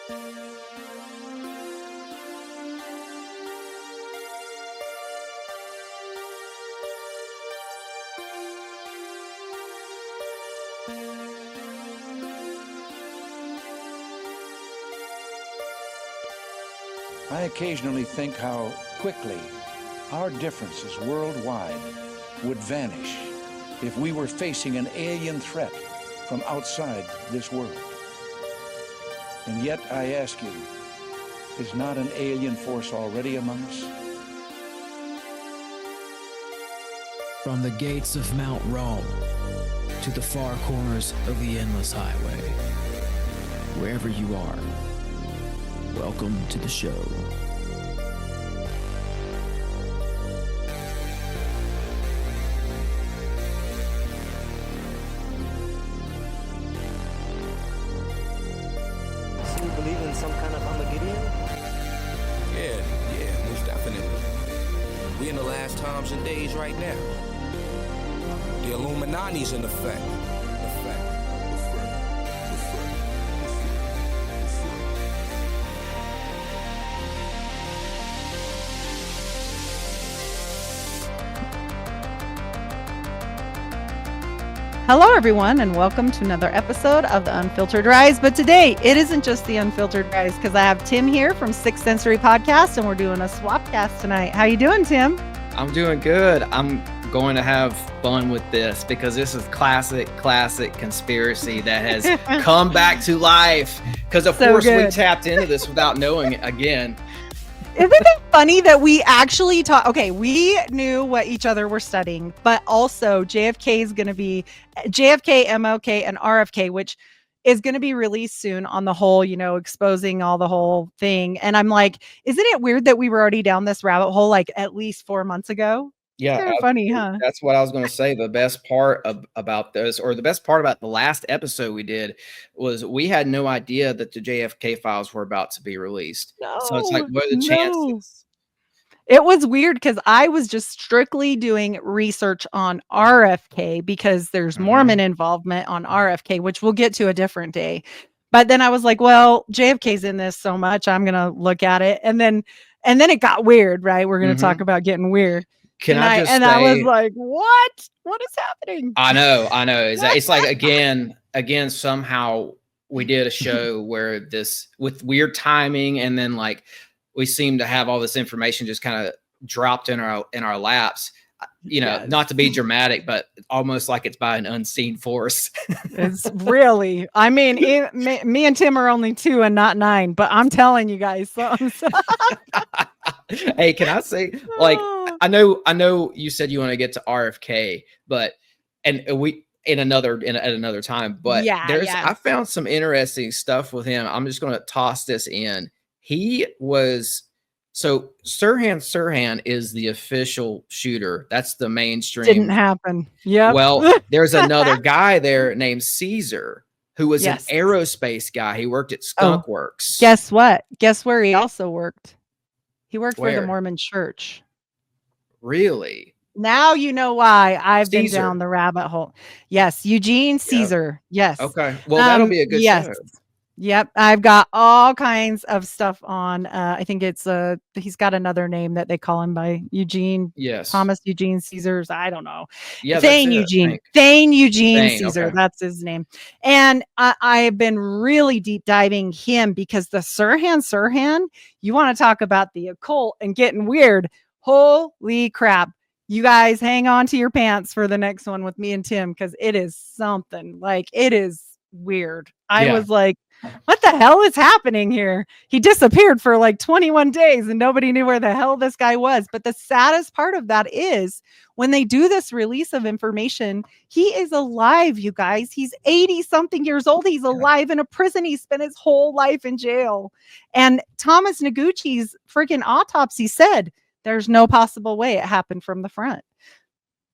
I occasionally think how quickly our differences worldwide would vanish if we were facing an alien threat from outside this world. And yet I ask you, is not an alien force already among us? From the gates of Mount Rome to the far corners of the endless highway, wherever you are, welcome to the show. So you believe in some kind of Armageddon? Yeah, most definitely. We in the last times and days right now. The Illuminati's in effect. Hello, everyone, and welcome to another episode of The Unfiltered Rise. But today, it isn't just The Unfiltered Rise, because I have Tim here from Sixth Sensory Podcast, and we're doing a swap cast tonight. How you doing, Tim? I'm doing good. I'm going to have fun with this because this is classic conspiracy that has come back to life. Because, of course, we tapped into this without knowing it again. Isn't it funny that we actually talk? Okay, we knew what each other were studying, but also JFK is going to be JFK, MLK, and RFK, which is going to be released soon on the whole, exposing all the whole thing. And I'm like, isn't it weird that we were already down this rabbit hole like at least 4 months ago? Yeah, kind of funny, huh? That's what I was going to say. The best part about this, or the best part about the last episode we did, was we had no idea that the JFK files were about to be released. So it's like, what are the chances? It was weird because I was just strictly doing research on RFK because there's Mormon involvement on RFK, which we'll get to a different day. But then I was like, well, JFK's in this so much, I'm going to look at it. And then it got weird, right? We're going to talk about getting weird. I was like, what? What is happening? I know. It's like, again, somehow we did a show where this with weird timing, and then like we seem to have all this information just kind of dropped in our laps. Yes. Not to be dramatic, but almost like it's by an unseen force. It's really, I mean, me and Tim are only 2 and not 9, but I'm telling you guys. Hey, can I say, like, I know you said you want to get to RFK, but at another time, but I found some interesting stuff with him. I'm just going to toss this in. Sirhan is the official shooter. That's the mainstream. Didn't happen. Yeah. Well, there's another guy there named Caesar who was an aerospace guy. He worked at Skunk Works. Guess what? Guess where he also worked? He worked for the Where? Mormon Church. Really? Now you know why I've been down the rabbit hole. Yes, Eugene Caesar. Yes. Okay. Well, that'll be a good show. Yep, I've got all kinds of stuff on. I think it's he's got another name that they call him by Eugene. Yes, Thomas Eugene Caesars. I don't know. Yeah, Thane Eugene Caesar. Okay. That's his name. And I've been really deep diving him because the Sirhan. You want to talk about the occult and getting weird? Holy crap! You guys hang on to your pants for the next one with me and Tim because it is something. Like, it is weird. I was like, what the hell is happening here? He disappeared for like 21 days and nobody knew where the hell this guy was. But the saddest part of that is when they do this release of information, he is alive, you guys. He's 80 something years old. He's alive in a prison. He spent his whole life in jail. And Thomas Noguchi's freaking autopsy said there's no possible way it happened from the front.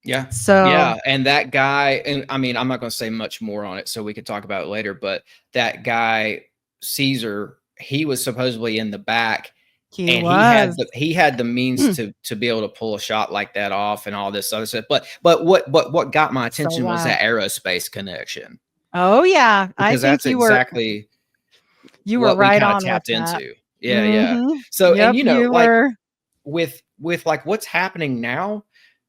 Yeah. So and that guy, and I mean, I'm not going to say much more on it, so we could talk about it later. But that guy, Caesar, he was supposedly in the back, he had the means to be able to pull a shot like that off, and all this other stuff. But what got my attention was that aerospace connection. Oh yeah, because that's exactly. You were what we right kind of on with tapped that. into. Yeah, yeah. So, Yep, and you like were. with like what's happening now,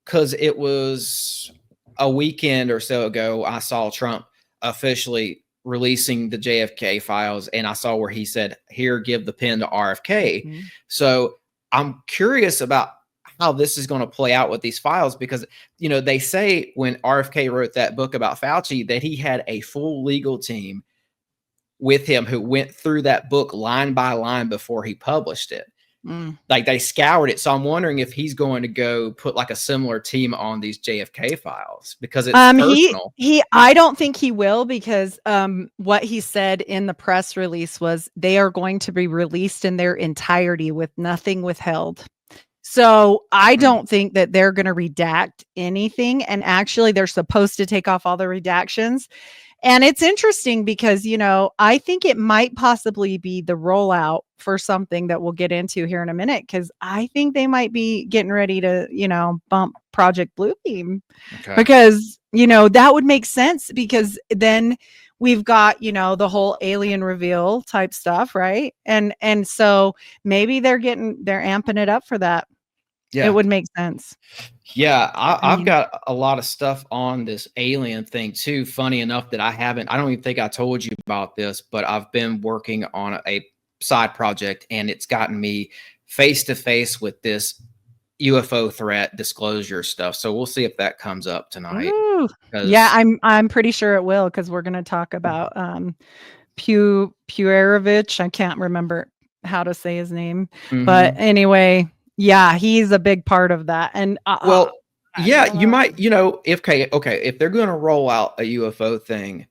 because it was a weekend or so ago, I saw Trump officially releasing the JFK files, and I saw where he said, "Here, give the pen to RFK." So I'm curious about how this is going to play out with these files, because they say when RFK wrote that book about Fauci that he had a full legal team with him who went through that book line by line before he published it. Like they scoured it. So I'm wondering if he's going to go put like a similar team on these JFK files, because it's personal. I don't think he will, because what he said in the press release was they are going to be released in their entirety with nothing withheld. So I don't think that they're going to redact anything. And actually, they're supposed to take off all the redactions. And it's interesting because, I think it might possibly be the rollout for something that we'll get into here in a minute, because I think they might be getting ready to, bump Project Bluebeam. Okay. Because, that would make sense, because then we've got, the whole alien reveal type stuff, right? And so maybe they're amping it up for that. Yeah. It would make sense. Yeah, I've got a lot of stuff on this alien thing too. Funny enough that I don't even think I told you about this, but I've been working on a side project, and it's gotten me face to face with this UFO threat disclosure stuff. So we'll see if that comes up tonight. Yeah, I'm pretty sure it will, because we're going to talk about Puerovich. I can't remember how to say his name, but anyway. Yeah, he's a big part of that. And you might, if they're going to roll out a UFO thing,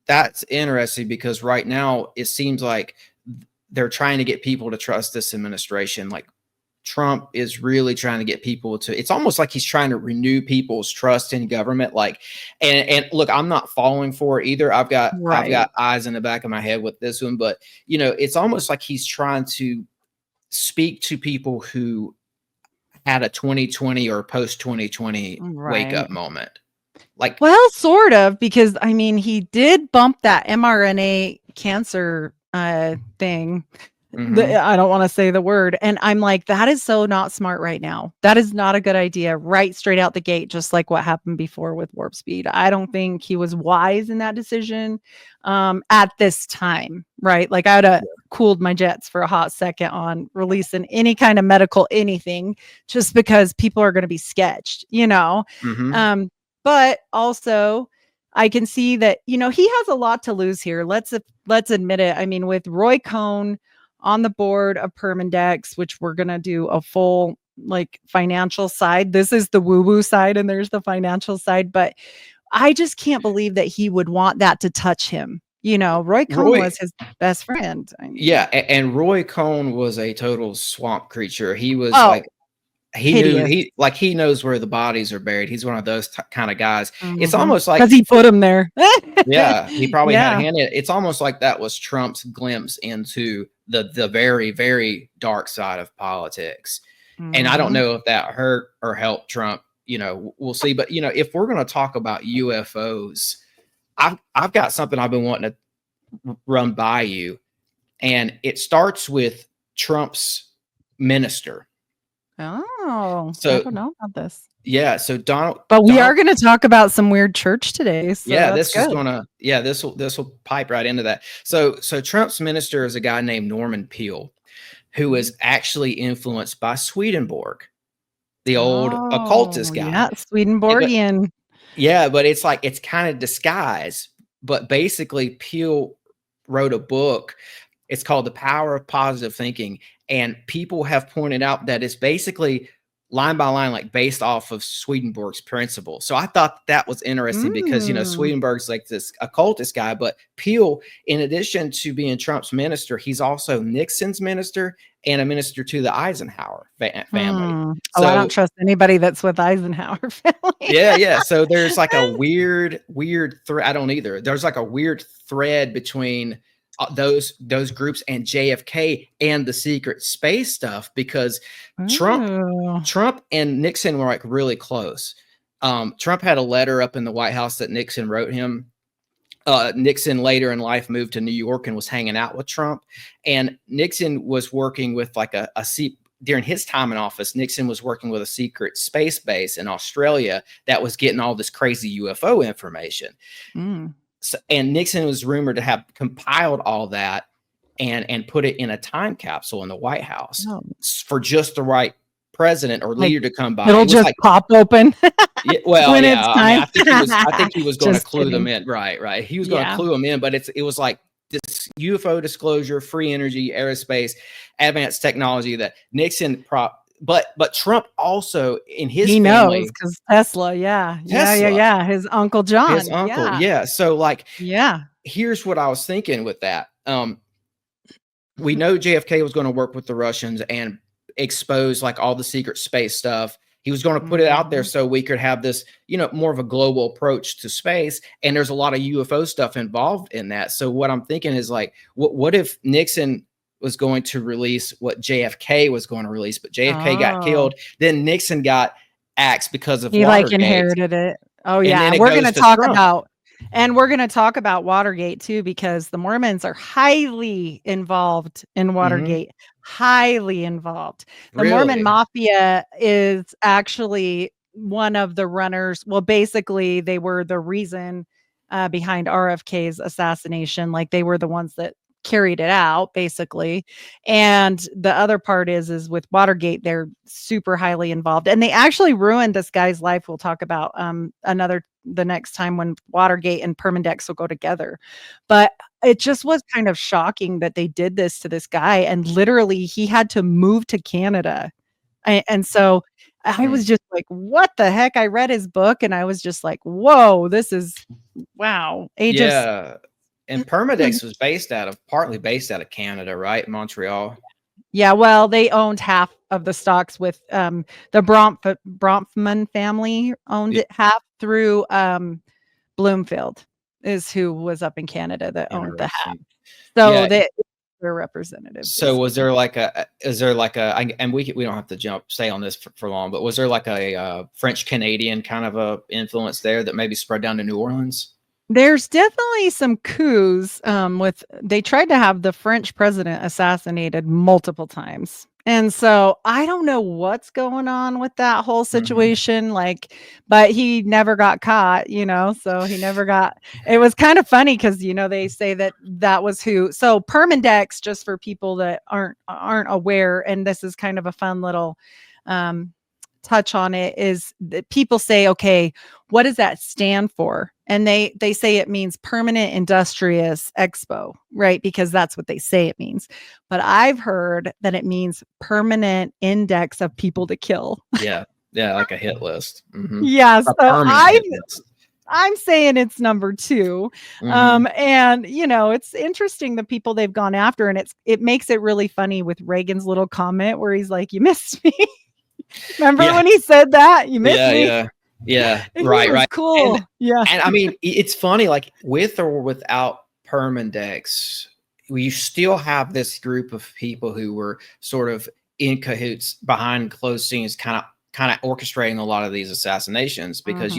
that's interesting, because right now it seems like they're trying to get people to trust this administration. Like Trump is really trying to get people to, it's almost like he's trying to renew people's trust in government. Like, and look, I'm not falling for it either. I've got eyes in the back of my head with this one, but it's almost like he's trying to speak to people who had a 2020 or post 2020 wake up moment. Like, well, sort of, because he did bump that mRNA cancer thing. I don't want to say the word. And I'm like, that is so not smart right now. That is not a good idea, right straight out the gate, just like what happened before with Warp Speed. I don't think he was wise in that decision at this time, right? Like I would have cooled my jets for a hot second on releasing any kind of medical anything, just because people are going to be sketched, but also I can see that, he has a lot to lose here. Let's admit it. With Roy Cohn on the board of Permindex, which we're going to do a full financial side. This is the woo-woo side and there's the financial side, but I just can't believe that he would want that to touch him. Roy Cohn was his best friend. And Roy Cohn was a total swamp creature. He was he knows where the bodies are buried. He's one of those kind of guys. It's almost like, because he put him there. Yeah, he probably had a hand in it. It's almost like that was Trump's glimpse into the very, very dark side of politics. And I don't know if that hurt or helped Trump. We'll see. But if we're going to talk about UFOs, I've got something I've been wanting to run by you, and it starts with Trump's minister. Oh, so I don't know about this. Yeah, so we are going to talk about some weird church today. So this will pipe right into that. So Trump's minister is a guy named Norman Peale, who is actually influenced by Swedenborg, the old occultist guy. Yeah, Swedenborgian. But it's like, it's kind of disguised. But basically, Peale wrote a book. It's called The Power of Positive Thinking. And people have pointed out that it's basically line by line, like based off of Swedenborg's principle. So I thought that was interesting because, Swedenborg's like this occultist guy, but Peale, in addition to being Trump's minister, he's also Nixon's minister and a minister to the Eisenhower family. So I don't trust anybody that's with Eisenhower family. Yeah. So there's like a weird thread. I don't either. There's like a weird thread between those groups and JFK and the secret space stuff, because Trump and Nixon were like really close. Trump had a letter up in the White House that Nixon wrote him Nixon later in life moved to New York and was hanging out with Trump. And Nixon was working with like during his time in office, Nixon was working with a secret space base in Australia that was getting all this crazy UFO information. So, and Nixon was rumored to have compiled all that and put it in a time capsule in the White House for just the right president or leader to come by. It'll just like, pop open. Yeah, well, when yeah, it's time. I think he was going to clue kidding. them in. Right. He was going to clue them in, but it was like this UFO disclosure, free energy, aerospace, advanced technology that Nixon but Trump also in his he family knows because Tesla, his Uncle John. His uncle, yeah. So like, yeah. Here's what I was thinking with that. We know JFK was going to work with the Russians and expose like all the secret space stuff. He was going to put it out there so we could have this, more of a global approach to space. And there's a lot of UFO stuff involved in that. So what I'm thinking is like, what if Nixon was going to release what JFK was going to release, but JFK got killed. Then Nixon got axed because of Watergate. Like inherited it. Oh yeah. We're going to talk about Watergate too, because the Mormons are highly involved in Watergate. Highly involved. The Mormon Mafia is actually one of the runners. Well, basically they were the reason behind RFK's assassination. Like they were the ones that carried it out basically. And the other part is with Watergate, they're super highly involved and they actually ruined this guy's life. We'll talk about the next time when Watergate and Permindex will go together. But it just was kind of shocking that they did this to this guy and literally he had to move to Canada. And so I was just like, what the heck? I read his book and I was just like, whoa, this is wow. And Permindex was partly based out of Canada, right? Montreal. Yeah, well, they owned half of the stocks with the Bronfman family owned it half through Bloomfield is who was up in Canada that owned the half. So they're representatives. So was there like and we don't have to stay on this for long, but was there like a French Canadian kind of a influence there that maybe spread down to New Orleans? There's definitely some coups they tried to have the French president assassinated multiple times. And so I don't know what's going on with that whole situation. But he never got caught, so he never got, it was kind of funny because, they say that was who. So Permindex, just for people that aren't aware, and this is kind of a fun little, touch on it, is that people say, okay, what does that stand for? And they say it means Permanent Industrious Expo, right? Because that's what they say it means. But I've heard that it means Permanent Index of People to Kill. Yeah, like a hit list. Yeah, so I'm saying it's number 2. And it's interesting the people they've gone after, and it makes it really funny with Reagan's little comment where he's like, "You missed me." Remember when he said that? You missed me. Yeah. Right. Cool. And I mean, it's funny, like with or without Permindex, we still have this group of people who were sort of in cahoots behind closed scenes, kind of orchestrating a lot of these assassinations because,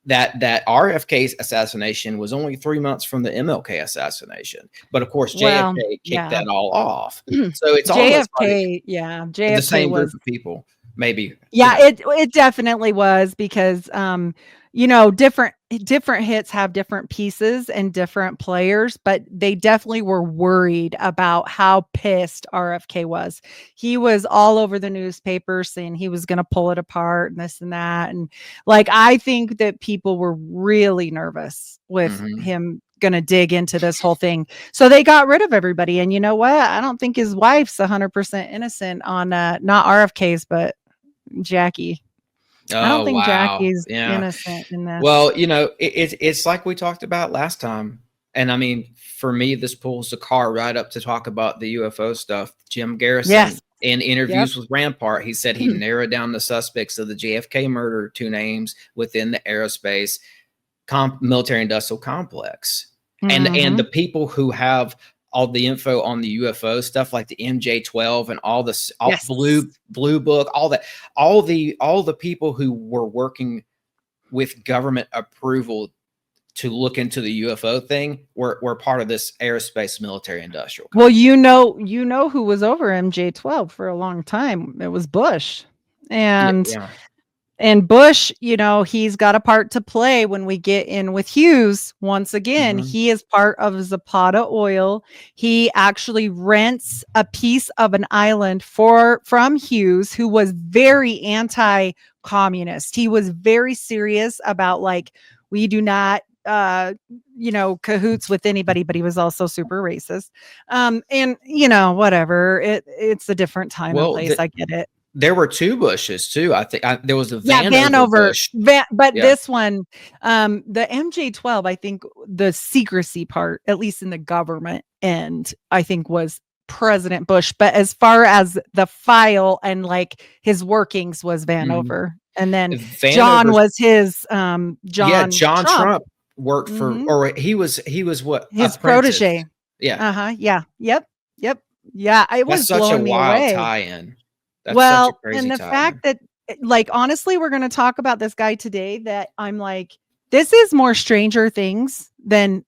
that RFK assassination was only 3 months from the MLK assassination. But of course, JFK kicked that all off. So it's JFK, JFK the same was, group of people. Maybe. It definitely was because different hits have different pieces and different players, but they definitely were worried about how pissed RFK was. He was all over the newspaper saying he was going to pull it apart and this and that. And I think that people were really nervous with him going to dig into this whole thing. So they got rid of everybody. And you know what? I don't think his wife's 100% innocent on not RFK's, but Jackie. I don't think Jackie's innocent in this. Well, it's like we talked about last time. And I mean, for me, this pulls the car right up to talk about the UFO stuff. Jim Garrison, in interviews with Rampart, he said he narrowed down the suspects of the JFK murder to names within the aerospace military industrial complex. And the people who have all the info on the UFO stuff, like the MJ-12 and all this, blue book, all that, all the people who were working with government approval to look into the UFO thing were part of this aerospace military industrial. Well, you know who was over MJ-12 for a long time. It was Bush. And Yeah. And Bush, he's got a part to play when we get in with Hughes. Once again, he is part of Zapata Oil. He actually rents a piece of an island from Hughes, who was very anti-communist. He was very serious about we do not cahoots with anybody, but he was also super racist. And whatever. It's a different time and place. I get it. There were 2 Bushes too. I think there was a Vanover Bush. This one, the MJ-12, I think the secrecy part, at least in the government end, I think was President Bush. But as far as the file and his workings was Vanover. And then John was his John Trump worked for, or he was what, his protege. Yeah. Yep. Yeah. It was such a me wild away. Tie-in. That's well, and the fact that honestly, we're going to talk about this guy today that I'm this is more Stranger Things than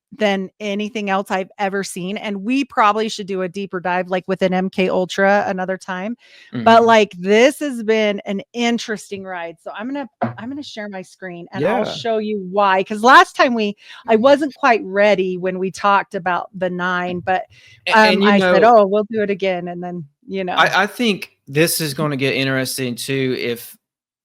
anything else I've ever seen. And we probably should do a deeper dive with an MK Ultra another time. But this has been an interesting ride. So I'm going to share my screen and I'll show you why. Cause last time I wasn't quite ready when we talked about the 9, but I said, oh, we'll do it again. And then, I think this is going to get interesting too, if,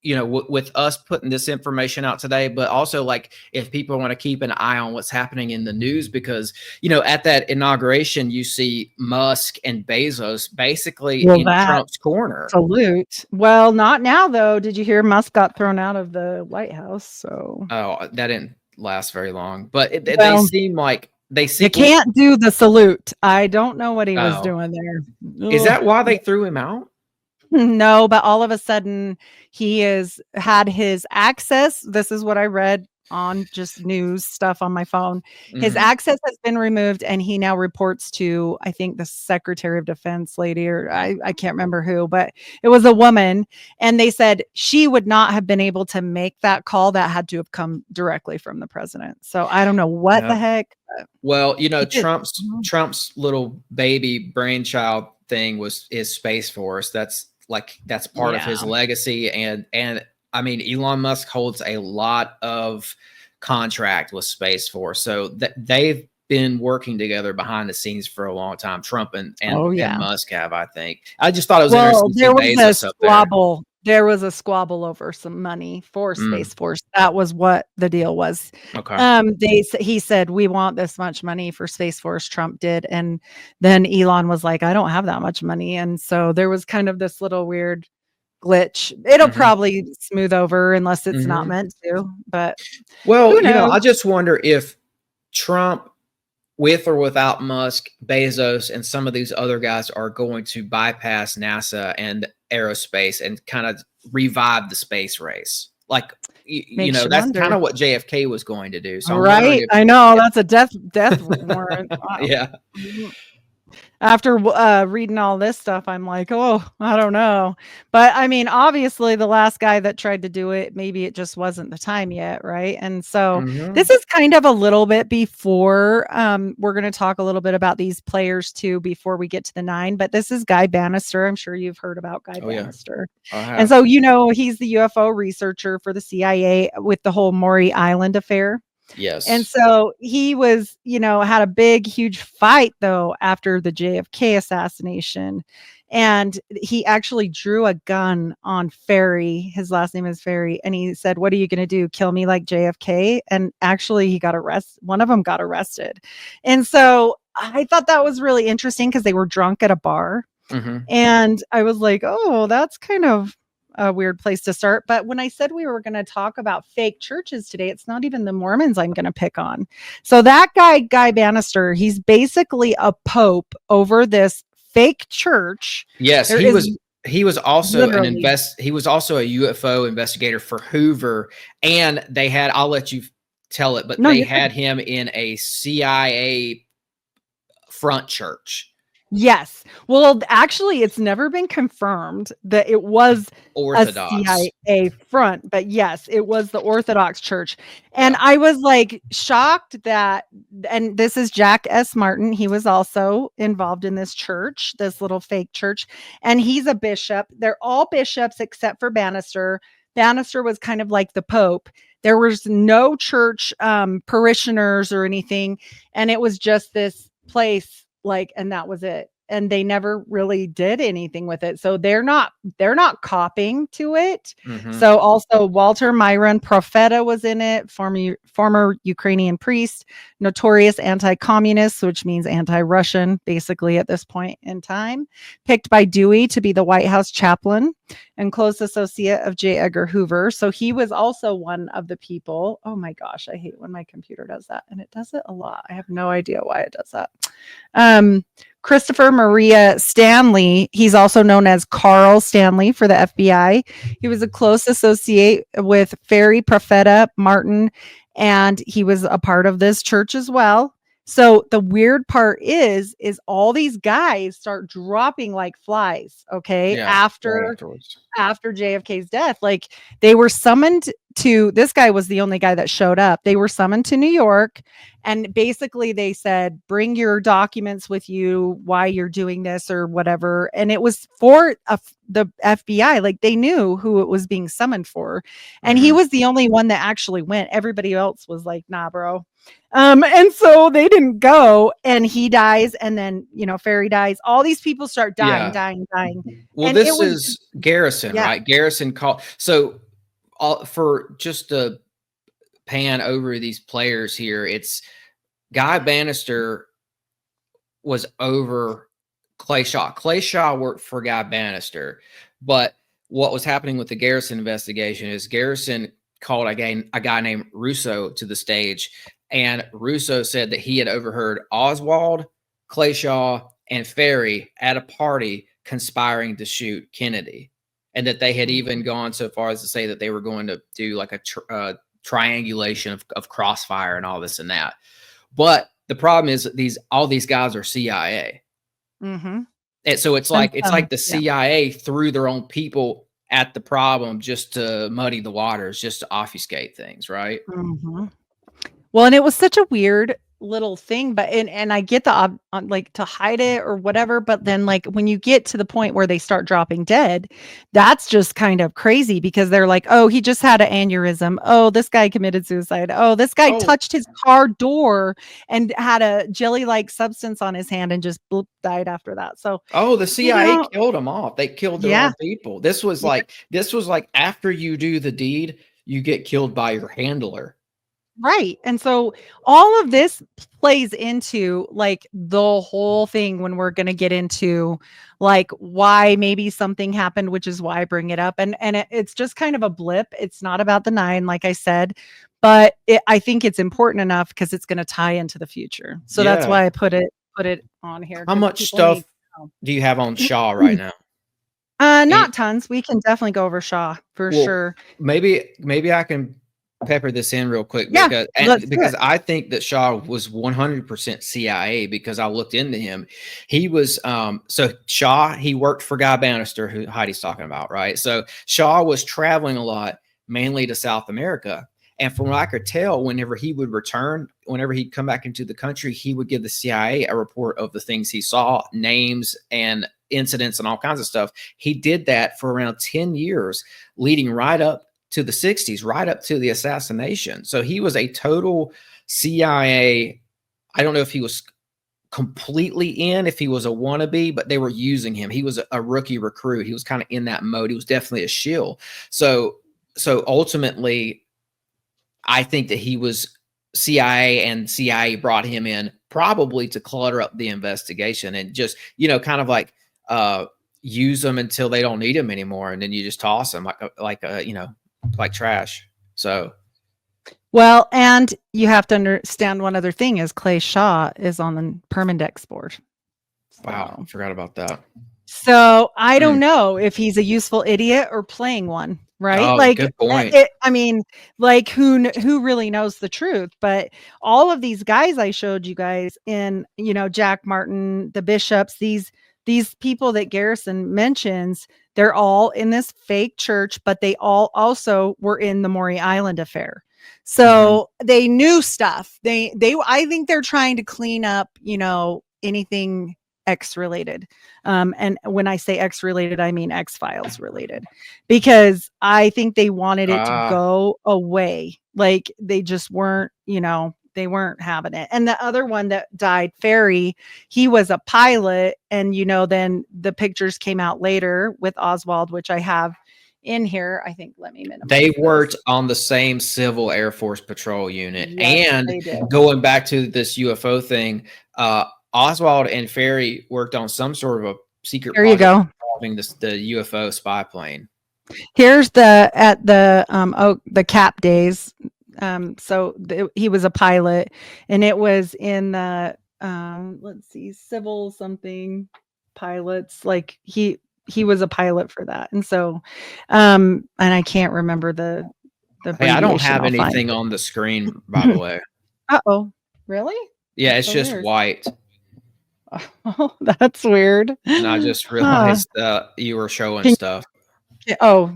with us putting this information out today, but also if people want to keep an eye on what's happening in the news, because, at that inauguration, you see Musk and Bezos basically in Trump's corner. Salute. Well, not now though. Did you hear Musk got thrown out of the White House? So, that didn't last very long, but they seem like you can't do the salute. I don't know what he was doing there. Is that why they threw him out? No, but all of a sudden he had his access. This is what I read on just news stuff on my phone. His access has been removed and he now reports to, I think, the Secretary of Defense lady, or I can't remember who, but it was a woman. And they said she would not have been able to make that call. That had to have come directly from the president. So I don't know what the heck. Well, Trump's little baby brainchild thing is Space Force. That's part of his legacy. And I mean, Elon Musk holds a lot of contract with Space Force. So they've been working together behind the scenes for a long time. Trump and Musk have, I think. I just thought it was interesting. There was a squabble. There was a squabble over some money for Space Force. That was what the deal was. Okay. He said, we want this much money for Space Force. Trump did. And then Elon was like, I don't have that much money. And so there was kind of this little weird glitch. It'll probably smooth over unless it's not meant to. But I just wonder if Trump, with or without Musk, Bezos, and some of these other guys are going to bypass NASA and aerospace and kind of revive the space race. That's kind of what JFK was going to do. So I know that's a death warrant. Wow. Yeah. After reading all this stuff, I'm like, oh, I don't know. But I mean, obviously the last guy that tried to do it, maybe it just wasn't the time yet. Right. And so this is kind of a little bit before we're going to talk a little bit about these players too, before we get to the 9. But this is Guy Bannister. I'm sure you've heard about Guy Bannister. And so, he's the UFO researcher for the CIA with the whole Maury Island affair. Yes. And so he was, had a big, huge fight though after the JFK assassination. And he actually drew a gun on Ferry. His last name is Ferry. And he said, what are you going to do? Kill me like JFK? And actually he got arrested. One of them got arrested. And so I thought that was really interesting because they were drunk at a bar. And I was like, oh, that's kind of a weird place to start. But when I said we were going to talk about fake churches today, it's not even the Mormons I'm going to pick on. So that Guy Bannister, he's basically a pope over this fake church. Yes, he was also he was also a UFO investigator for Hoover, and they had, I'll let you tell it, but they had him in a CIA front church. Yes. Well, actually, it's never been confirmed that it was Orthodox. a CIA front, but yes, it was the Orthodox Church. And Yeah. I was like shocked that, and this is Jack S. Martin. He was also involved in this church, this little fake church, and he's a bishop. They're all bishops except for Bannister. Bannister was kind of like the Pope. There was no church parishioners or anything, and it was just this place. And that was it. And they never really did anything with it. So they're not copying to it. Mhm. So also Walter Myron Profeta was in it, former Ukrainian priest, notorious anti-communist, which means anti-Russian, basically at this point in time, picked by Dewey to be the White House chaplain and close associate of J. Edgar Hoover. So he was also one of the people. Oh my gosh, I hate when my computer does that. And it does it a lot. I have no idea why it does that. Christopher Maria Stanley, he's also known as Carl Stanley for the FBI. He was a close associate with Ferry Profeta Martin, and he was a part of this church as well. So the weird part is all these guys start dropping like flies, okay, Yeah, after JFK's death. Like they were summoned to, this guy was the only guy that showed up. They were summoned to New York, and basically they said, bring your documents with you, why you're doing this or whatever. And it was for the FBI. Like they knew who it was being summoned for. And he was the only one that actually went. Everybody else was like, nah, bro. And so they didn't go, and he dies. And then, Ferry dies. All these people start dying. Well, and this is Garrison, right? Garrison called. So for just to pan over these players here, it's Guy Bannister was over Clay Shaw. Clay Shaw worked for Guy Bannister, but what was happening with the Garrison investigation is Garrison called a guy named Russo to the stage, and Russo said that he had overheard Oswald, Clay Shaw, and Ferry at a party conspiring to shoot Kennedy, and that they had even gone so far as to say that they were going to do like a triangulation of crossfire and all this and that. But the problem is that all these guys are CIA. And so it's like the CIA threw their own people at the problem just to muddy the waters, just to obfuscate things, right? Well, and it was such a weird little thing, but and I get the like to hide it or whatever, but then like when you get to the point where they start dropping dead, that's just kind of crazy, because they're like, oh, he just had an aneurysm, oh, this guy committed suicide, oh, this guy touched his car door and had a jelly-like substance on his hand and just bloop, died after that. So the CIA killed them off. They killed their own people. This was like after you do the deed, you get killed by your handler. Right. And so all of this plays into like the whole thing when we're going to get into like why maybe something happened, which is why I bring it up. And it's just kind of a blip. It's not about the 9, like I said, but I think it's important enough because it's going to tie into the future. So that's why I put it on here. How much stuff do you have on Shaw right now? Not tons. We can definitely go over Shaw for sure. Maybe I can pepper this in real quick because I think that Shaw was 100% CIA, because I looked into him. He was so Shaw, he worked for Guy Bannister, who Heidi's talking about, right? So Shaw was traveling a lot, mainly to South America. And from what I could tell, whenever he would return, whenever he'd come back into the country, he would give the CIA a report of the things he saw, names and incidents and all kinds of stuff. He did that for around 10 years, leading right up to the 60s, right up to the assassination. So he was a total CIA. I don't know if he was completely if he was a wannabe, but they were using him. He was a rookie recruit. He was kind of in that mode. He was definitely a shill. So ultimately, I think that he was CIA, and CIA brought him in probably to clutter up the investigation and just, kind of like use them until they don't need them anymore. And then you just toss them like trash. So, well, and you have to understand one other thing is Clay Shaw is on the Permindex board. Wow, I forgot about that. So I don't know if he's a useful idiot or playing one, right? Oh, Like, good point. I mean, like who really knows the truth? But all of these guys I showed you guys in, Jack Martin, the bishops, these people that Garrison mentions, they're all in this fake church, but they all also were in the Maury Island affair. So they knew stuff. I think they're trying to clean up, anything X related. And when I say X related, I mean X-Files related, because I think they wanted it to go away. Like they just weren't, they weren't having it. And the other one that died, Ferry, he was a pilot. And, then the pictures came out later with Oswald, which I have in here. I think, let me minimize. They worked on the same Civil Air Force patrol unit. Yes, and they did. Going back to this UFO thing, Oswald and Ferry worked on some sort of a secret There you project go. involving the UFO spy plane. Here's the Cap days. He was a pilot, and it was in the let's see, civil something pilots. Like he was a pilot for that, and so and I can't remember the Hey, I don't have abbreviation. anything on the screen, by the way. Uh-oh, really? Yeah, That's it's so just weird. white. Oh, that's weird. And I just realized you were showing stuff. Oh,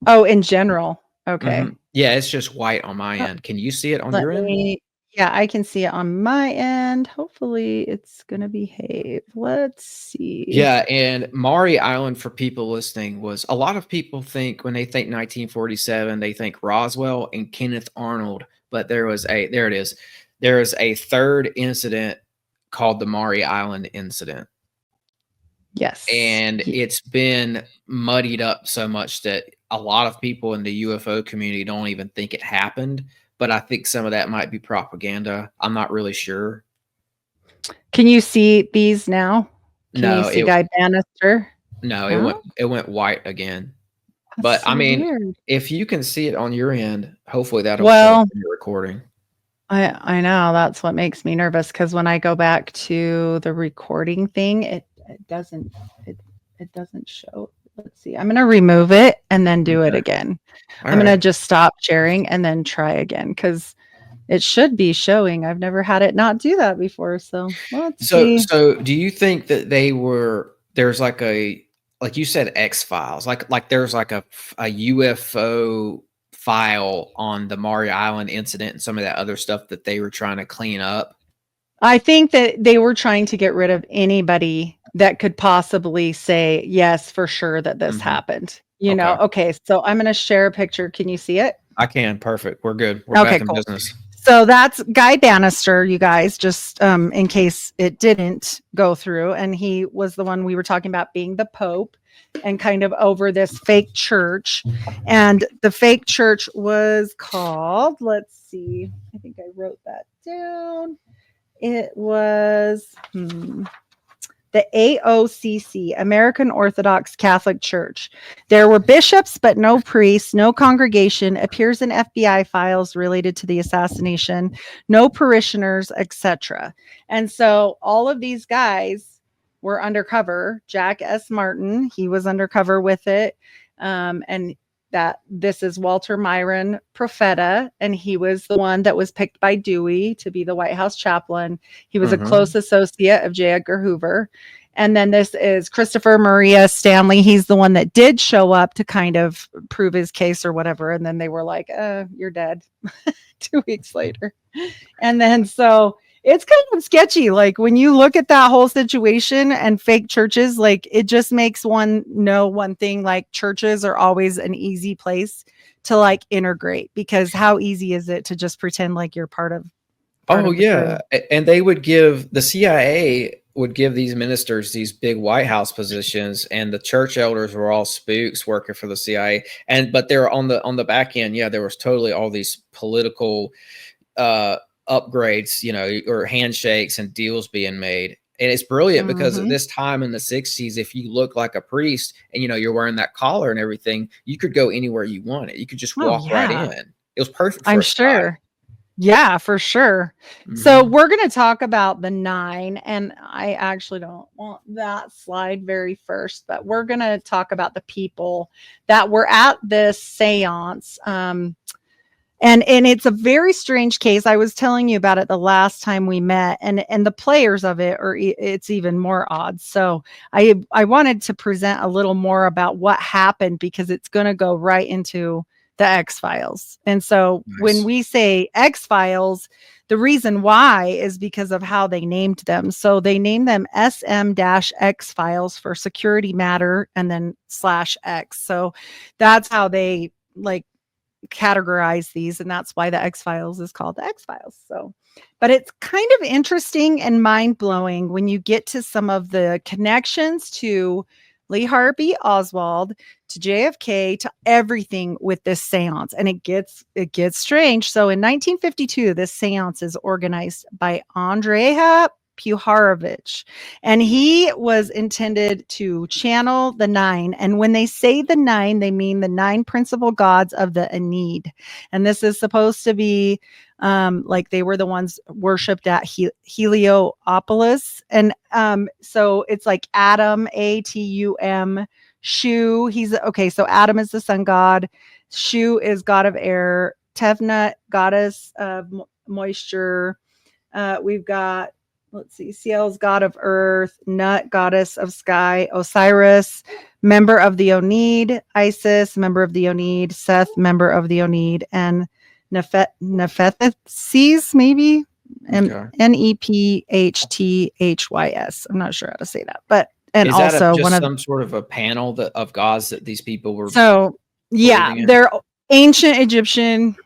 in general. Okay. Yeah, it's just white on my end. Can you see it on your end? Yeah, I can see it on my end. Hopefully it's going to behave. Let's see. Yeah, and Maury Island, for people listening, was a lot of people think when they think 1947, they think Roswell and Kenneth Arnold, but there is a third incident called the Maury Island incident. Yes. And it's been muddied up so much that a lot of people in the UFO community don't even think it happened. But I think some of that might be propaganda. I'm not really sure. Can you see these now? Can you see Guy Bannister? No, it went white again. But so I mean, weird. If you can see it on your end, hopefully that'll show up in your recording. I know, that's what makes me nervous, because when I go back to the recording thing, it doesn't show. Let's see. I'm going to remove it and then do it again. I'm going to just stop sharing and then try again, because it should be showing. I've never had it not do that before. So let's see. So do you think that there's like you said, X-Files, like there's like a UFO file on the Maury Island incident and some of that other stuff that they were trying to clean up? I think that they were trying to get rid of anybody that could possibly say, yes, for sure that this happened. You know, okay. So I'm going to share a picture. Can you see it? I can. Perfect. We're good. We're back in business. So that's Guy Bannister, you guys, just in case it didn't go through. And he was the one we were talking about being the Pope and kind of over this fake church. And the fake church was called, let's see, I think I wrote that down. It was the AOCC, American Orthodox Catholic Church. There were bishops, but no priests, no congregation, appears in FBI files related to the assassination, no parishioners, etc. And so all of these guys were undercover. Jack S. Martin, he was undercover with it. And that this is Walter Myron Profeta, and he was the one that was picked by Dewey to be the White House chaplain. He was a close associate of J. Edgar Hoover. And then this is Christopher Maria Stanley. He's the one that did show up to kind of prove his case or whatever. And then they were like, you're dead 2 weeks later. And then so it's kind of sketchy. Like when you look at that whole situation and fake churches, like it just makes one know one thing, like churches are always an easy place to like integrate, because how easy is it to just pretend like you're part of yeah. And they would give, the CIA would give these ministers these big White House positions, and the church elders were all spooks working for the CIA. But they're on the back end. Yeah, there was totally all these political upgrades, you know, or handshakes and deals being made. And it's brilliant because at this time in the 60s, if you look like a priest and, you know, you're wearing that collar and everything, you could go anywhere you wanted. You could just walk right in. It was perfect for I'm sure. Yeah, for sure. So we're going to talk about the 9, and I actually don't want that slide very first, but we're going to talk about the people that were at this seance. And it's a very strange case. I was telling you about it the last time we met, and the players of it are it's even more odd. So I wanted to present a little more about what happened, because it's going to go right into the X-Files. And so when we say X-Files, the reason why is because of how they named them. So they named them SM-X-Files for security matter, and then /X. So that's how they like categorize these, and that's why the X-Files is called the X-Files. So, but it's kind of interesting and mind-blowing when you get to some of the connections to Lee Harvey Oswald, to JFK, to everything with this seance, and it gets strange. So in 1952, this seance is organized by Andrea Puharovich, and he was intended to channel the 9. And when they say the 9, they mean the 9 principal gods of the Aeneid. And this is supposed to be like they were the ones worshipped at Heliopolis. And so it's like Adam, Atum, Shu. He's okay. So Adam is the sun god. Shu is god of air. Tevna, goddess of moisture. We've got, let's see, Ciel's god of earth, Nut, goddess of sky, Osiris, member of the Oneid, Isis, member of the Oneid, Seth, member of the Oneid, and Nephthys, maybe, Nephthys. I'm not sure how to say that, but and is also that one of some sort of a panel of gods that these people were. So yeah, they're ancient Egyptian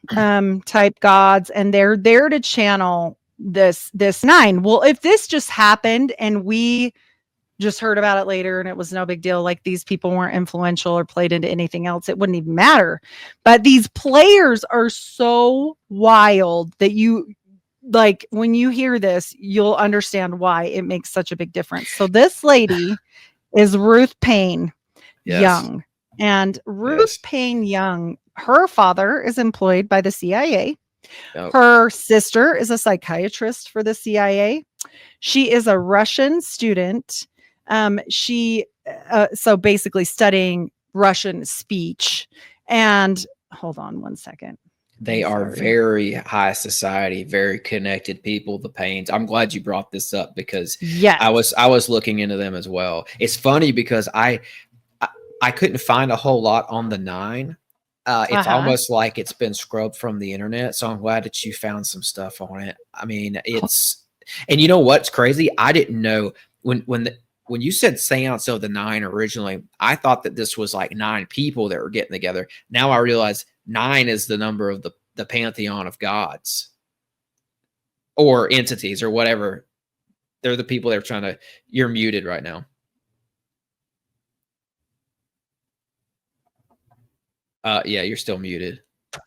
type gods, and they're there to channel this 9. Well, if this just happened and we just heard about it later and it was no big deal, like these people weren't influential or played into anything else, it wouldn't even matter. But these players are so wild that you, like, when you hear this, you'll understand why it makes such a big difference. So this lady is Ruth Payne Young. And Ruth Payne Young, her father is employed by the CIA. Her sister is a psychiatrist for the CIA. She is a Russian student. She so basically studying Russian speech. And hold on one second. They are very high society, very connected people, the Paynes. I'm glad you brought this up, because I was looking into them as well. It's funny because I couldn't find a whole lot on the 9. It's almost like it's been scrubbed from the internet. So I'm glad that you found some stuff on it. I mean, and you know what's crazy? I didn't know when you said seance of the 9 originally, I thought that this was like 9 people that were getting together. Now I realize 9 is the number of the pantheon of gods or entities or whatever. They're the people that are trying to, you're muted right now. Yeah, you're still muted.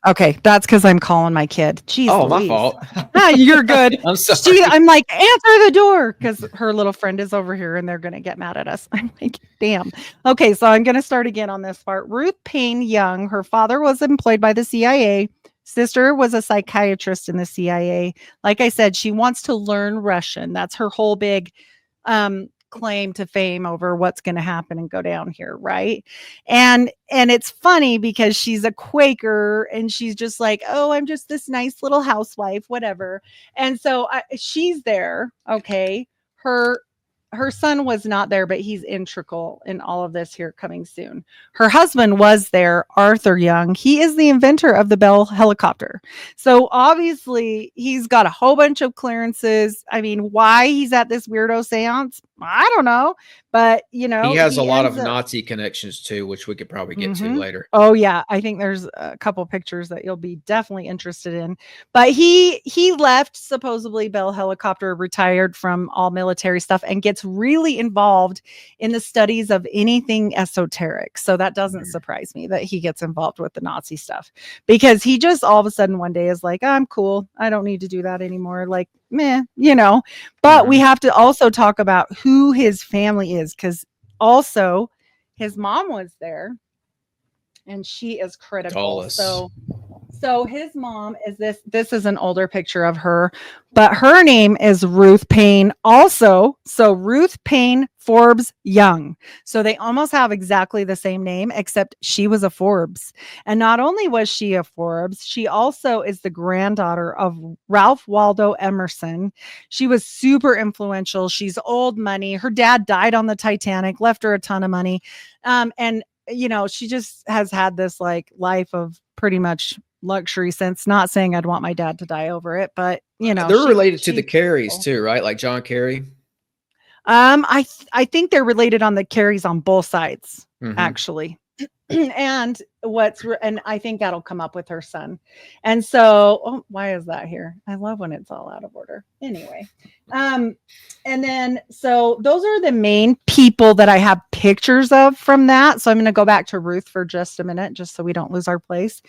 Okay, that's because I'm calling my kid. Jeez, my fault. You're good. I'm sorry. I'm like, answer the door, because her little friend is over here and they're going to get mad at us. I'm like, damn. Okay, so I'm going to start again on this part. Ruth Payne Young, her father was employed by the CIA. Sister was a psychiatrist in the CIA. Like I said, she wants to learn Russian. That's her whole big claim to fame over what's going to happen and go down here, right? And it's funny because she's a Quaker and she's just like, oh, I'm just this nice little housewife, whatever. And so she's there. Okay, her son was not there, but he's integral in all of this here coming soon. Her husband was there, Arthur Young. He is the inventor of the Bell helicopter. So obviously he's got a whole bunch of clearances. I mean, why he's at this weirdo seance, I don't know. But, you know, he has a lot of Nazi connections too, which we could probably get to later. Oh yeah. I think there's a couple pictures that you'll be definitely interested in, but he left supposedly Bell helicopter, retired from all military stuff, and gets really involved in the studies of anything esoteric. So that doesn't surprise me that he gets involved with the Nazi stuff, because he just all of a sudden one day is like, I'm cool, I don't need to do that anymore. Like, meh, you know. But we have to also talk about who his family is, because also his mom was there and she is critical. So his mom is this is an older picture of her, but her name is Ruth Payne also. So Ruth Payne Forbes Young. So they almost have exactly the same name, except she was a Forbes. And not only was she a Forbes, she also is the granddaughter of Ralph Waldo Emerson. She was super influential. She's old money. Her dad died on the Titanic, left her a ton of money. And she just has had this like life of pretty much luxury since. Not saying I'd want my dad to die over it, but they're related to the Carries too, right? Like John Kerry. I think they're related on the Carries on both sides, actually. And and I think that'll come up with her son. And so, why is that here? I love when it's all out of order. Anyway, and then so those are the main people that I have pictures of from that. So I'm going to go back to Ruth for just a minute, just so we don't lose our place.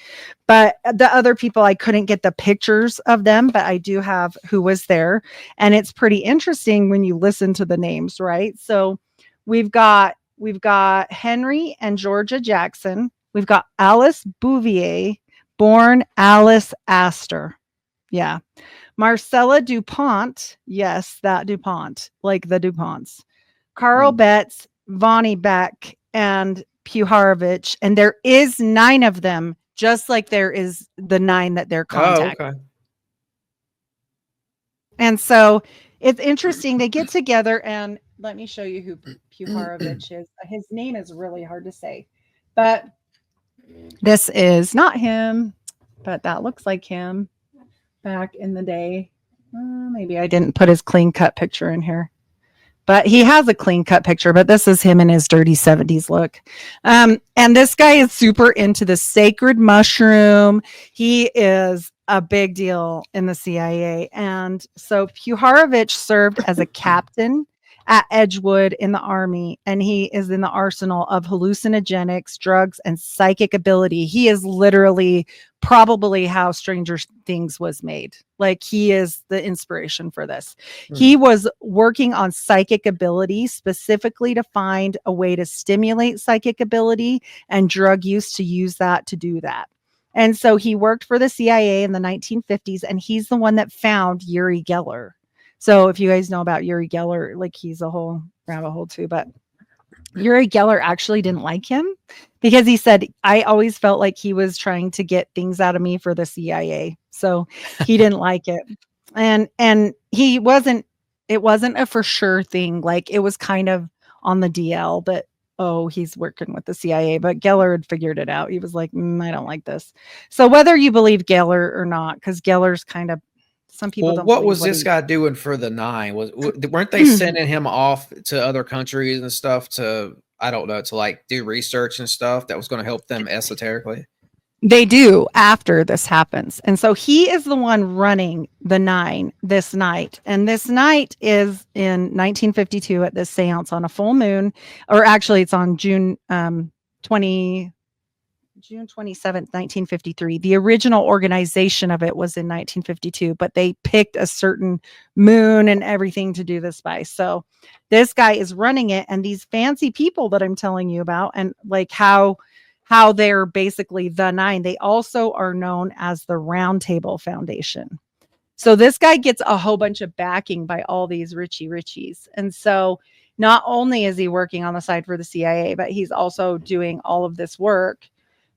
But the other people, I couldn't get the pictures of them, but I do have who was there, and it's pretty interesting when you listen to the names, right? So we've got Henry and Georgia Jackson. We've got Alice Bouvier, born Alice Astor. Yeah. Marcella DuPont. Yes, that DuPont, like the DuPonts. Carl Betts, Vonnie Beck, and Puharovich. And there is 9 of them, just like there is the 9 that they're contacting. Oh, okay. And so it's interesting. They get together, and let me show you who Puharovich is. His name is really hard to say, but this is not him, but that looks like him back in the day. Maybe I didn't put his clean cut picture in here, but he has a clean cut picture, but this is him in his dirty 70s look. And this guy is super into the sacred mushroom. He is a big deal in the CIA. And so Puharovich served as a captain at Edgewood in the Army, and he is in the arsenal of hallucinogenics, drugs, and psychic ability. He is literally probably how Stranger Things was made. Like, he is the inspiration for this. He was working on psychic ability specifically to find a way to stimulate psychic ability and drug use to use that to do that. And so he worked for the CIA in the 1950s, and he's the one that found Uri Geller. So if you guys know about Uri Geller, like, he's a whole rabbit hole too, but Uri Geller actually didn't like him because he said, I always felt like he was trying to get things out of me for the CIA. So he didn't like it. And it wasn't a for sure thing. Like, it was kind of on the DL that, oh, he's working with the CIA, but Geller had figured it out. He was like, I don't like this. So whether you believe Geller or not, because Geller's kind of, some people don't. What was this guy doing for the 9? Weren't they sending him off to other countries and stuff to, I don't know, to like do research and stuff that was going to help them esoterically? They do after this happens. And so he is the one running the 9 this night. And this night is in 1952 at this seance on a full moon, or actually it's on June 27th, 1953. The original organization of it was in 1952, but they picked a certain moon and everything to do this by. So this guy is running it, and these fancy people that I'm telling you about, and like how they're basically the 9, they also are known as the Round Table Foundation. So this guy gets a whole bunch of backing by all these richies. And so not only is he working on the side for the CIA, but he's also doing all of this work.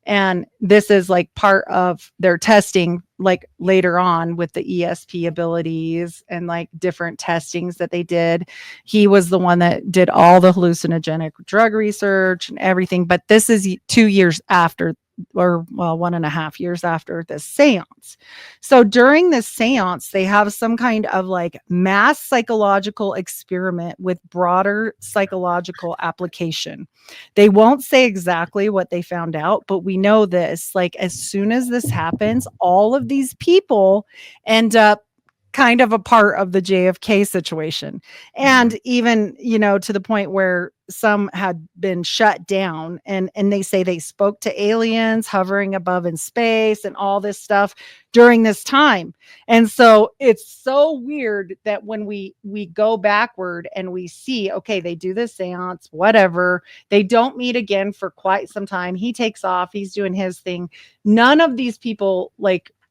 And this is like part of their testing, like later on with the ESP abilities and like different testings that they did. He was the one that did all the hallucinogenic drug research and everything. But this is 2 years after, or well, 1.5 years after this seance. So during this seance, they have some kind of like mass psychological experiment with broader psychological application. They won't say exactly what they found out, but we know this, like, as soon as this happens, all of these people end up kind of a part of the JFK situation. And even, to the point where some had been shut down, and they say they spoke to aliens hovering above in space and all this stuff during this time. And so it's so weird that when we go backward and we see, okay, they do this seance, whatever, they don't meet again for quite some time. He takes off, he's doing his thing. None of these people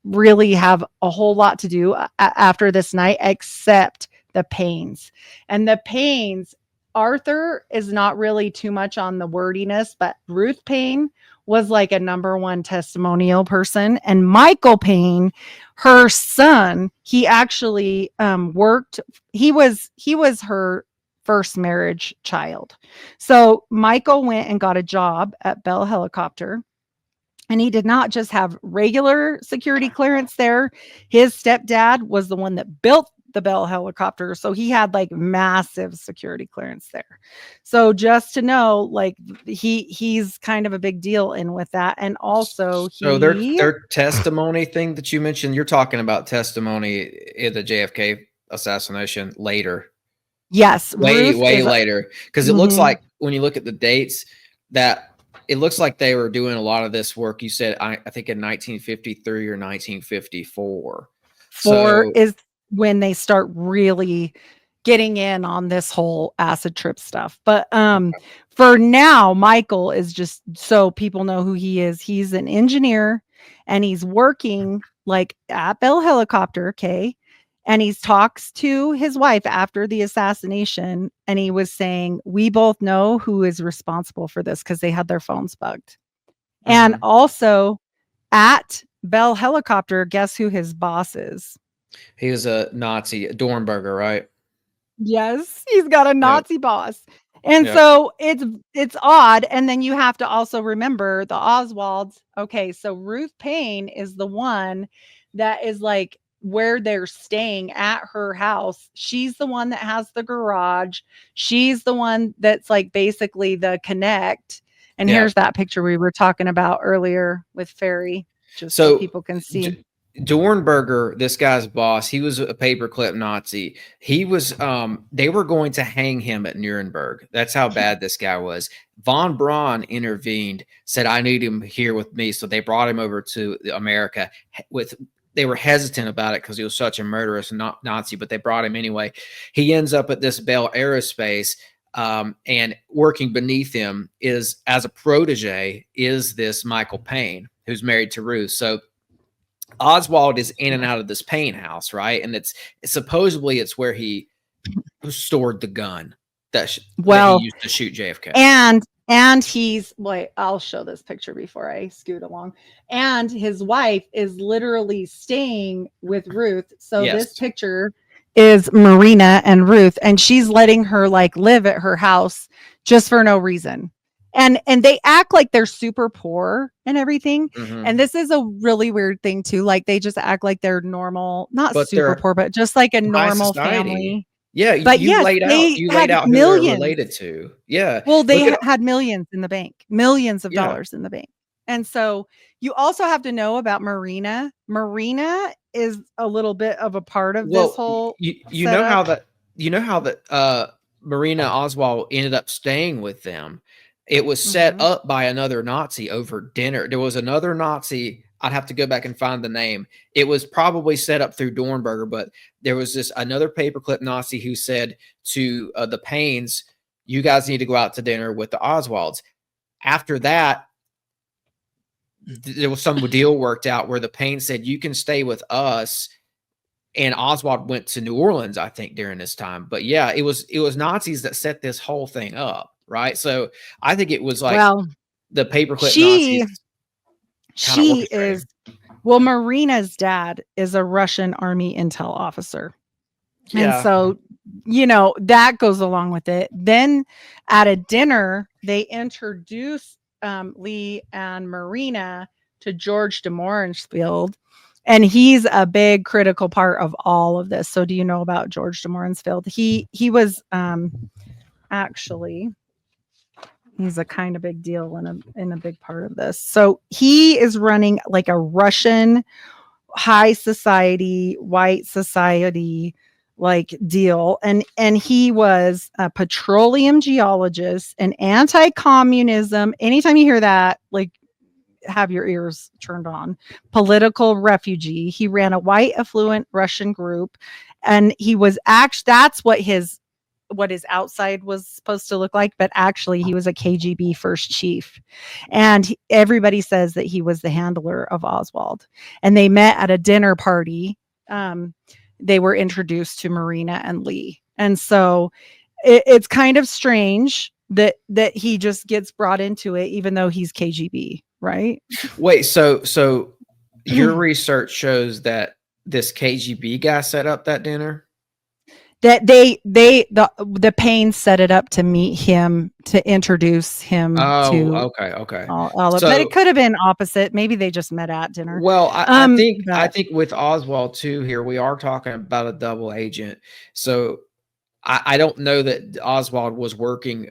really have a whole lot to do after this night, except the Paynes. And the Paynes, Arthur is not really too much on the wordiness, but Ruth Payne was like a number one testimonial person. And Michael Payne, her son, he actually worked. He was her first marriage child. So Michael went and got a job at Bell Helicopter. And he did not just have regular security clearance there. His stepdad was the one that built the Bell Helicopter. So he had massive security clearance there. So just to know, he's kind of a big deal in with that. And also their testimony thing that you mentioned, you're talking about testimony in the JFK assassination later. Yes. Way later. Because it looks like when you look at the dates that it looks like they were doing a lot of this work. You said, I think in 1953 or 1954. Four is when they start really getting in on this whole acid trip stuff. But for now, Michael is just so people know who he is. He's an engineer and he's working at Bell Helicopter. Okay. And he talks to his wife after the assassination. And he was saying, we both know who is responsible for this, because they had their phones bugged. And also at Bell Helicopter, guess who his boss is? He was a Nazi, Dornberger, right? Yes, he's got a Nazi boss. And so it's odd. And then you have to also remember the Oswalds. Okay, so Ruth Payne is the one that is where they're staying at her house. She's the one that has the garage. She's the one that's basically the connect. And here's that picture we were talking about earlier with Ferry, just so people can see. Dornberger, this guy's boss, he was a paperclip Nazi. He was, they were going to hang him at Nuremberg. That's how bad this guy was. Von Braun intervened, said, I need him here with me. So they brought him over to America they were hesitant about it because he was such a murderous Nazi, but they brought him anyway. He ends up at this Bell Aerospace, and working beneath him is, as a protege, is this Michael Payne, who's married to Ruth. So Oswald is in and out of this Payne house, right? And it's supposedly it's where he stored the gun that he used to shoot JFK. And he's I'll show this picture before I scoot along. And his wife is literally staying with Ruth. So this picture is Marina and Ruth, and she's letting her live at her house just for no reason. And they act like they're super poor and everything. And this is a really weird thing too. They just act like they're normal, not super poor, but just a normal family. Yeah, but you laid out who they're related to. Yeah. Well, they had millions in the bank, millions of dollars in the bank. And so you also have to know about Marina. Marina is a little bit of a part of this whole you know how that Marina Oswald ended up staying with them. It was set up by another Nazi over dinner. There was another Nazi. I'd have to go back and find the name. It was probably set up through Dornberger, but there was another paperclip Nazi who said to the Paynes, you guys need to go out to dinner with the Oswalds. After that, there was some deal worked out where the Paynes said, you can stay with us. And Oswald went to New Orleans, I think, during this time. But yeah, it was Nazis that set this whole thing up, right? So I think it was the paperclip Nazis. She is, Marina's dad is a Russian army intel officer. Yeah. And so, that goes along with it. Then at a dinner, they introduce Lee and Marina to George de Mohrenfeld, and he's a big critical part of all of this. So do you know about George de Mohrenfeld? He was actually... he's a kind of big deal in a big part of this. So he is running a Russian high society, white society like deal. And he was a petroleum geologist, an anti-communism. Anytime you hear that, like, have your ears turned on. Political refugee. He ran a white affluent Russian group, and he was that's what his outside was supposed to look like, but actually he was a KGB first chief. And everybody says that he was the handler of Oswald. And they met at a dinner party. They were introduced to Marina and Lee. And so it's kind of strange that he just gets brought into it, even though he's KGB, right? Wait, so your research shows that this KGB guy set up that dinner? That the Paynes set it up to meet him, to introduce him to okay. all of, but it could have been opposite. Maybe they just met at dinner. Well, I think with Oswald too, here we are talking about a double agent. So I don't know that Oswald was working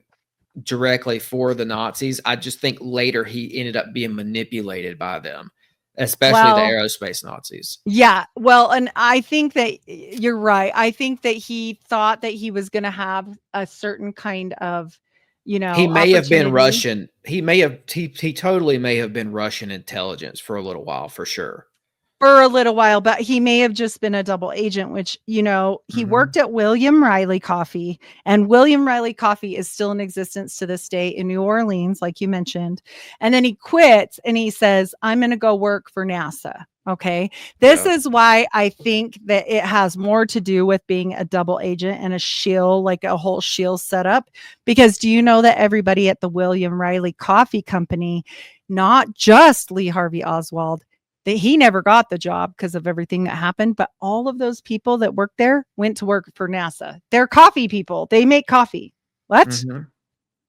directly for the Nazis. I just think later he ended up being manipulated by them, especially the aerospace Nazis. Yeah. Well, and I think that you're right. I think that he thought that he was going to have a certain kind of, he may have been Russian. He totally may have been Russian intelligence for a little while, for sure. For a little while, but he may have just been a double agent, which, he worked at William Riley Coffee, and William Riley Coffee is still in existence to this day in New Orleans, like you mentioned. And then he quits and he says, I'm going to go work for NASA. Okay. This is why I think that it has more to do with being a double agent and a shield, like a whole shield setup. Because do you know that everybody at the William Riley Coffee Company, not just Lee Harvey Oswald, that he never got the job because of everything that happened, but all of those people that worked there went to work for NASA. They're coffee people. They make coffee. What? Mm-hmm.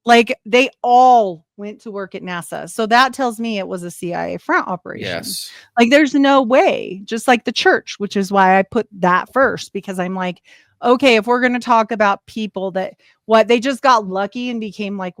Like, they all went to work at NASA. So that tells me it was a CIA front operation. Yes. Like, there's no way, just like the church, which is why I put that first, because I'm like, okay, if we're going to talk about people that they just got lucky and became like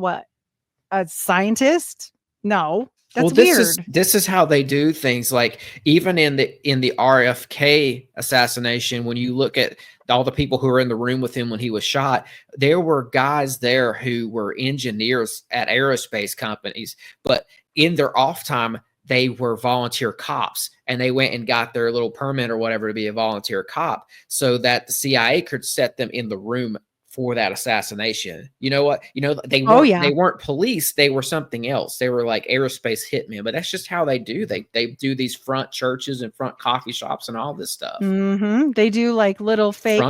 a scientist? No. That's weird. This is how they do things. Like, even in the RFK assassination, when you look at all the people who were in the room with him when he was shot, there were guys there who were engineers at aerospace companies, but in their off time, they were volunteer cops, and they went and got their little permit or whatever to be a volunteer cop, so that the CIA could set them in the room for that assassination. You know what? They weren't police. They were something else. They were like aerospace hitmen, but that's just how they do. They do these front churches and front coffee shops and all this stuff. Mm-hmm. They do like little fake,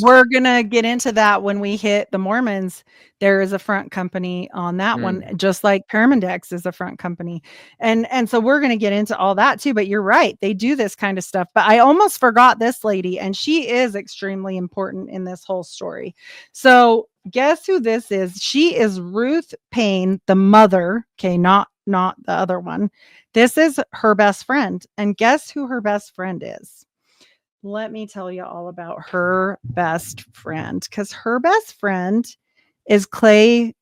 we're going to get into that when we hit the Mormons. There is a front company on that one, just like Paramindex is a front company. And so we're going to get into all that too, but you're right. They do this kind of stuff, but I almost forgot this lady, and she is extremely important in this whole story. So guess who this is? She is Ruth Payne, the mother. Okay. Not the other one. This is her best friend. And guess who her best friend is? Let me tell you all about her best friend, because her best friend is Alan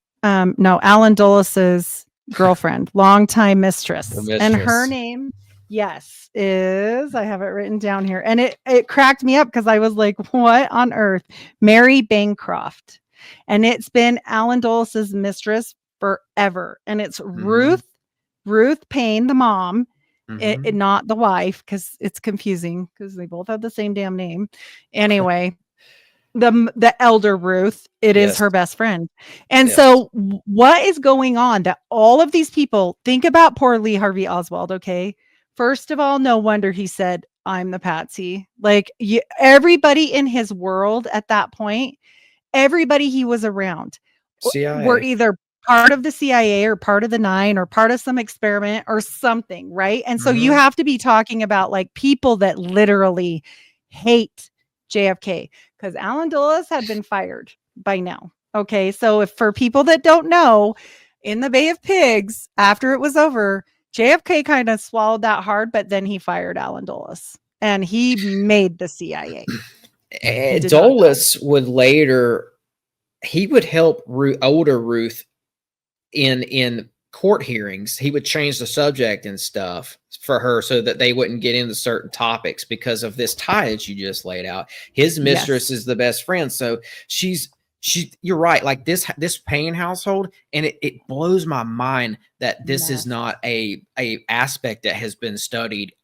Dulis's girlfriend, longtime mistress. And her name, is, I have it written down here. And it cracked me up because I was like, what on earth? Mary Bancroft. And it's been Alan Dulis's mistress forever. And it's Ruth Payne, the mom, not the wife, because it's confusing because they both have the same damn name. Anyway. The elder Ruth, it is her best friend. And so what is going on that all of these people think about poor Lee Harvey Oswald? Okay. First of all, no wonder he said, I'm the patsy. Like, everybody in his world at that point, everybody he was around were either part of the CIA or part of the 9 or part of some experiment or something. Right. And so you have to be talking about like people that literally hate JFK, because Alan Dulles had been fired by now. Okay. So if for people that don't know, in the Bay of Pigs, after it was over, JFK kind of swallowed that hard, but then he fired Alan Dulles and he made the CIA. Dulles would later, he would help older Ruth in court hearings, he would change the subject and stuff for her so that they wouldn't get into certain topics because of this tie that you just laid out. His mistress is the best friend. So you're right. Like this Payne household, and it blows my mind that this is not a aspect that has been studied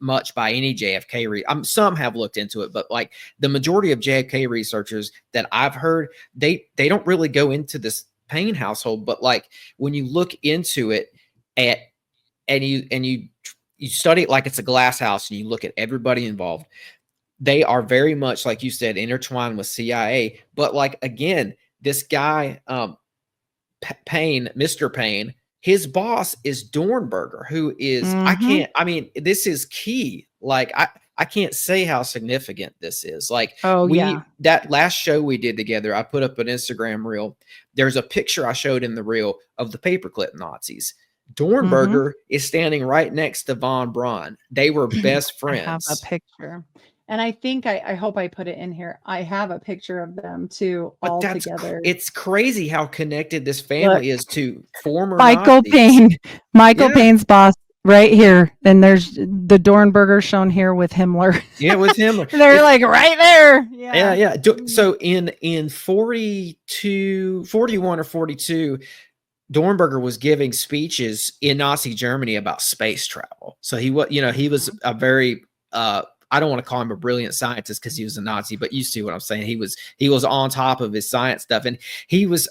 much by any JFK. Some have looked into it, but like the majority of JFK researchers that I've heard, they don't really go into this Payne household. But like when you look into it and you study it like it's a glass house, and you look at everybody involved, they are very much, like you said, intertwined with CIA. But like, again, this guy, Payne, Mr. Payne, his boss is Dornberger, who is, this is key. Like, I can't say how significant this is. Like, that last show we did together, I put up an Instagram reel. There's a picture I showed in the reel of the paperclip Nazis. Dornberger is standing right next to von Braun. They were best friends. I have a picture. And I think I hope I put it in here. I have a picture of them too, all together. It's crazy how connected this family is to former Michael Nazis. Payne. Michael Payne's boss right here. And there's the Dornberger shown here with Himmler. Yeah, with Himmler. They're like right there. Yeah. So in 41 or 42, Dornberger was giving speeches in Nazi Germany about space travel. So he was a very I don't want to call him a brilliant scientist because he was a Nazi, but you see what I'm saying. He was on top of his science stuff, and he was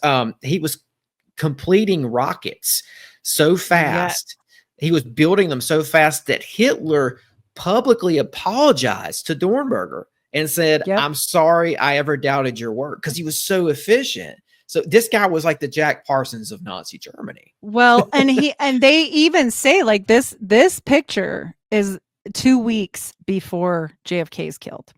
completing rockets so fast. He was building them so fast that Hitler publicly apologized to Dornberger and said, "I'm sorry I ever doubted your work," because he was so efficient. So this guy was like the Jack Parsons of Nazi Germany. Well, and they even say like this picture is 2 weeks before JFK is killed.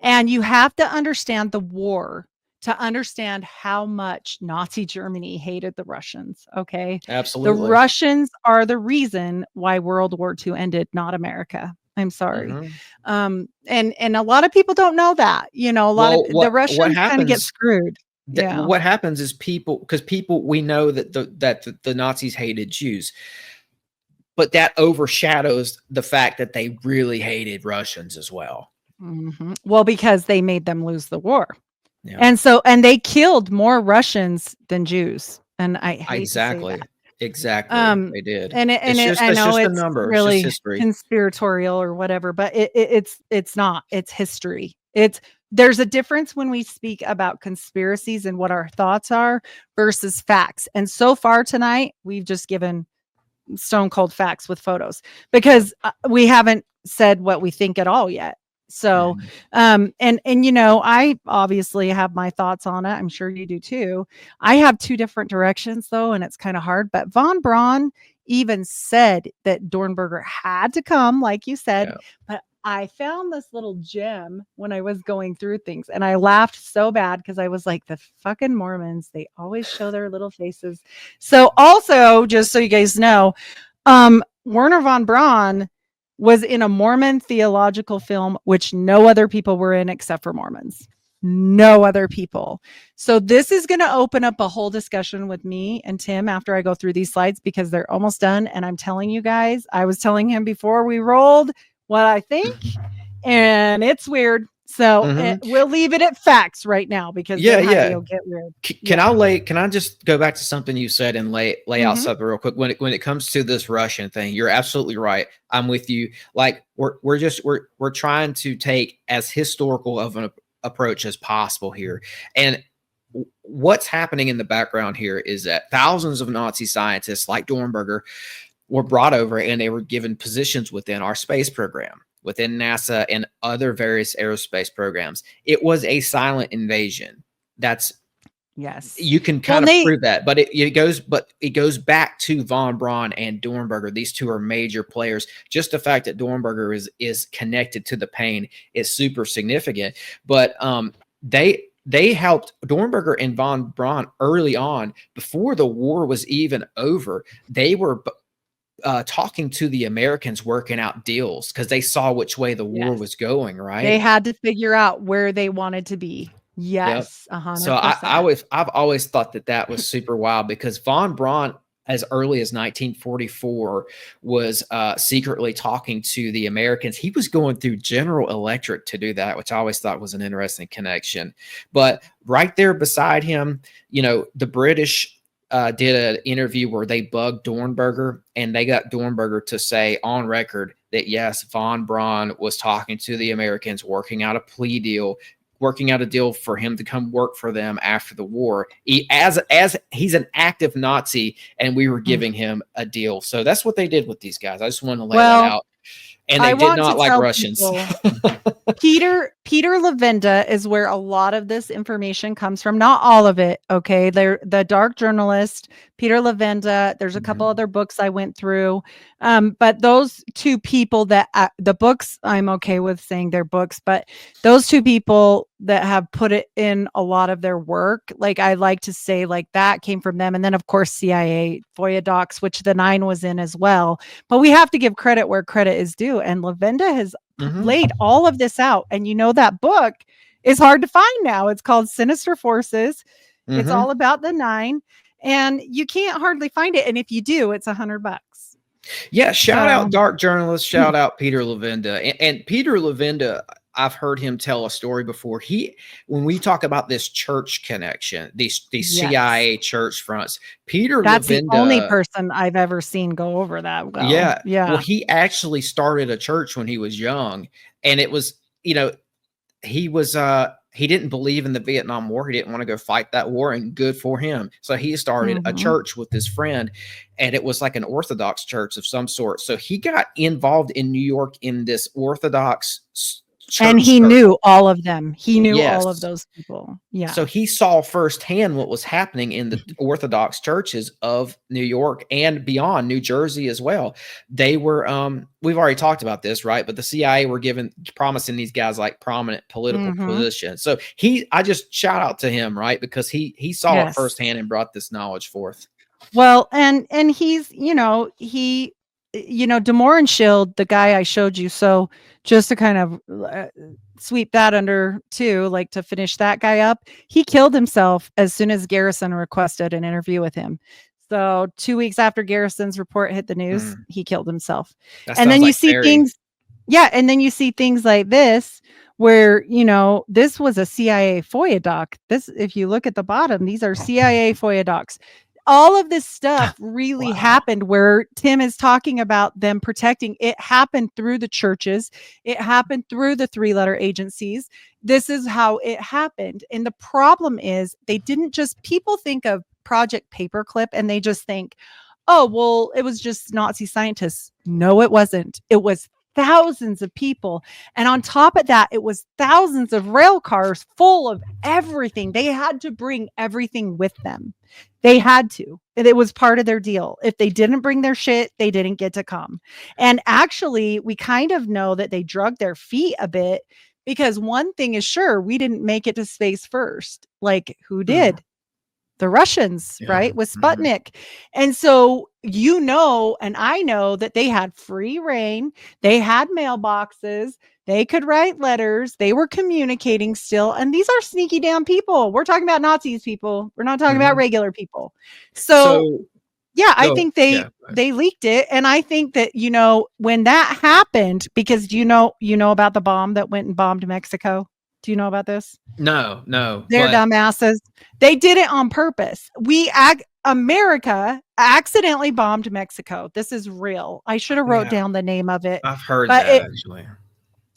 And you have to understand the war to understand how much Nazi Germany hated the Russians. Okay. Absolutely. The Russians are the reason why World War II ended, not America. I'm sorry. And a lot of people don't know that, a lot of the Russians kind of get screwed. What happens is we know that the Nazis hated Jews, but that overshadows the fact that they really hated Russians as well. Well, because they made them lose the war. And they killed more Russians than Jews. And I hate exactly. To say that. Exactly. They did. And I know it's a number. Really it's history. Conspiratorial or whatever, but it's not. It's history. There's a difference when we speak about conspiracies and what our thoughts are versus facts. And so far tonight, we've just given stone cold facts with photos because we haven't said what we think at all yet. So, and I obviously have my thoughts on it. I'm sure you do too. I have two different directions though, and it's kind of hard, but von Braun even said that Dornberger had to come, like you said, but I found this little gem when I was going through things and I laughed so bad because I was like, the fucking Mormons, they always show their little faces. So also, just so you guys know, Werner von Braun was in a Mormon theological film, which no other people were in except for Mormons. No other people. So this is going to open up a whole discussion with me and Tim after I go through these slides because they're almost done. And I'm telling you guys, I was telling him before we rolled what I think, and it's weird. So we'll leave it at facts right now because it'll get weird. Can I just go back to something you said and lay out something real quick? When it comes to this Russian thing, you're absolutely right. I'm with you. Like we're trying to take as historical of an approach as possible here. And what's happening in the background here is that thousands of Nazi scientists like Dornberger were brought over and they were given positions within our space program, within NASA and other various aerospace programs. It was a silent invasion. You can kind of prove that, but it goes back to von Braun and Dornberger. These two are major players. Just the fact that Dornberger is connected to the Payne is super significant. But they helped Dornberger and von Braun early on, before the war was even over. They were talking to the Americans, working out deals because they saw which way the war was going, right? They had to figure out where they wanted to be. Yes. 100%. So I've always thought that was super wild because von Braun as early as 1944 was secretly talking to the Americans. He was going through General Electric to do that, which I always thought was an interesting connection. But right there beside him, you know, the British did an interview where they bugged Dornberger, and they got Dornberger to say on record that yes, von Braun was talking to the Americans, working out a plea deal, working out a deal for him to come work for them after the war. As he's an active Nazi, and we were giving him a deal. So that's what they did with these guys. I just want to lay that out. And they did not like Russians. Peter Levenda is where a lot of this information comes from. Not all of it. Okay. They're the dark journalist, Peter Levenda. There's a couple other books I went through. But those two people that the books, I'm okay with saying they're books, but those two people that have put it in a lot of their work, like I like to say, like that came from them. And then of course, CIA FOIA docs, which the 9 was in as well. But we have to give credit where credit is due. And Levenda has laid all of this out. And you know, that book is hard to find now. It's called Sinister Forces. It's all about the 9, and you can't hardly find it. And if you do, it's $100. Yeah. Shout out dark journalist. Shout out Peter Levenda. And Peter Levenda, I've heard him tell a story before. When we talk about this church connection, these CIA church fronts, that's Levenda, the only person I've ever seen go over that. Well. Yeah. Well, he actually started a church when he was young, and it was, you know, he didn't believe in the Vietnam War. He didn't want to go fight that war, and good for him. So he started a church with his friend, and it was like an Orthodox church of some sort. So he got involved in New York in this Orthodox and he knew all of them. He knew all of those people. Yeah. So he saw firsthand what was happening in the Orthodox churches of New York and beyond, New Jersey as well. They were, we've already talked about this, right? But the CIA were promising these guys like prominent political positions. So I just shout out to him, right? Because he saw it firsthand and brought this knowledge forth. Well, and he's, De Mohrenschildt, the guy I showed you. So just to kind of sweep that under too, like to finish that guy up, he killed himself as soon as Garrison requested an interview with him. So 2 weeks after Garrison's report hit the news, he killed himself. And then you see things. Yeah. And then you see things like this, where, this was a CIA FOIA doc. If you look at the bottom, these are CIA FOIA docs. All of this stuff really happened where Tim is talking about them protecting. It happened through the churches. It happened through the 3-letter agencies. This is how it happened. And the problem is people think of Project Paperclip and they just think, oh, well, it was just Nazi scientists. No, it wasn't. It was thousands of people. And on top of that, it was thousands of rail cars full of everything. They had to bring everything with them. They had to. It was part of their deal. If they didn't bring their shit, they didn't get to come. And actually, we kind of know that they drug their feet a bit, because one thing is sure, we didn't make it to space first. Like, who did? The Russians, right? With Sputnik. And so, and I know that they had free reign. They had mailboxes. They could write letters. They were communicating still. And these are sneaky damn people. We're talking about Nazis, people. We're not talking about regular people. So I think they leaked it. And I think that, when that happened, because you know about the bomb that went and bombed Mexico. Do you know about this? No. They're dumbasses. They did it on purpose. America accidentally bombed Mexico. This is real. I should have wrote down the name of it. I've heard that actually.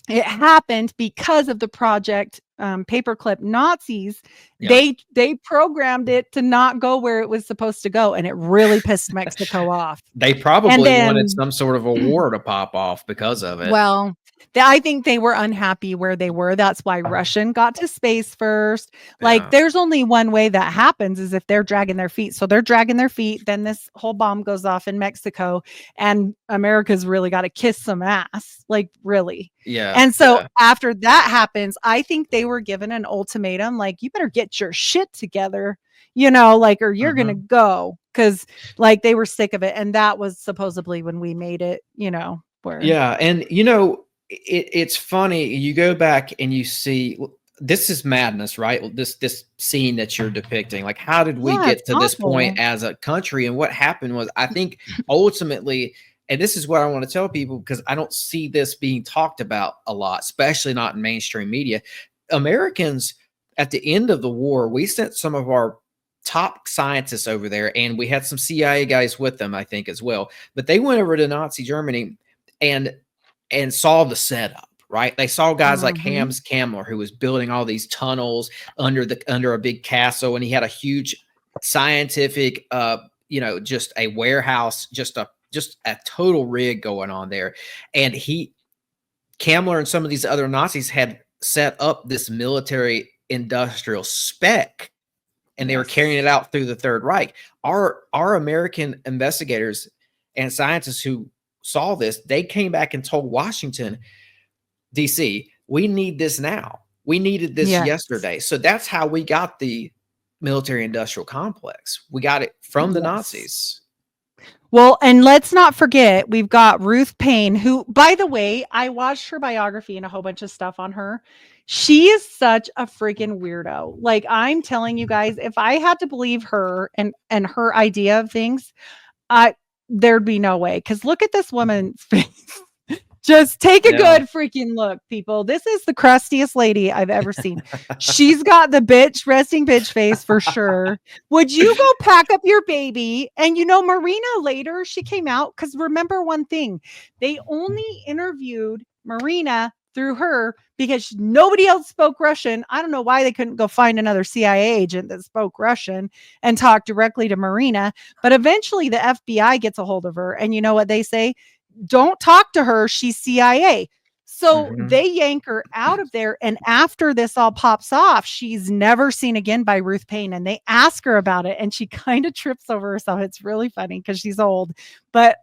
It happened because of the Project Paperclip Nazis. Yeah. They programmed it to not go where it was supposed to go, and it really pissed Mexico off. They probably wanted some sort of a war to pop off because of it. Well, I think they were unhappy where they were. That's why Russian got to space first. Like, there's only one way that happens is if they're dragging their feet. So they're dragging their feet. Then this whole bomb goes off in Mexico, and America's really got to kiss some ass. Like, really. Yeah. And so after that happens, I think they were given an ultimatum, like, you better get your shit together, or you're going to go. Cause like they were sick of it. And that was supposedly when we made it, where. Yeah. And, it's funny. You go back and you see, this is madness, right? This scene that you're depicting. Like, how did we get to this point as a country? And what happened was, I think ultimately, and this is what I want to tell people, because I don't see this being talked about a lot, especially not in mainstream media. Americans, at the end of the war, we sent some of our top scientists over there, and we had some CIA guys with them, I think, as well. But they went over to Nazi Germany and saw the setup. Right, they saw guys like Hans Kammler, who was building all these tunnels under a big castle, and he had a huge scientific, just a warehouse, just a total rig going on there. And Kammler and some of these other Nazis had set up this military industrial spec, and they were carrying it out through the Third Reich. Our American investigators and scientists who saw this, they came back and told Washington, DC, we need this now. We needed this yesterday. So that's how we got the military industrial complex. We got it from the Nazis. Well, and let's not forget, we've got Ruth Payne, who, by the way, I watched her biography and a whole bunch of stuff on her. She is such a freaking weirdo. Like, I'm telling you guys, if I had to believe her and her idea of things, there'd be no way. Because look at this woman's face. Just take a good freaking look, people. This is the crustiest lady I've ever seen. She's got the resting bitch face for sure. Would you go pack up your baby? And Marina later, she came out, because remember one thing, they only interviewed Marina through her because nobody else spoke Russian. I don't know why they couldn't go find another CIA agent that spoke Russian and talk directly to Marina. But eventually the FBI gets a hold of her. And you know what they say? Don't talk to her. She's CIA. So they yank her out of there. And after this all pops off, she's never seen again by Ruth Payne. And they ask her about it, and she kind of trips over herself. It's really funny because she's old, but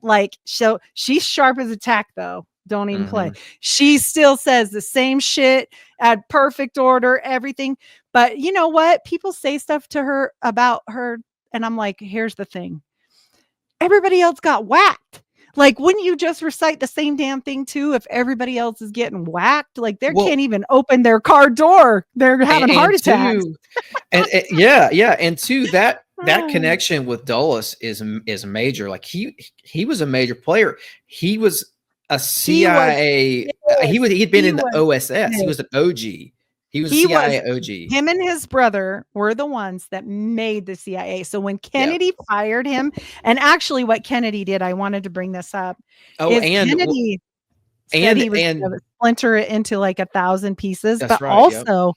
she's sharp as a tack though. Don't even play. She still says the same shit at perfect order, everything. But you know what? People say stuff to her about her. And I'm like, here's the thing. Everybody else got whacked. Like, wouldn't you just recite the same damn thing too if everybody else is getting whacked? Like, they can't even open their car door. They're having heart attacks. And two, that connection with Dulles is major. Like, he was a major player. He was a CIA. He'd been in the OSS. He was an OG. He was CIA OG. Him and his brother were the ones that made the CIA. So when Kennedy fired him, and actually what Kennedy did, I wanted to bring this up. Kennedy said he was going to splinter it into like 1,000 pieces. But right, also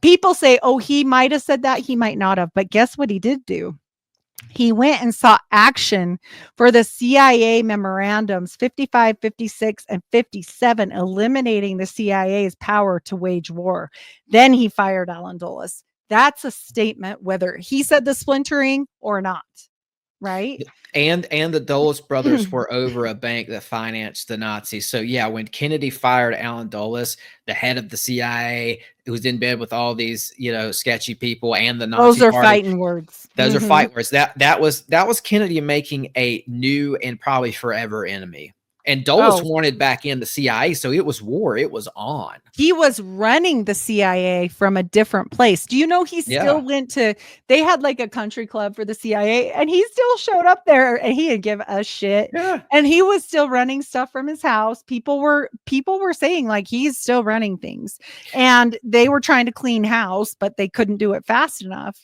people say, he might have said that. He might not have. But guess what he did do? He went and sought action for the CIA memorandums 55, 56, and 57, eliminating the CIA's power to wage war. Then he fired Allen Dulles. That's a statement, whether he said the splintering or not. Right. And the Dulles brothers were over a bank that financed the Nazis. So yeah, when Kennedy fired Allen Dulles, the head of the CIA, who was in bed with all these, sketchy people, and the Nazi those are party, fighting words. Those are fight words. That was Kennedy making a new and probably forever enemy. And Dulles wanted back in the CIA, so it was war. It was on. He was running the CIA from a different place. Do you know he still went to, they had like a country club for the CIA, and he still showed up there, and he didn't give a shit. Yeah. And he was still running stuff from his house. People were saying like he's still running things, and they were trying to clean house, but they couldn't do it fast enough.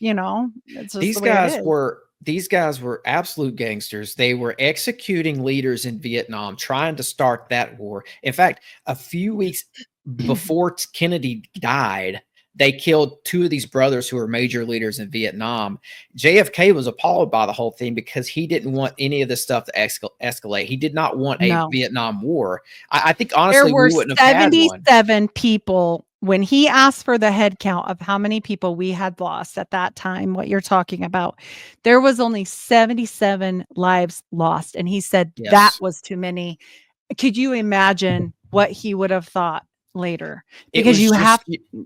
These guys were absolute gangsters. They were executing leaders in Vietnam, trying to start that war. In fact, a few weeks before Kennedy died, they killed two of these brothers who were major leaders in Vietnam. JFK was appalled by the whole thing because he didn't want any of this stuff to escalate. He did not want a Vietnam war. I think, honestly, we wouldn't have had one. 77 people. When he asked for the head count of how many people we had lost at that time, what you're talking about, there was only 77 lives lost. And he said that was too many. Could you imagine what he would have thought later? Because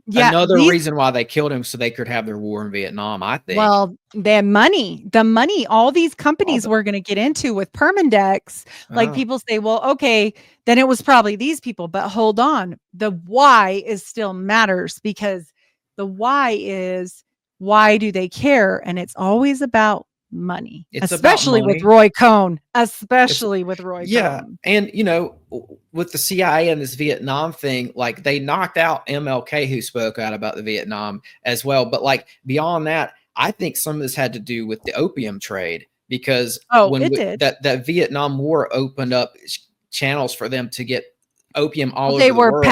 another reason why they killed him, so they could have their war in Vietnam, I think. Well, the money all these companies were going to get into with Permindex. Like, people say, well, okay, then it was probably these people, but hold on, the why is still matters, because The why is, why do they care? And it's always about money, It's about especially with money. Roy Cohn, It's especially with Roy yeah, Cohn. and with the CIA and this Vietnam thing, like they knocked out MLK, who spoke out about the Vietnam as well. But like beyond that, I think some of this had to do with the opium trade, because Oh, when it did. that Vietnam War opened up channels for them to get opium all They over the were world.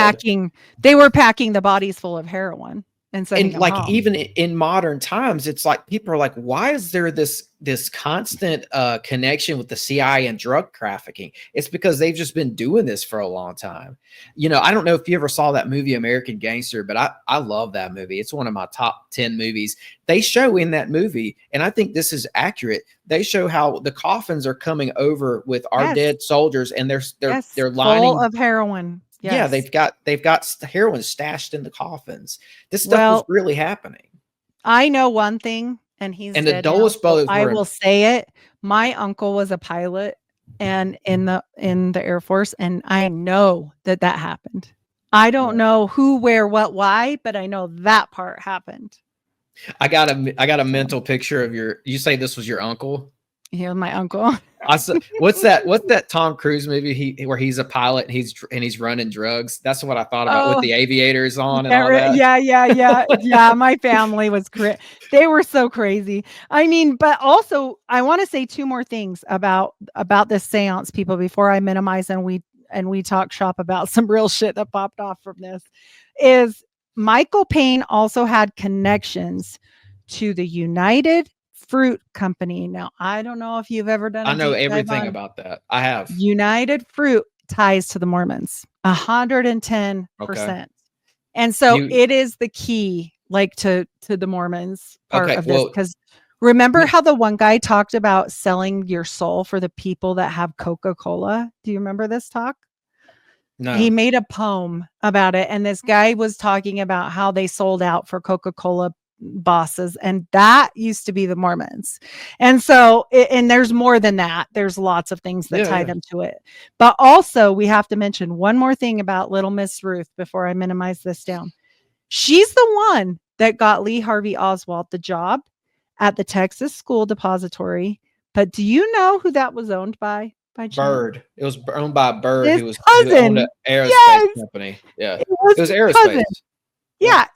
packing the bodies full of heroin and sending And them like home. even in modern times, it's like people are like, why is there this constant connection with the CIA and drug trafficking? It's because they've just been doing this for a long time. I don't know if you ever saw that movie American Gangster, but I love that movie. It's one of my top 10 movies. They show in that movie, and I think this is accurate, they show how the coffins are coming over with our dead soldiers, and they're lining full of heroin. Yes. Yeah, they've got heroin stashed in the coffins. This stuff was really happening. I know one thing, and he's And dead the now, Dulles brothers I were will say it. My uncle was a pilot and in the Air Force, and I know that happened. I don't know who, where, what, why, but I know that part happened. I got a mental picture of you say this was your uncle? Yeah, my uncle. What's that Tom Cruise movie where he's a pilot and he's running drugs? That's what I thought about with the aviators on and all that. Yeah. My family was they were so crazy. I mean, but also I want to say two more things about this seance, people, before I minimize and we talk shop about some real shit that popped off from this. Is Michael Payne also had connections to the United Fruit Company. Now, I don't know if you've ever done I know everything about that. I have. United Fruit ties to the Mormons 110%. Okay. And so it is the key, like to the Mormons part of this. Because remember how the one guy talked about selling your soul for the people that have Coca-Cola? Do you remember this talk? No. He made a poem about it. And this guy was talking about how they sold out for Coca-Cola bosses, and that used to be the Mormons. And so and there's more than that. There's lots of things that tie them to it. But also we have to mention one more thing about little Miss Ruth before I minimize this down. She's the one that got Lee Harvey Oswald the job at the Texas School Depository. But do you know who that was owned by chance? Bird. It was owned by Bird, his who cousin. owned an aerospace company. Yeah. It was aerospace. Cousin. Yeah.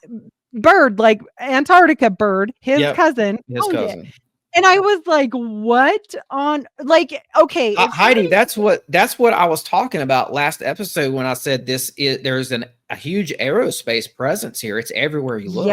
Bird, like Antarctica Bird, his cousin. It. And I was like, what on, like, okay. Heidi, that's what I was talking about last episode when I said there's a huge aerospace presence here. It's everywhere you look.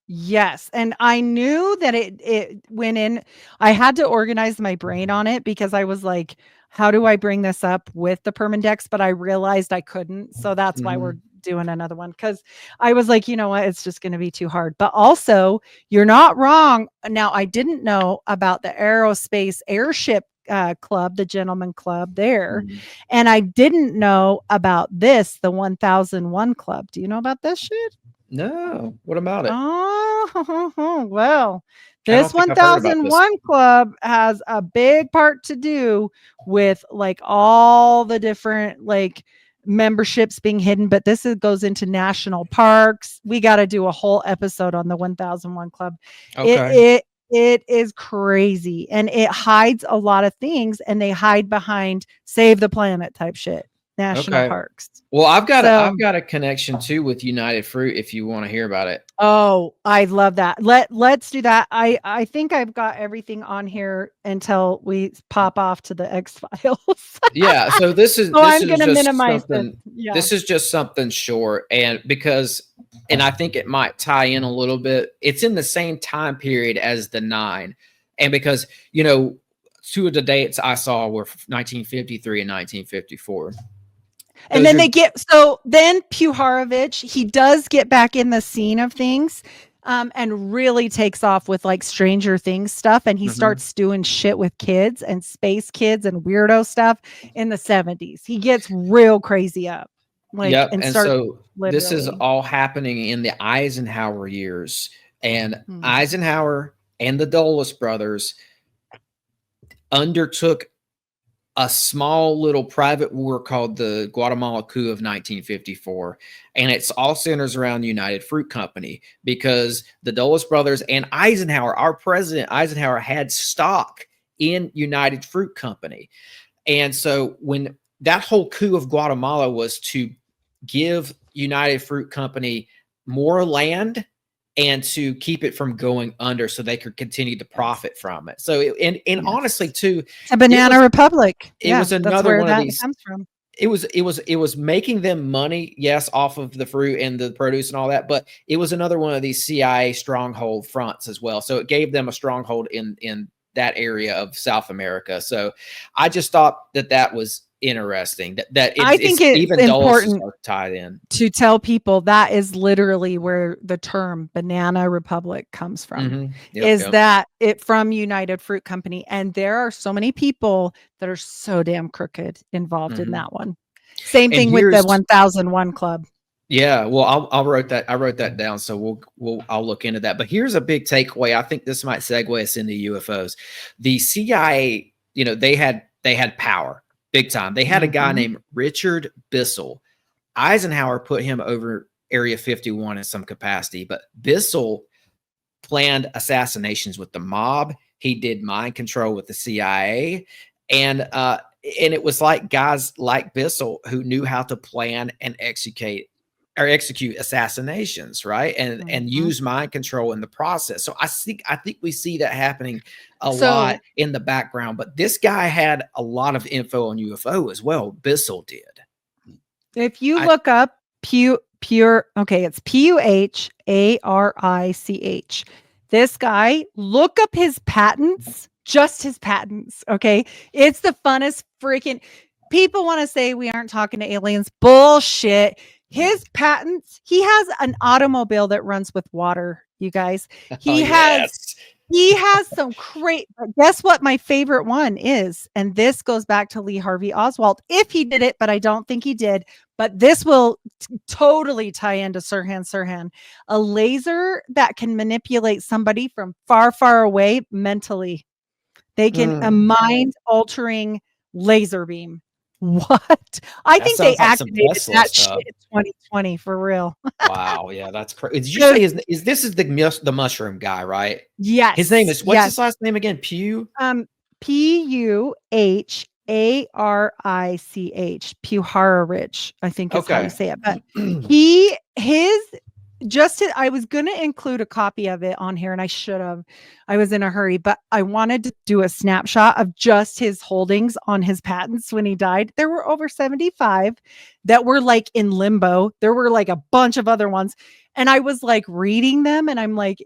Yes. And I knew that it went in. I had to organize my brain on it because I was like, how do I bring this up with the Permindex? But I realized I couldn't. So that's why we're doing another one, because I was like, you know what, it's just going to be too hard. But also, you're not wrong. Now, I didn't know about the aerospace airship club, the gentleman club there. And I didn't know about the 1001 club. Do you know about this shit? No. What about it? Oh, well, this 1001 club has a big part to do with like all the different like memberships being hidden, but this goes into national parks. We got to do a whole episode on the 1001 club. Okay. It is crazy, and it hides a lot of things, and they hide behind save the planet type shit. National parks. Well, I've got a connection too with United Fruit if you want to hear about it. Oh, I love that. Let's do that. I think I've got everything on here until we pop off to the X-Files. Yeah, so this is I'm going to minimize this. Yeah. This is just something short, and I think it might tie in a little bit. It's in the same time period as the 9, and because two of the dates I saw were 1953 and 1954. And then then Puharovich, he does get back in the scene of things and really takes off with like Stranger Things stuff. And he starts doing shit with kids and space kids and weirdo stuff in the 70s. He gets real crazy up. And so this is all happening in the Eisenhower years. And Eisenhower and the Dulles brothers undertook a small little private war called the Guatemala coup of 1954. And it's all centers around United Fruit Company, because the Dulles brothers and Eisenhower, our president Eisenhower, had stock in United Fruit Company. And so when that whole coup of Guatemala was to give United Fruit Company more land and to keep it from going under so they could continue to profit from it. So, honestly too, a banana republic. It was another one of these. Comes from. It was making them money, yes, off of the fruit and the produce and all that, but it was another one of these CIA stronghold fronts as well. So it gave them a stronghold in that area of South America. So I just thought that was interesting. I think it's even important tied in to tell people that is literally where the term banana republic comes from. Mm-hmm. That it from United Fruit Company, and there are so many people that are so damn crooked involved in that one. Same thing with the 1001 Club. Yeah, well, I wrote that down, so I'll look into that. But here's a big takeaway. I think this might segue us into UFOs. The CIA, they had power. Big time. They had a guy named Richard Bissell. Eisenhower put him over Area 51 in some capacity, but Bissell planned assassinations with the mob. He did mind control with the CIA, and it was like guys like Bissell who knew how to plan and execute assassinations, right? And use mind control in the process. So I think we see that happening a lot in the background, but this guy had a lot of info on UFO as well. Bissell did. If you look up it's Puharich. This guy, look up his patents, just his patents. Okay. It's the funnest freaking. People want to say we aren't talking to aliens. Bullshit. His patents, he has an automobile that runs with water, you guys. He has some great, guess what my favorite one is? And this goes back to Lee Harvey Oswald, if he did it, but I don't think he did. But this will totally tie into Sirhan. A laser that can manipulate somebody from far, far away mentally. They can, a mind-altering laser beam. What? I think they activated that shit in 2020 for real. Wow, yeah, that's crazy. Did you say this is the mushroom guy, right? Yes. His name is what's his last name again? Puharich. Puharich, I think is how you say it. But I was going to include a copy of it on here, and I should have. I was in a hurry, but I wanted to do a snapshot of just his holdings on his patents when he died. There were over 75 that were like in limbo. There were like a bunch of other ones. And I was like reading them, and I'm like,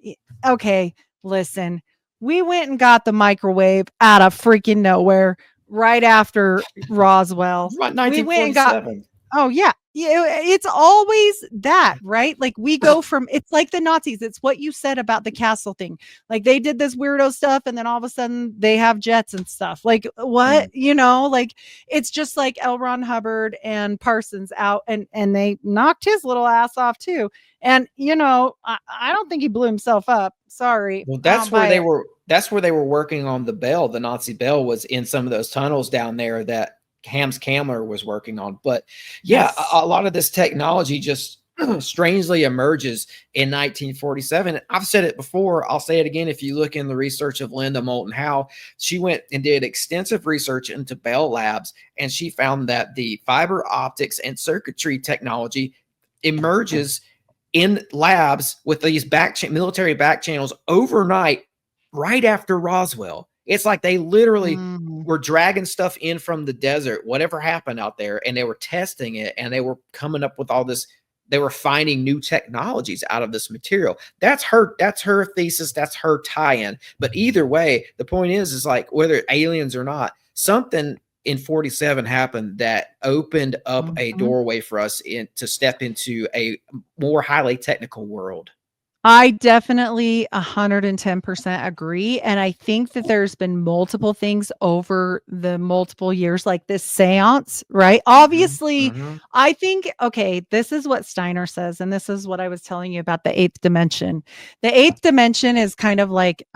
okay, listen, we went and got the microwave out of freaking nowhere right after Roswell. We went and got, oh yeah. It's always that, right? Like we go from, it's like the Nazis. It's what you said about the castle thing. Like they did this weirdo stuff, and then all of a sudden they have jets and stuff. Like what, like it's just like L. Ron Hubbard and Parsons out, and they knocked his little ass off too. And I don't think he blew himself up. Sorry. Well, that's where they were. That's where they were working on the bell. The Nazi bell was in some of those tunnels down there that Hams Kamler was working on. But yeah, a lot of this technology just strangely emerges in 1947. I've said it before. I'll say it again. If you look in the research of Linda Moulton Howe, she went and did extensive research into Bell Labs, and she found that the fiber optics and circuitry technology emerges in labs with these military back channels overnight, right after Roswell. It's like they literally were dragging stuff in from the desert, whatever happened out there, and they were testing it, and they were coming up with all this. They were finding new technologies out of this material. That's her thesis. That's her tie-in. But either way, the point is like whether aliens or not, something in 47 happened that opened up a doorway for us to step into a more highly technical world. I definitely 110% agree. And I think that there's been multiple things over the multiple years, like this seance, right? Obviously, I think, okay, this is what Steiner says. And this is what I was telling you about the eighth dimension. The eighth dimension is kind of like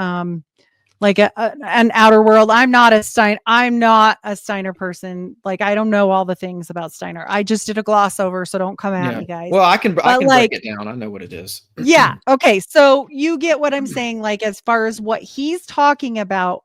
like an outer world. I'm not a Steiner person. Like, I don't know all the things about Steiner. I just did a gloss over, so don't come at me, guys. Well, I can But, break it down. I know what it is. Yeah. Okay. So you get what I'm saying, like, as far as what he's talking about.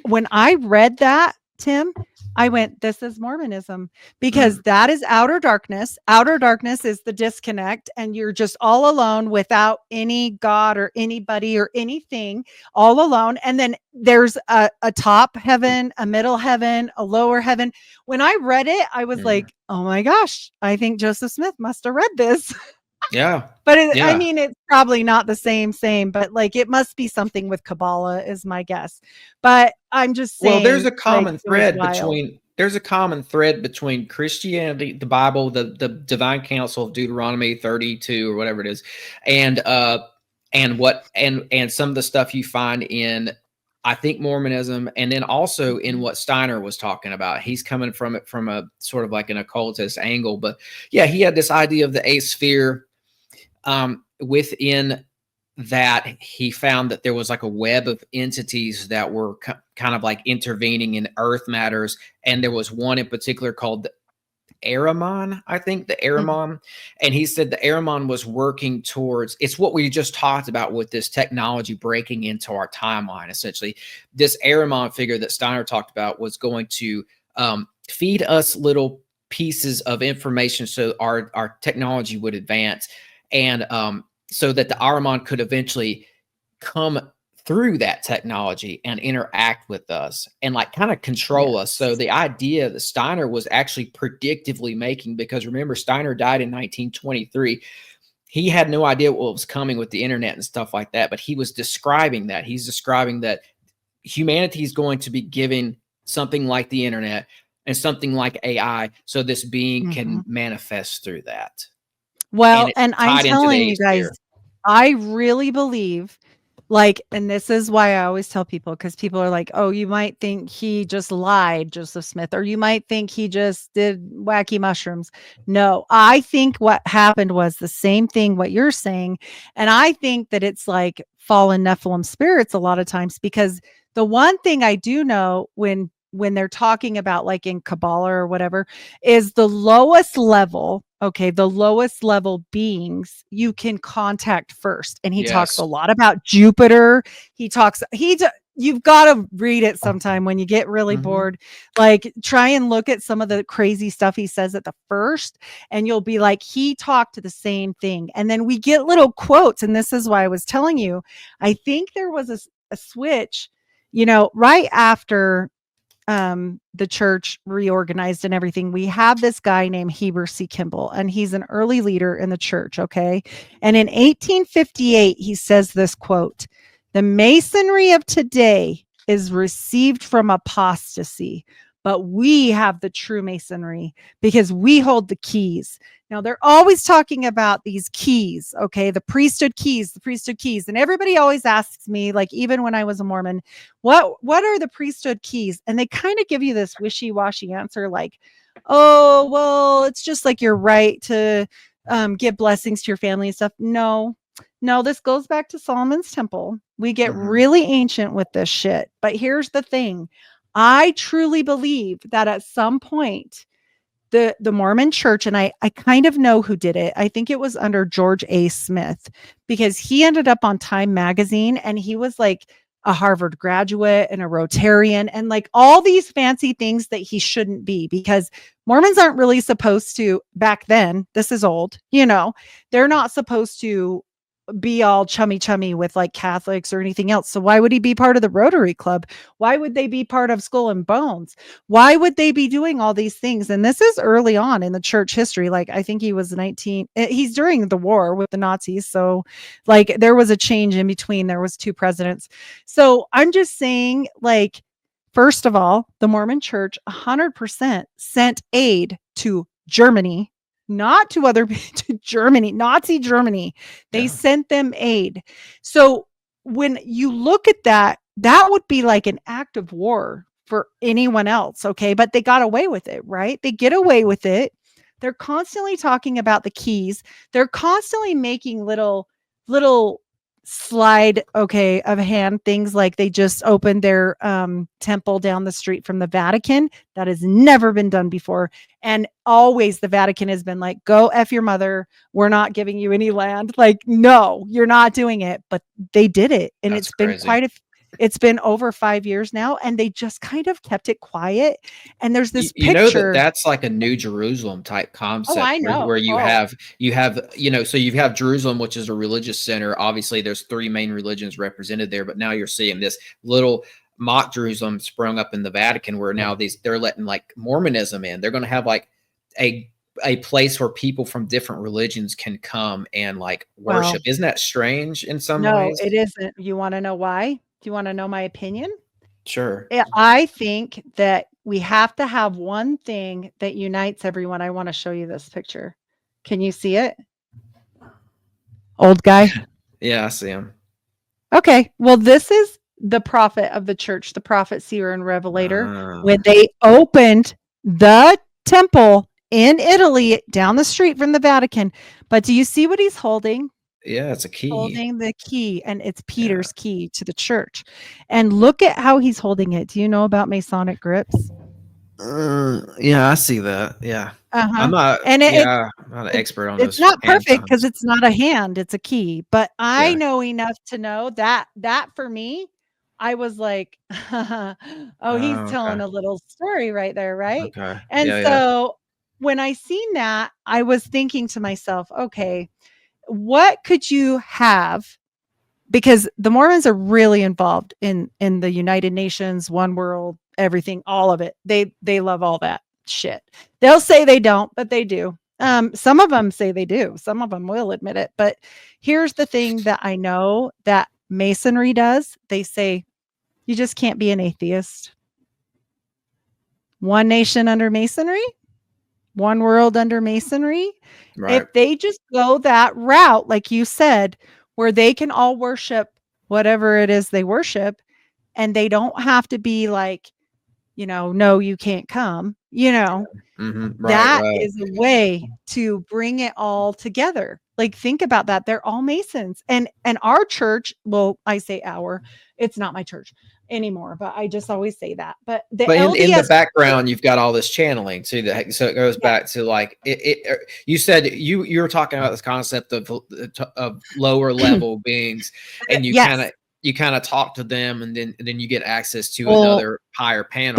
When I read that, Tim, I went, this is Mormonism, because that is outer darkness. Outer darkness is the disconnect, and you're just all alone without any God or anybody or anything, all alone. And then there's a top heaven, a middle heaven, a lower heaven. When I read it, I was like, oh my gosh, I think Joseph Smith must have read this. Yeah. But I mean, it's probably not the same, but like, it must be something with Kabbalah is my guess. But I'm just saying, well, there's a common like, thread between Christianity, the Bible, the Divine Council of Deuteronomy 32 or whatever it is, and some of the stuff you find in, I think, Mormonism, and then also in what Steiner was talking about. He's coming from it from a sort of like an occultist angle, but yeah, he had this idea of the eighth sphere. Within that, he found that there was like a web of entities that were kind of like intervening in earth matters. And there was one in particular called the Ahriman, I think, the Ahriman. And he said the Ahriman was working towards, it's what we just talked about with this technology breaking into our timeline. Essentially, this Ahriman figure that Steiner talked about was going to feed us little pieces of information so our technology would advance. And so that the Ahriman could eventually come through that technology and interact with us and like kind of control us. So the idea that Steiner was actually predictively making, because remember, Steiner died in 1923. He had no idea what was coming with the internet and stuff like that, but he was describing that. He's describing that humanity is going to be given something like the internet and something like AI, so this being can manifest through that. Well, and I'm telling you guys, I really believe, like, and this is why I always tell people, because people are like, oh, you might think he just lied, Joseph Smith, or you might think he just did wacky mushrooms. No, I think what happened was the same thing, what you're saying. And I think that it's like fallen Nephilim spirits a lot of times, because the one thing I do know when they're talking about, like, in Kabbalah or whatever, is the lowest level. Okay, the lowest level beings you can contact first. And he talks a lot about Jupiter. You've got to read it sometime when you get really bored. Like, try and look at some of the crazy stuff he says at the first, and you'll be like, he talked to the same thing. And then we get little quotes. And this is why I was telling you, I think there was a switch, right after the church reorganized and everything. We have this guy named Heber C. Kimball, and he's an early leader in the church. Okay. And in 1858, he says this quote, "The masonry of today is received from apostasy, but we have the true masonry because we hold the keys." Now, they're always talking about these keys, okay? The priesthood keys. And everybody always asks me, like, even when I was a Mormon, what are the priesthood keys? And they kind of give you this wishy-washy answer, like, oh, well, it's just like your right to give blessings to your family and stuff. No, this goes back to Solomon's temple. We get really ancient with this shit. But here's the thing. I truly believe that at some point, the Mormon church, and I kind of know who did it. I think it was under George A. Smith, because he ended up on Time magazine, and he was like a Harvard graduate and a Rotarian and like all these fancy things that he shouldn't be, because Mormons aren't really supposed to, back then, this is old, they're not supposed to be all chummy with like Catholics or anything else. So why would he be part of the Rotary Club? Why would they be part of Skull and Bones? Why would they be doing all these things? And this is early on in the church history. Like, I think he was 19. He's during the war with the Nazis. So like, there was a change in between. There was 2 presidents. So I'm just saying, like, first of all, the Mormon church 100% sent aid to Germany, not to to Germany, Nazi Germany. They sent them aid. So when you look at that, that would be like an act of war for anyone else. Okay. But they got away with it, right? They get away with it. They're constantly talking about the keys. They're constantly making little slide of hand things, like they just opened their temple down the street from the Vatican. That has never been done before, and always the Vatican has been like, go F your mother, we're not giving you any land. Like, no, you're not doing it. But they did it, and That's it's been crazy. it's been over 5 years now, and they just kind of kept it quiet. And there's this You know picture. that's like a New Jerusalem type Oh, concept I know. where you have so you have Jerusalem, which is a religious center. Obviously, there's 3 main religions represented there, but now you're seeing this little mock Jerusalem sprung up in the Vatican, where now they're letting like Mormonism in. They're going to have like a place where people from different religions can come and like worship. Isn't that strange in some No, ways? it isn't. You want to know why? Do you want to know my opinion? Sure. I think that we have to have one thing that unites everyone. I want to show you this picture. Can you see it? Old guy? Yeah, I see him. Okay. Well, this is the prophet of the church, the prophet, seer, and revelator. When they opened the temple in Italy down the street from the Vatican. But do you see what he's holding? Yeah, it's a key. Holding the key, and it's Peter's key to the church. And look at how he's holding it. Do you know about Masonic grips? Yeah, I see that. Yeah. I'm not, And I'm not an expert on it's those. not perfect because it's not a hand, it's a key. But I Yeah. know enough to know that for me, I was like, he's telling a little story right there, right? Okay. And Yeah, so when I seen that, I was thinking to myself, okay, what could you have? Because the Mormons are really involved in the United Nations, one world, everything, all of it. They love all that shit. They'll say they don't, but they do. Some of them say they do. Some of them will admit it. But here's the thing that I know that Masonry does. They say you just can't be an atheist. One nation under Masonry, one world under Masonry. Right. If they just go that route, like you said, where they can all worship whatever it is they worship, and they don't have to be like, no, you can't come, that is a way to bring it all together. Like, think about that. They're all Masons, and our church, well, I say it's not my church anymore, but I just always say that. But in the background, you've got all this channeling too. So it goes back to like you said you were talking about this concept of lower level beings, and you kind of talk to them, and then you get access to another higher panel.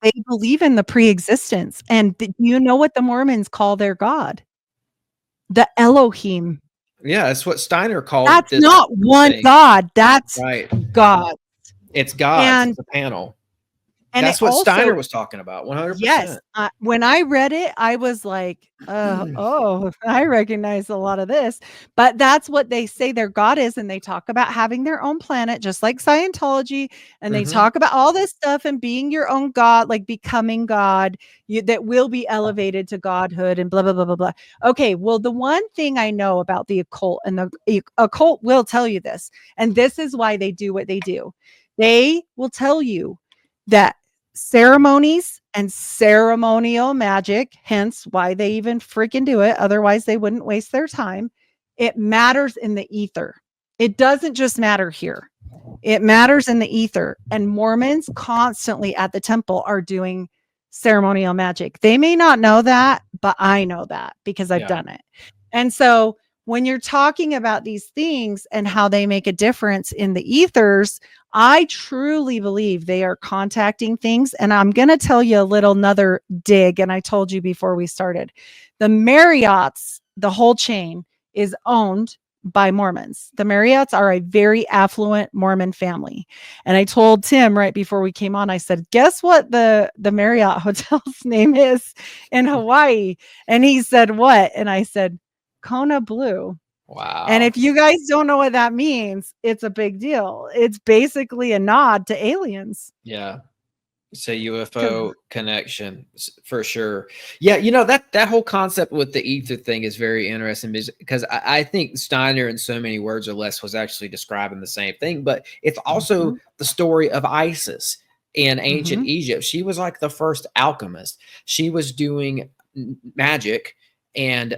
They believe in the pre-existence, and you know what the Mormons call their God? The Elohim. Yeah, that's what Steiner called. That's not one God. That's God. It's God. It's a panel. And that's what Steiner was talking about. 100%. Yes. When I read it, I was like, I recognize a lot of this. But that's what they say their God is. And they talk about having their own planet, just like Scientology. And they talk about all this stuff and being your own God, like becoming God, that will be elevated to godhood and blah, blah, blah, blah, blah. Okay. Well, the one thing I know about the occult, and the occult will tell you this, and this is why they do what they do. They will tell you that ceremonies and ceremonial magic, hence why they even freaking do it. Otherwise, they wouldn't waste their time. It matters in the ether. It doesn't just matter here. It matters in the ether. And Mormons constantly at the temple are doing ceremonial magic. They may not know that, but I know that because I've done it. And so when you're talking about these things and how they make a difference in the ethers, I truly believe they are contacting things. And I'm going to tell you another dig. And I told you before we started, the Marriotts, the whole chain is owned by Mormons. The Marriotts are a very affluent Mormon family. And I told Tim right before we came on, I said, guess what the Marriott hotel's name is in Hawaii? And he said, what? And I said, Kona Blue. Wow. And if you guys don't know what that means, it's a big deal. It's basically a nod to aliens. Yeah. It's a UFO connection for sure. Yeah. That whole concept with the ether thing is very interesting because I think Steiner in so many words or less was actually describing the same thing, but it's also the story of Isis in ancient Egypt. She was like the first alchemist. She was doing magic, and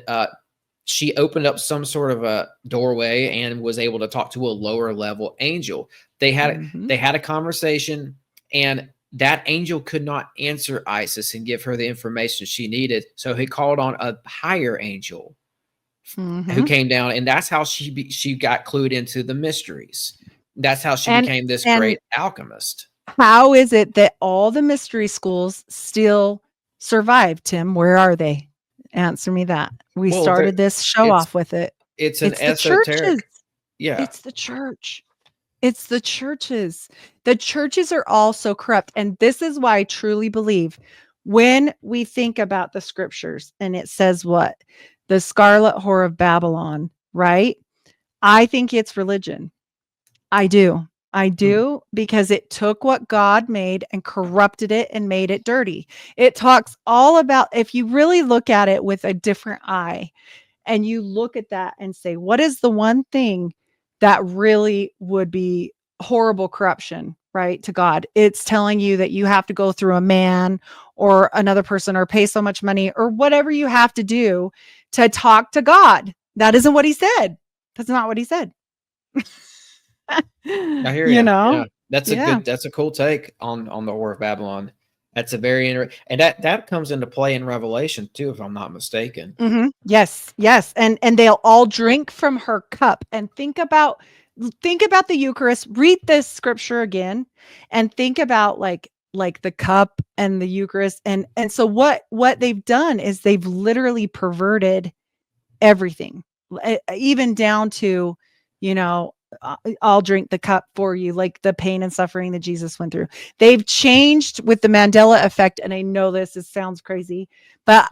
she opened up some sort of a doorway and was able to talk to a lower level angel. They had a conversation, and that angel could not answer Isis and give her the information she needed. So he called on a higher angel who came down, and that's how she got clued into the mysteries. That's how she became this great alchemist. How is it that all the mystery schools still survive, Tim? Where are they? Answer me that. We started this show off with it. It's an esoteric. Churches. Yeah. It's the church. It's the churches. The churches are all so corrupt. And this is why I truly believe when we think about the scriptures and it says what? The scarlet whore of Babylon, right? I think it's religion. I do. Because it took what God made and corrupted it and made it dirty. It talks all about, if you really look at it with a different eye and you look at that and say, what is the one thing that really would be horrible corruption, right, to God? It's telling you that you have to go through a man or another person or pay so much money or whatever you have to do to talk to God. That isn't what he said. That's not what he said. I hear you. Yeah. That's a cool take on the Whore of Babylon. That's a very interesting, and that comes into play in Revelation too, if I'm not mistaken. Yes. And they'll all drink from her cup. And think about the Eucharist. Read this scripture again, and think about like the cup and the Eucharist. And so what they've done is they've literally perverted everything, even down to, I'll drink the cup for you, like the pain and suffering that Jesus went through. They've changed with the Mandela effect. And I know this sounds crazy, but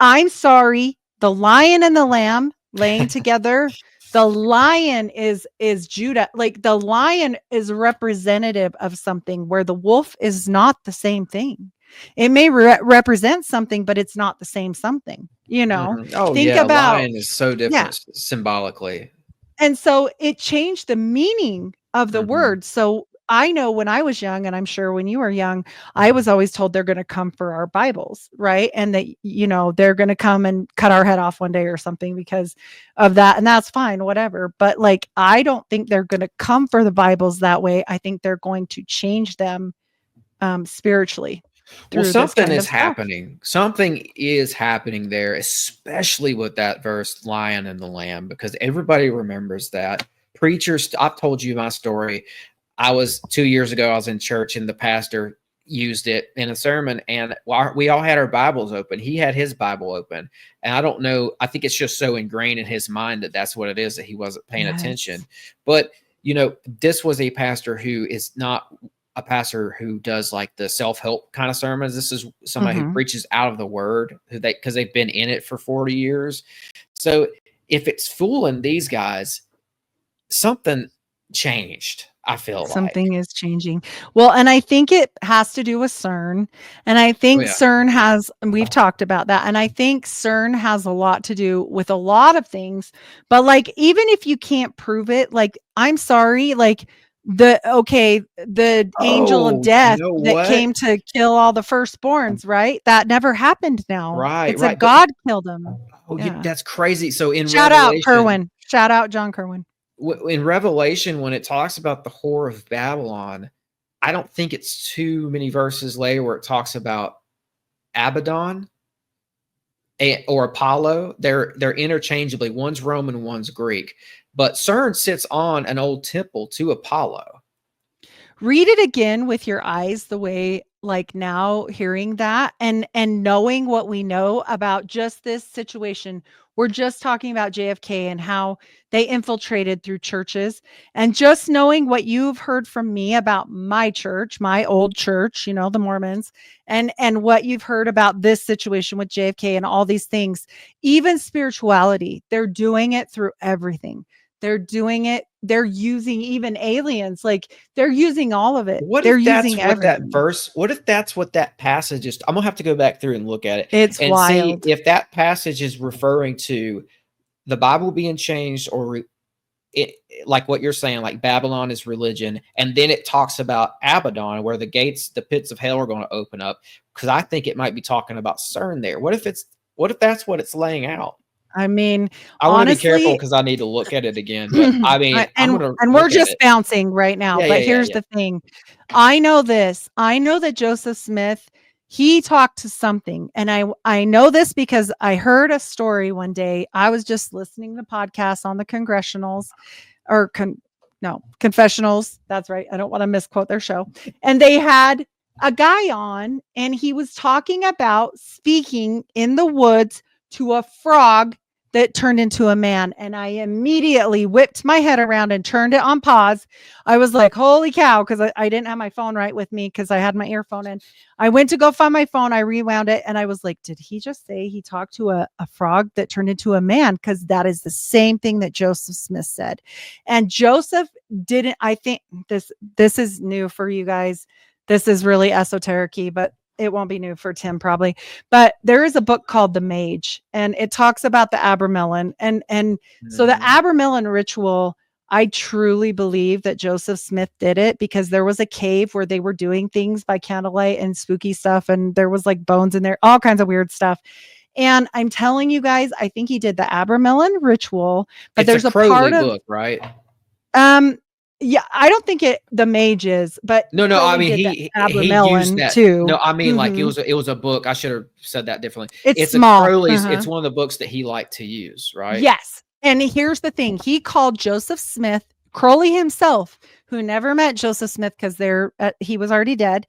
I'm sorry. The lion and the lamb laying together. The lion is Judah. Like the lion is representative of something where the wolf is not the same thing. It may represent something, but it's not the same something, Think about lion is so different symbolically. And so it changed the meaning of the word. So I know when I was young, and I'm sure when you were young, I was always told they're going to come for our Bibles, right? And that, they're going to come and cut our head off one day or something because of that. And that's fine, whatever. But like, I don't think they're going to come for the Bibles that way. I think they're going to change them spiritually. Well, something is happening. Something is happening there, especially with that verse, lion and the lamb, because everybody remembers that. Preachers, I've told you my story. 2 years ago, I was in church and the pastor used it in a sermon, and we all had our Bibles open. He had his Bible open. And I don't know, I think it's just so ingrained in his mind that that's what it is, that he wasn't paying attention. But, this was a pastor who is not a pastor who does like the self-help kind of sermons. This is somebody who preaches out of the word, because they've been in it for 40 years. So if it's fooling these guys, something changed. I feel something is changing. Well, and I think it has to do with CERN. And I think CERN has, and we've talked about that. And I think CERN has a lot to do with a lot of things. But like, even if you can't prove it, like, I'm sorry, like, the angel of death that came to kill all the firstborns, right? That never happened now. Right. It's that God killed them. That's crazy. So in Shout out Kerwin. Shout out John Kerwin. In Revelation, when it talks about the whore of Babylon, I don't think it's too many verses later where it talks about Abaddon or Apollo. They're interchangeably. One's Roman, one's Greek. But CERN sits on an old temple to Apollo. Read it again with your eyes, the way, like, now hearing that and knowing what we know about just this situation. We're just talking about JFK and how they infiltrated through churches, and just knowing what you've heard from me about my church, my old church, the Mormons, and what you've heard about this situation with JFK and all these things, even spirituality, they're doing it through everything. They're doing it. They're using even aliens. Like, they're using all of it. They're using everything. That verse. What if that's what that passage is? I'm gonna have to go back through and look at it. It's and wild. See if that passage is referring to the Bible being changed, or like what you're saying, like Babylon is religion, and then it talks about Abaddon, where the pits of hell are going to open up. Because I think it might be talking about CERN there. What if that's what it's laying out? I mean, I want to be careful honestly, because I need to look at it again. But I mean, I'm and gonna we're look at just it. bouncing right now. Yeah, But yeah, yeah, here's yeah. the thing. I know this. I know that Joseph Smith, he talked to something. And I know this because I heard a story one day. I was just listening to podcasts on the congressionals or confessionals. That's right. I don't want to misquote their show. And they had a guy on, and he was talking about speaking in the woods to a frog that turned into a man. And I immediately whipped my head around and turned it on pause. I was like, holy cow, because I didn't have my phone right with me because I had my earphone in. I went to go find my phone. I rewound it, and I was like, did he just say he talked to a frog that turned into a man? Because that is the same thing that Joseph Smith said. And Joseph didn't, I think this is new for you guys. This is really esoteric-y, but it won't be new for Tim probably. But there is a book called The Mage, and it talks about the Abramelin. And so the Abramelin ritual, I truly believe that Joseph Smith did it because there was a cave where they were doing things by candlelight and spooky stuff. And there was like bones in there, all kinds of weird stuff. And I'm telling you guys, I think he did the Abramelin ritual, but It's there's a Crowley part of, book, right? yeah, I don't think the Mage is, but No, Crowley I mean did he the used Abramelin that. too. No, I mean like Mhm. it was a book. I should have said that differently. It's a small. Crowley's. Uh-huh. It's one of the books that he liked to use, right? Yes. And here's the thing. He called Joseph Smith, Crowley himself, who never met Joseph Smith because he was already dead.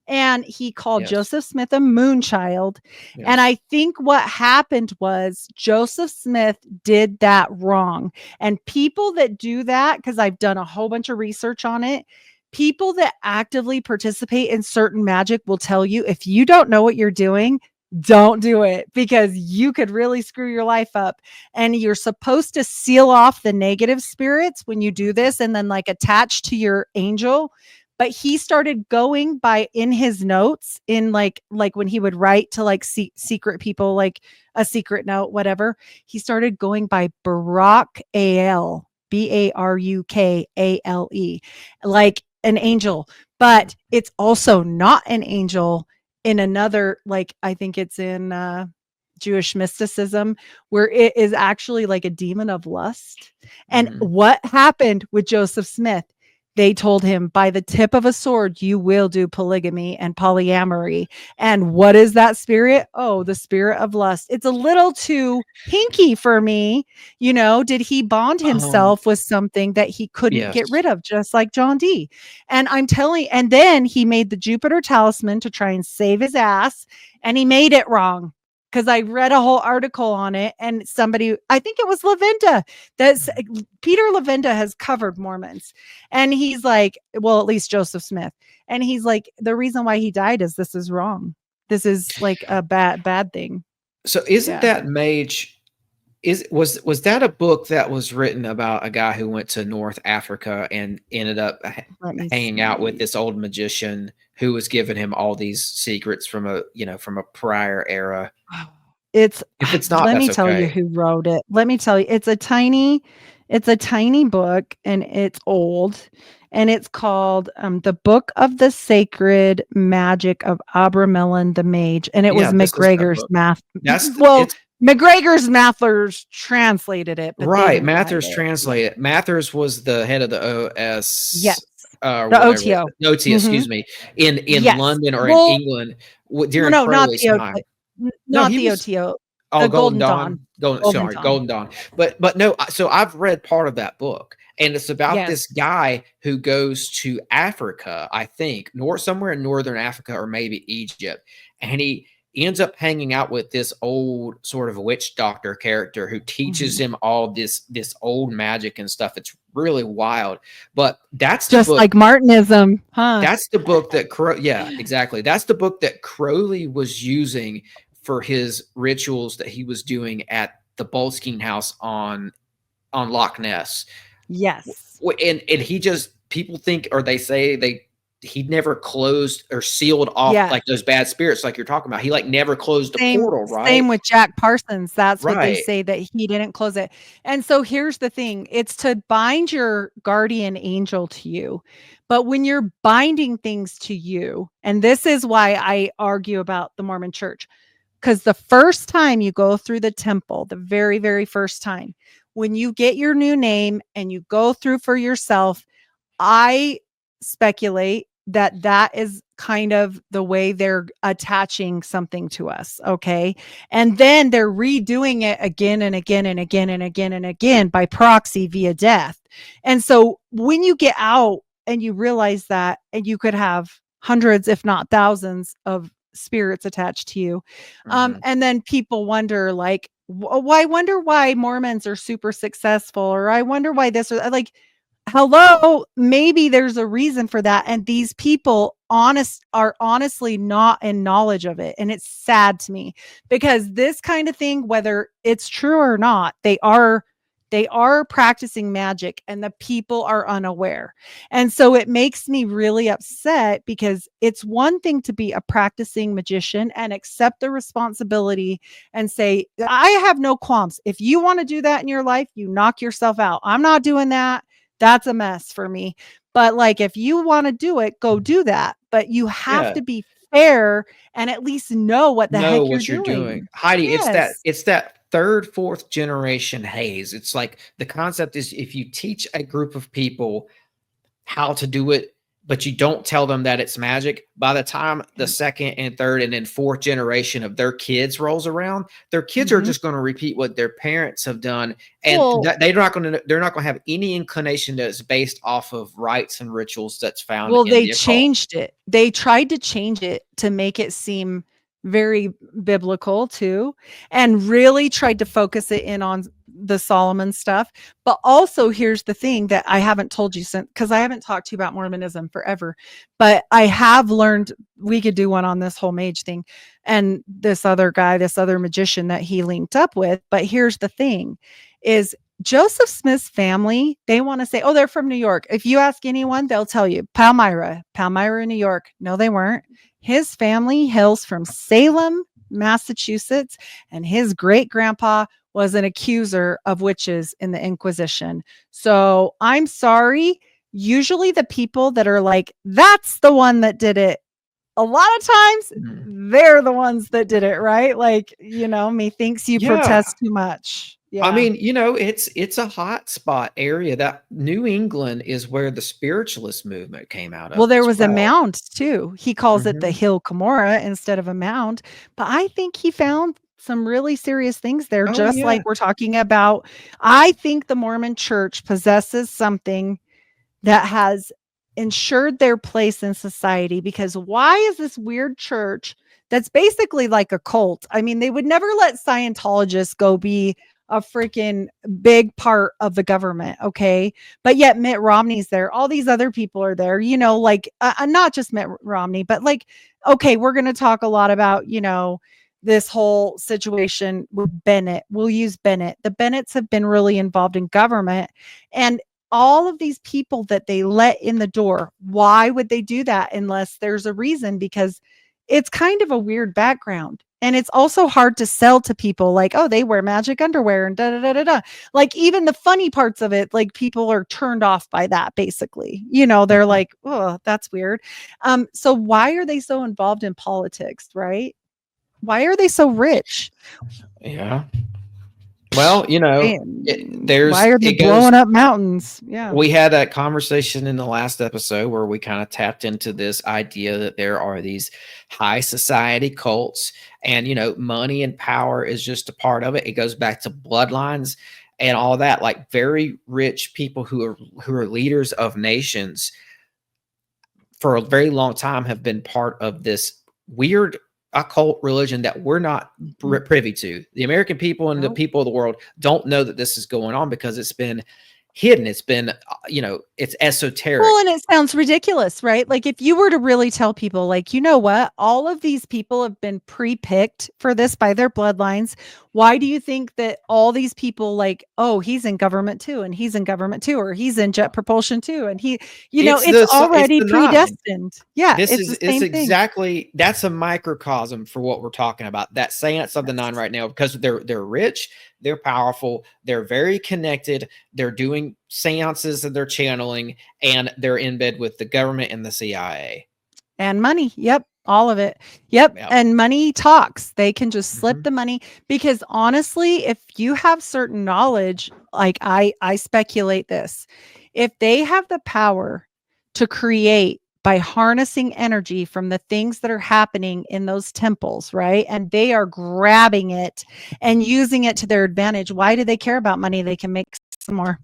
And he called Yes. Joseph Smith a moonchild. Yes. And I think what happened was Joseph Smith did that wrong. And people that do that, because I've done a whole bunch of research on it, people that actively participate in certain magic will tell you if you don't know what you're doing, don't do it because you could really screw your life up. And you're supposed to seal off the negative spirits when you do this and then like attach to your angel. But he started going by in his notes in like when he would write to like secret people, like a secret note, whatever. He started going by Baruch Al, Barukale, like an angel, but it's also not an angel in another, like I think it's in Jewish mysticism, where it is actually like a demon of lust. And what happened with Joseph Smith? They told him by the tip of a sword, you will do polygamy and polyamory. And what is that spirit? Oh, the spirit of lust. It's a little too hinky for me. You know, did he bond himself with something that he couldn't get rid of, just like John Dee? And I'm telling, and then he made the Jupiter talisman to try and save his ass, and he made it wrong. Because I read a whole article on it, and somebody, I think it was Lavenda, that's Peter Lavenda has covered Mormons, and he's like, well, at least Joseph Smith, and he's like, the reason why he died is this is wrong. This is like a bad thing. So isn't that Mage? Was that a book that was written about a guy who went to North Africa and ended up hanging out with this old magician who was giving him all these secrets from a prior era? If it's not, let me tell you who wrote it. Let me tell you, it's a tiny book, and it's old, and it's called The Book of the Sacred Magic of Abramelin the Mage, and it was McGregor's math. McGregor's Mathers translated it, but right. Mathers translated it. Mathers was the head of the OS. Yes. The OTO. Excuse me. In London or in England during Crowley's time. Not the OTO. Oh, Golden Dawn. Golden Dawn. But no, so I've read part of that book, and it's about this guy who goes to Africa, I think, somewhere in northern Africa or maybe Egypt, and he ends up hanging out with this old sort of witch doctor character who teaches him all this old magic and stuff. It's really wild, but that's just like Martinism, huh? That's the book that exactly. That's the book that Crowley was using for his rituals that he was doing at the Boleskine house on Loch Ness. Yes. And he just, people think, or they say he never closed or sealed off like those bad spirits like you're talking about. He like never closed the portal, right? Same with Jack Parsons. That's what they say, that he didn't close it. And so here's the thing. It's to bind your guardian angel to you. But when you're binding things to you, and this is why I argue about the Mormon Church, because the first time you go through the temple, the very, very first time, when you get your new name and you go through for yourself, I speculate that that is kind of the way they're attaching something to us. Okay. And then they're redoing it again and again and again and again and again by proxy via death. And so when you get out and you realize that, and you could have hundreds, if not thousands of spirits attached to you. And then people wonder like, I wonder why Mormons are super successful, or I wonder why this, or like, hello, maybe there's a reason for that. And these people are honestly not in knowledge of it. And it's sad to me, because this kind of thing, whether it's true or not, they are practicing magic, and the people are unaware. And so it makes me really upset, because it's one thing to be a practicing magician and accept the responsibility and say, I have no qualms. If you want to do that in your life, you knock yourself out. I'm not doing that. That's a mess for me. But like, if you want to do it, go do that. But you have to be fair and at least know what the heck you're doing. Heidi, Yes. it's that third, fourth generation haze. It's like the concept is, if you teach a group of people how to do it, but you don't tell them that it's magic, by the time the second and third and then fourth generation of their kids rolls around, their kids are just going to repeat what their parents have done. And they're not going to have any inclination that it's based off of rites and rituals that's found. Well, they the changed it. They tried to change it to make it seem very biblical too, and really tried to focus it in on the Solomon stuff. But also, here's the thing that I haven't told you, since, because I haven't talked to you about Mormonism forever, but I have learned, we could do one on this whole mage thing and this other guy, this other magician that he linked up with. But here's the thing is, Joseph Smith's family, they want to say, oh, they're from New York. If you ask anyone, they'll tell you Palmyra, New York. No, they weren't. His family hails from Salem, Massachusetts, and his great grandpa was an accuser of witches in the Inquisition. So I'm sorry. Usually the people that are like, that's the one that did it, a lot of times they're the ones that did it, right? Like, methinks you protest too much. Yeah. I mean, it's a hot spot area. That New England is where the spiritualist movement came out of. Well, there was a mound too. He calls it the Hill Cumorah instead of a mound, but I think he found some really serious things there, like we're talking about. I think the Mormon church possesses something that has ensured their place in society, because why is this weird church that's basically like a cult? I mean, they would never let Scientologists go be a freaking big part of the government. Okay. But yet Mitt Romney's there. All these other people are there, like not just Mitt Romney, but like, okay, we're going to talk a lot about, this whole situation with Bennett. We'll use Bennett. The Bennetts have been really involved in government, and all of these people that they let in the door. Why would they do that unless there's a reason? Because it's kind of a weird background. And it's also hard to sell to people like, oh, they wear magic underwear and da da da da da. Like, even the funny parts of it, like, people are turned off by that, basically. They're like, oh, that's weird. So why are they so involved in politics, right? Why are they so rich? Yeah. Well, why are they blowing up mountains? Yeah. We had that conversation in the last episode where we kind of tapped into this idea that there are these high society cults, and, money and power is just a part of it. It goes back to bloodlines and all that. Like, very rich people who are leaders of nations for a very long time have been part of this weird occult religion that we're not privy to. The American people and the people of the world don't know that this is going on because it's been hidden. It's been, it's esoteric. Well, and it sounds ridiculous, right? Like, if you were to really tell people, like, you know what, all of these people have been pre-picked for this by their bloodlines. Why do you think that all these people, like, oh, he's in government too, and he's in government too, or he's in jet propulsion too, and he, it's already predestined. Yeah, it's exactly, that's a microcosm for what we're talking about. That seance of the nine right now, because they're rich, they're powerful, they're very connected, they're doing seances and they're channeling, and they're in bed with the government and the CIA. And money. Yep. All of it. Yep. Yeah. And money talks. They can just slip Mhm. the money because honestly, if you have certain knowledge, like I speculate this, if they have the power to create by harnessing energy from the things that are happening in those temples, right? And they are grabbing it and using it to their advantage. Why do they care about money? They can make some more.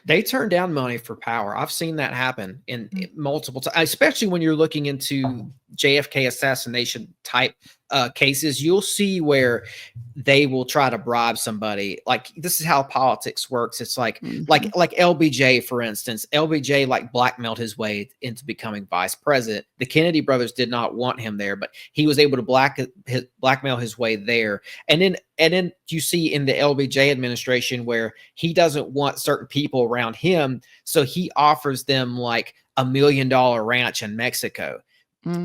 They turn down money for power. I've seen that happen in multiple times, especially when you're looking into JFK assassination type cases. You'll see where they will try to bribe somebody. Like, this is how politics works. It's like LBJ, for instance. LBJ like blackmailed his way into becoming vice president. The Kennedy brothers did not want him there, but he was able to blackmail his way there. And then you see in the LBJ administration where he doesn't want certain people around him, so he offers them like $1 million ranch in Mexico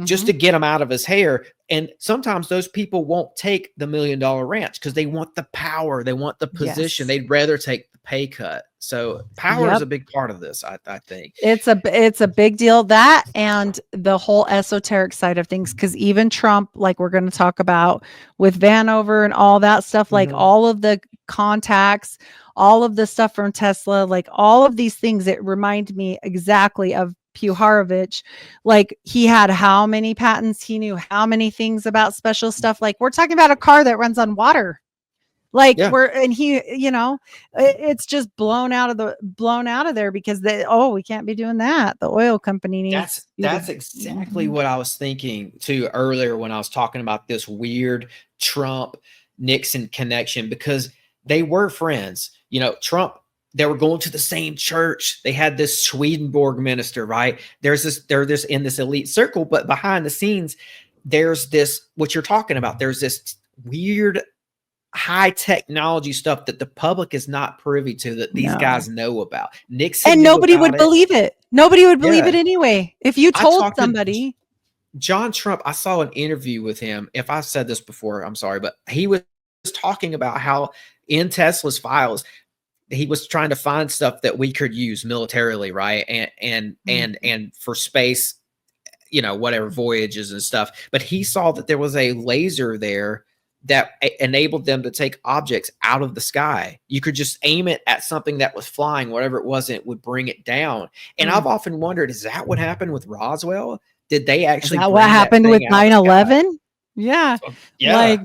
just to get him out of his hair. And sometimes those people won't take the $1 million ranch because they want the power, they want the position. Yes. They'd rather take the pay cut. So power is a big part of this, I think. It's a big deal, that and the whole esoteric side of things, because even Trump, like we're going to talk about with Vanover and all that stuff, like all of the contacts, all of the stuff from Tesla, like all of these things, it reminded me exactly of Puharovich. Like, he had how many patents, he knew how many things about special stuff. Like, we're talking about a car that runs on water. Like, it's just blown out of there because we can't be doing that. The oil company needs. That's exactly what I was thinking too earlier when I was talking about this weird Trump Nixon connection, because they were friends. You know, Trump, they were going to the same church. They had this Swedenborg minister, right? They're this in this elite circle, but behind the scenes, there's this, what you're talking about. There's this weird high technology stuff that the public is not privy to, that these guys know about. Nixon, and nobody would believe it. Nobody would believe it anyway. If you told somebody. John Trump, I saw an interview with him. If I said this before, I'm sorry, but he was talking about how in Tesla's files, he was trying to find stuff that we could use militarily, right? And for space, whatever voyages and stuff. But he saw that there was a laser there that enabled them to take objects out of the sky. You could just aim it at something that was flying, whatever it was, it would bring it down. And I've often wondered, is that what happened with Roswell? Did they actually? Is that what happened with 9/11? Yeah. Yeah. Like,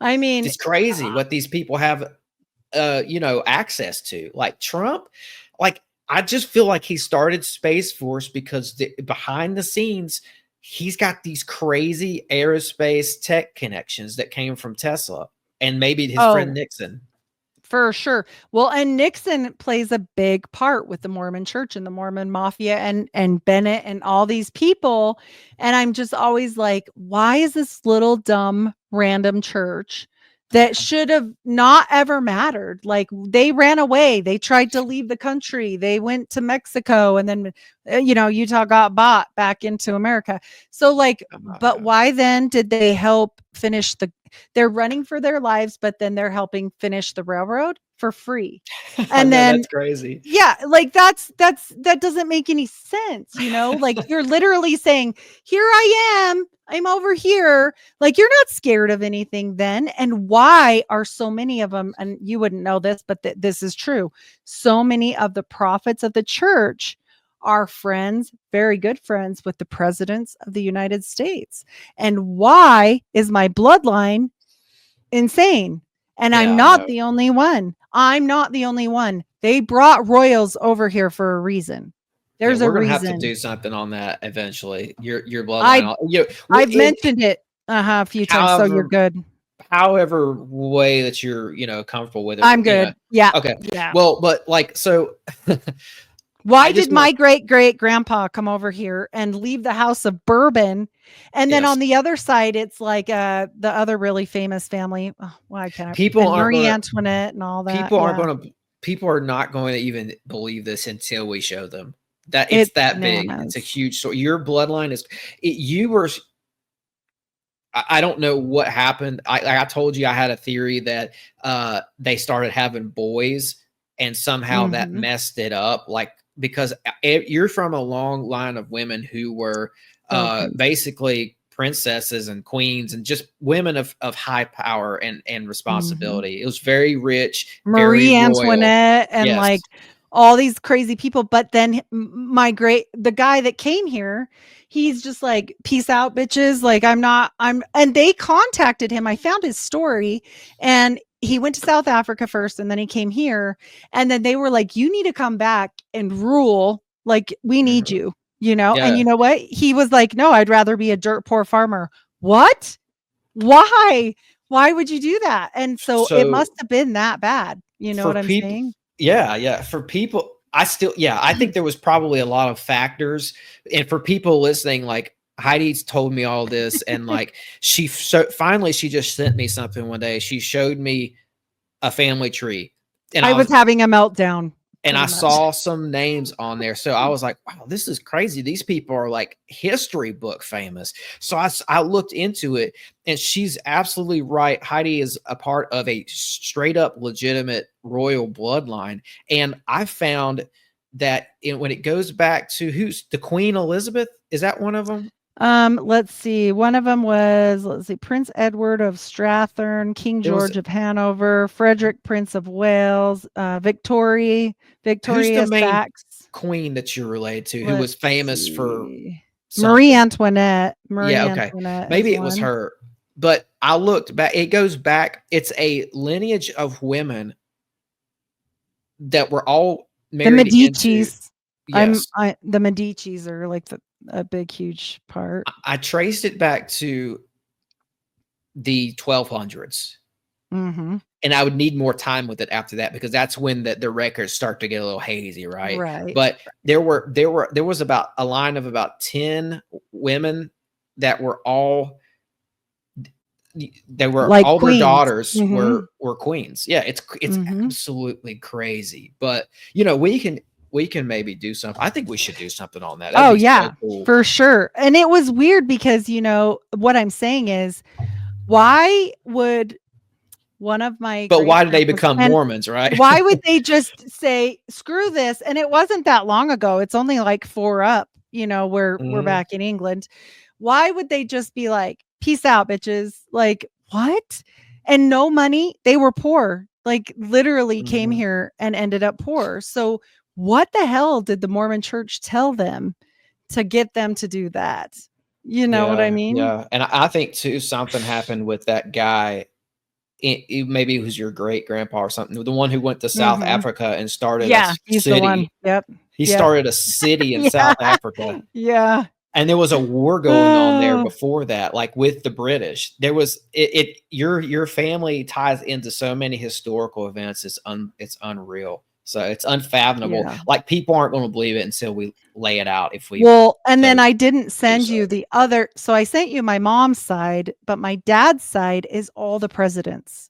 I mean, it's crazy what these people have, access to. Like Trump, like, I just feel like he started Space Force because behind the scenes, he's got these crazy aerospace tech connections that came from Tesla and maybe his friend Nixon. For sure. Well, and Nixon plays a big part with the Mormon church and the Mormon mafia and Bennett and all these people. And I'm just always like, why is this little dumb random church that should have not ever mattered? Like, they ran away. They tried to leave the country. They went to Mexico, and then, Utah got bought back into America. So like, but why then did they help finish they're running for their lives, but then they're helping finish the railroad for free. And then that's crazy. Yeah. Like that doesn't make any sense. Like, you're literally saying, here I am, I'm over here. Like, you're not scared of anything then. And why are so many of them, and you wouldn't know this, but this is true. So many of the prophets of the church are friends, very good friends with the presidents of the United States. And why is my bloodline insane? And I'm not the only one. I'm not the only one. They brought royals over here for a reason. There's a reason. We're gonna have to do something on that eventually. Your bloodline. I've mentioned it a few times, so you're good. However way that you're, comfortable with it. I'm good. Yeah. Okay. Yeah. Well, but like, so why did my great-great-grandpa come over here and leave the house of Bourbon? And then on the other side, it's like the other really famous family. Oh, why can't I? Marie Antoinette and all that. People are not going to even believe this until we show them that it's that big. It's a huge story. Your bloodline I don't know what happened. I told you I had a theory that they started having boys and somehow that messed it up. Like, because you're from a long line of women who were basically princesses and queens and just women of high power and responsibility. It was very rich, very Marie royal. Antoinette and Yes. like all these crazy people. But then the guy that came here, he's just like, peace out, bitches. Like, and they contacted him. I found his story, and he went to South Africa first, and then he came here, and then they were like, you need to come back and rule. Like, we need you, Yeah. and you know what? He was like, no, I'd rather be a dirt poor farmer. What? Why? Why would you do that? And so it must have been that bad. You know what I'm saying? Yeah. For people, I think there was probably a lot of factors. And for people listening, like, Heidi's told me all this, and like finally she just sent me something one day. She showed me a family tree, and I was having a meltdown. And I saw some names on there. So I was like, wow, this is crazy. These people are like history book famous. So I looked into it, and she's absolutely right. Heidi is a part of a straight up legitimate royal bloodline. And I found that when it goes back to who's the Queen Elizabeth, is that one of them? Let's see. One of them was, Prince Edward of Strathern, King George of Hanover, Frederick, Prince of Wales, Victoria Saxe. Queen that you're related to, who was famous for something. Marie Antoinette. Antoinette. Maybe it was her. But I looked back. It goes back. It's a lineage of women that were all married. The Medicis. Yes. The Medicis are like a big, huge part. I traced it back to the 1200s. Mm-hmm. And I would need more time with it after that, because that's when the records start to get a little hazy, right? Right. But there was about a line of about 10 women that were all like all queens. Their daughters Mm-hmm. were queens. Yeah, it's Mm-hmm. absolutely crazy. But we can maybe do something. I think we should do something on that. That'd so cool. For sure. And it was weird because, what I'm saying is, why would one of my why did they become Mormons, right? Why would they just say, screw this? And it wasn't that long ago. It's only like 4 up, we're back in England. Why would they just be like, peace out, bitches? Like, what? And no money. They were poor, like literally came here and ended up poor. So what the hell did the Mormon church tell them to get them to do that? You know what I mean? Yeah. And I think too, something happened with that guy. Maybe it was your great grandpa or something. The one who went to South Africa and started a he's city. The one. Yep. He started a city in South Africa. Yeah. And there was a war going on there before that, like with the British. There was your family ties into so many historical events. It's unreal. So it's unfathomable. Yeah. Like, people aren't going to believe it until we lay it out. Then I didn't send you the other. So I sent you my mom's side, but my dad's side is all the presidents.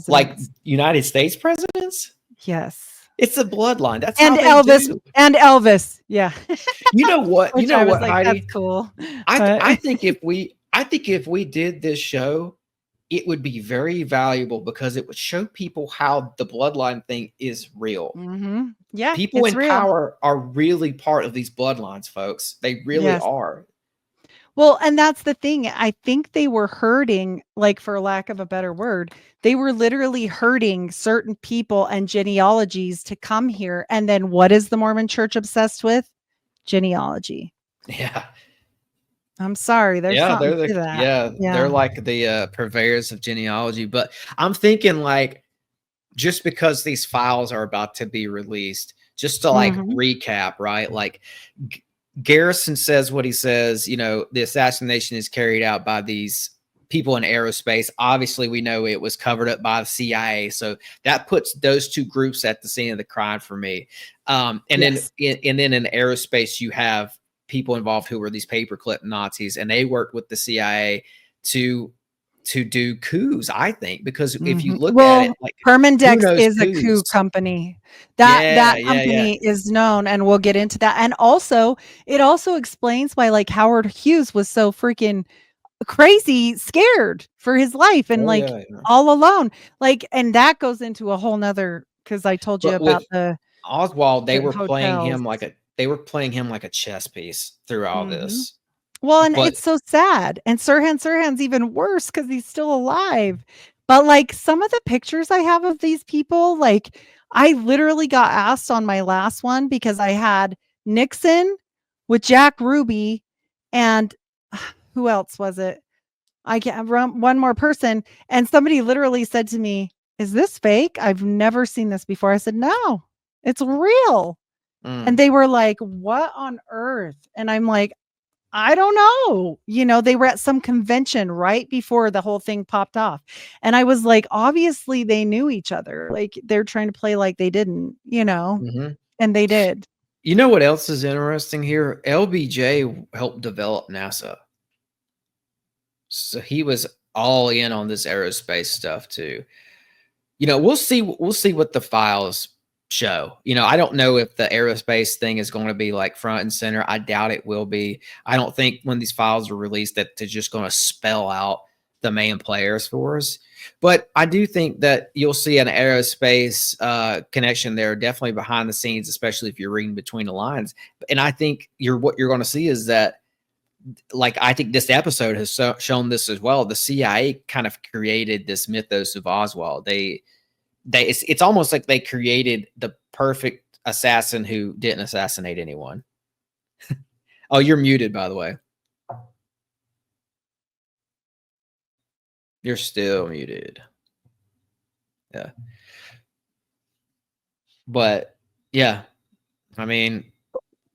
Like United States presidents. Yes. It's a bloodline. That's and how they Elvis do. And Elvis. Yeah. You know what? You know what, Heidi? That's cool. I think if we did this show, it would be very valuable, because it would show people how the bloodline thing is real. Mm-hmm. Yeah. People in power are really part of these bloodlines, folks. They really are. Well, and that's the thing. I think they were hurting, like, for lack of a better word, they were literally hurting certain people and genealogies to come here. And then what is the Mormon church obsessed with? Genealogy. Yeah. I'm sorry. There's something to that. They're like the purveyors of genealogy. But I'm thinking, like, just because these files are about to be released, just to recap, right? Like, Garrison says what he says, the assassination is carried out by these people in aerospace. Obviously, we know it was covered up by the CIA. So that puts those two groups at the scene of the crime for me. Then in aerospace, you have people involved who were these paperclip Nazis, and they worked with the CIA to do coups, I think, because if you look at it, like, Permindex is a coup company. That company is known, and we'll get into that. And also, it also explains why, like, Howard Hughes was so freaking crazy scared for his life and all alone. Like, and that goes into a whole nother, because I told you about the Oswald, they were hotels. playing him like a they were playing him like a chess piece through all this. Well, and But it's so sad. And Sirhan's even worse because he's still alive. But like some of the pictures I have of these people, like I literally got asked on my last one because I had Nixon with Jack Ruby and who else was it? I can't run one more person. And somebody literally said to me, "Is this fake? I've never seen this before." I said, "No, it's real." And they were like, "What on earth?" And I'm like, I don't know. They were at some convention right before the whole thing popped off. And I was like, obviously they knew each other. Like they're trying to play like they didn't, and they did. You know what else is interesting here? LBJ helped develop NASA. So he was all in on this aerospace stuff too. We'll see what the files show. I don't know if the aerospace thing is going to be like front and center. I doubt it will be. I don't think when these files are released that they're just going to spell out the main players for us. But I do think that you'll see an aerospace connection there, definitely behind the scenes, especially if you're reading between the lines. And I think what you're going to see is that, like, I think this episode has shown this as well. The CIA kind of created this mythos of Oswald. It's almost like they created the perfect assassin who didn't assassinate anyone. Oh, you're muted, by the way. You're still muted. Yeah. But yeah, I mean,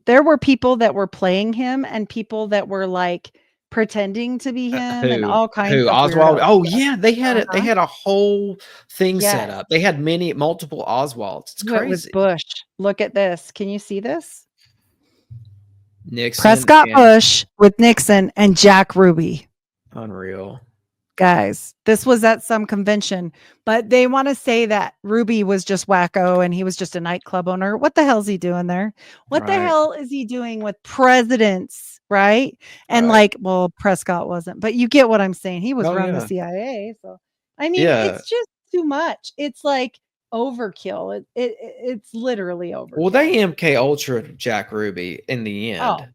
there were people that were playing him and people that were like pretending to be him and all kinds of Oswald? weirdos. Oh yeah, they had it. They had a whole thing set up. They had multiple Oswalds. It's crazy. It was Bush. Look at this. Can you see this? Nixon, Prescott Bush with Nixon and Jack Ruby. Unreal. Guys, this was at some convention, but they want to say that Ruby was just wacko and he was just a nightclub owner. What the hell is he doing there? What the hell is he doing with presidents? Right. And well, Prescott wasn't, but you get what I'm saying. He was running the CIA. So, I mean, it's just too much. It's like overkill. It's literally overkill. Well, they MK Ultra Jack Ruby in the end. Oh.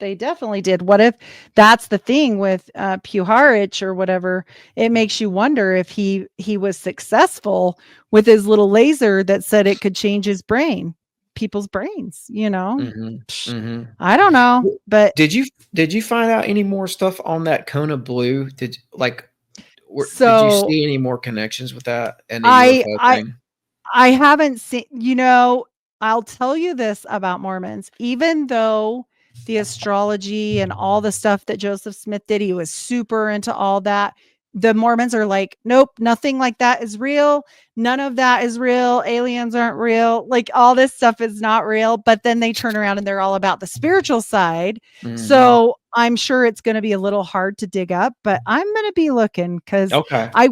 They definitely did. What if that's the thing with Puharich or whatever? It makes you wonder if he was successful with his little laser that said it could change people's brains. I don't know. But did you find out any more stuff on that Kona Blue? Did you see any more connections with that? And I haven't seen. I'll tell you this about Mormons. Even though the astrology and all the stuff that Joseph Smith did, he was super into all that. The Mormons are like, nope, nothing like that is real. None of that is real. Aliens aren't real. Like all this stuff is not real. But then they turn around and they're all about the spiritual side. Mm-hmm. So I'm sure it's going to be a little hard to dig up, but I'm going to be looking because I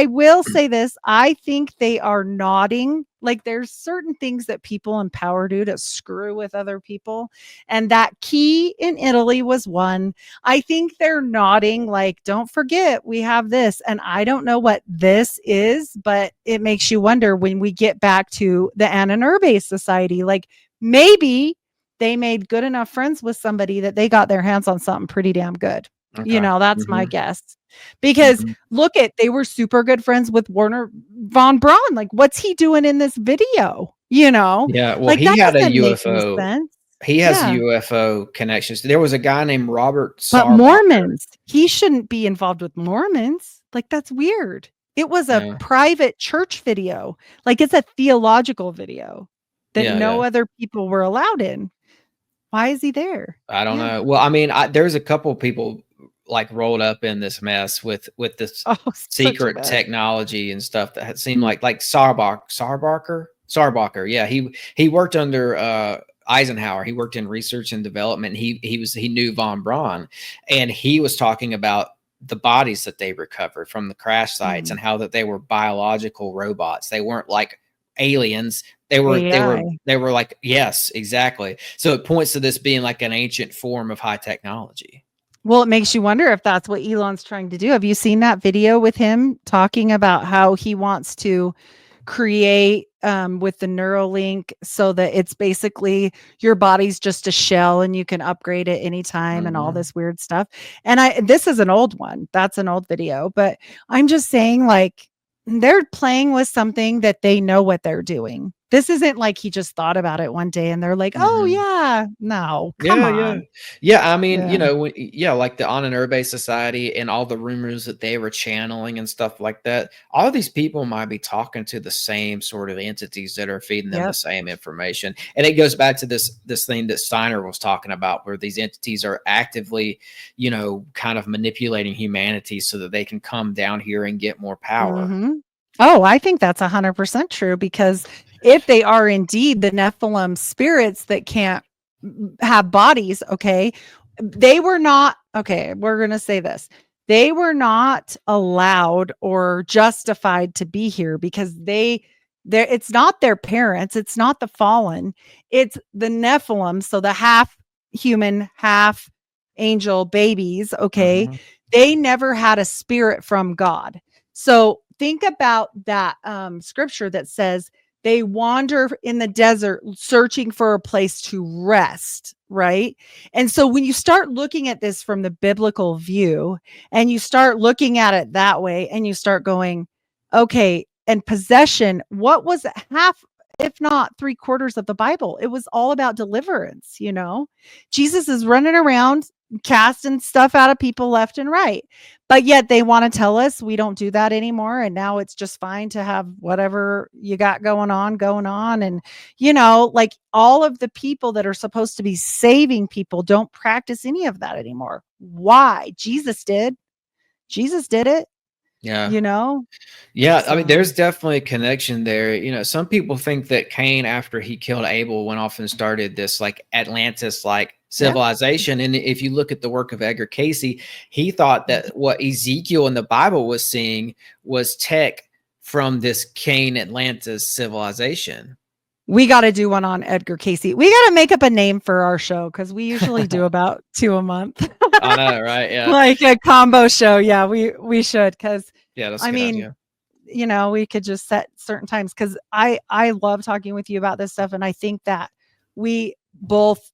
will say this. I think they are nodding. Like there's certain things that people in power do to screw with other people. And that key in Italy was one. I think they're nodding like, don't forget, we have this. And I don't know what this is, but it makes you wonder when we get back to the Anunnaki Society, like maybe they made good enough friends with somebody that they got their hands on something pretty damn good. Okay. That's my guess. Because they were super good friends with Werner von Braun. Like, what's he doing in this video? Yeah. Well, like, he had a UFO. He has UFO connections. There was a guy named Robert Sarbacher. But Mormons, he shouldn't be involved with Mormons. Like, that's weird. It was a private church video. Like, it's a theological video that no other people were allowed in. Why is he there? I don't know. Well, I mean, there's a couple people like rolled up in this mess with this secret technology and stuff that had seemed like Sarbacher. Yeah, he worked under Eisenhower. He worked in research and development. He knew von Braun, and he was talking about the bodies that they recovered from the crash sites and how that they were biological robots. They weren't like aliens. They were like, yes, exactly. So it points to this being like an ancient form of high technology. Well, it makes you wonder if that's what Elon's trying to do. Have you seen that video with him talking about how he wants to create with the Neuralink, so that it's basically your body's just a shell and you can upgrade it anytime and all this weird stuff. And this is an old one. That's an old video, but I'm just saying, like, they're playing with something that they know what they're doing. This isn't like he just thought about it one day and they're like, oh yeah, no, come on. Yeah. I mean, Yeah. like the Ananurbe Society and all the rumors that they were channeling and stuff like that. All these people might be talking to the same sort of entities that are feeding them the same information. And it goes back to this thing that Steiner was talking about, where these entities are actively, kind of manipulating humanity so that they can come down here and get more power. Oh, I think that's 100% true, because if they are indeed the Nephilim spirits that can't have bodies, okay, they were not, okay, we're going to say this. They were not allowed or justified to be here because it's not their parents. It's not the fallen. It's the Nephilim. So the half human, half angel babies, okay, they never had a spirit from God. So think about that scripture that says they wander in the desert searching for a place to rest, right? And so when you start looking at this from the biblical view and you start looking at it that way and you start going, okay, and possession, what was half, if not 3/4 of the Bible? It was all about deliverance, Jesus is running around casting stuff out of people left and right, but yet they want to tell us we don't do that anymore, and now it's just fine to have whatever you got going on. And like, all of the people that are supposed to be saving people don't practice any of that anymore. Why? Jesus did it. Yeah. So. I mean, there's definitely a connection there. Some people think that Cain, after he killed Abel, went off and started this like Atlantis like civilization. And if you look at the work of Edgar Casey, he thought that what Ezekiel in the Bible was seeing was tech from this Cain Atlantis civilization. We got to do one on Edgar Casey. We got to make up a name for our show, because we usually do about 2 a month. I know, right? Yeah. Like a combo show. Yeah, we should, because that's a good idea. We could just set certain times, because I love talking with you about this stuff. And I think that we both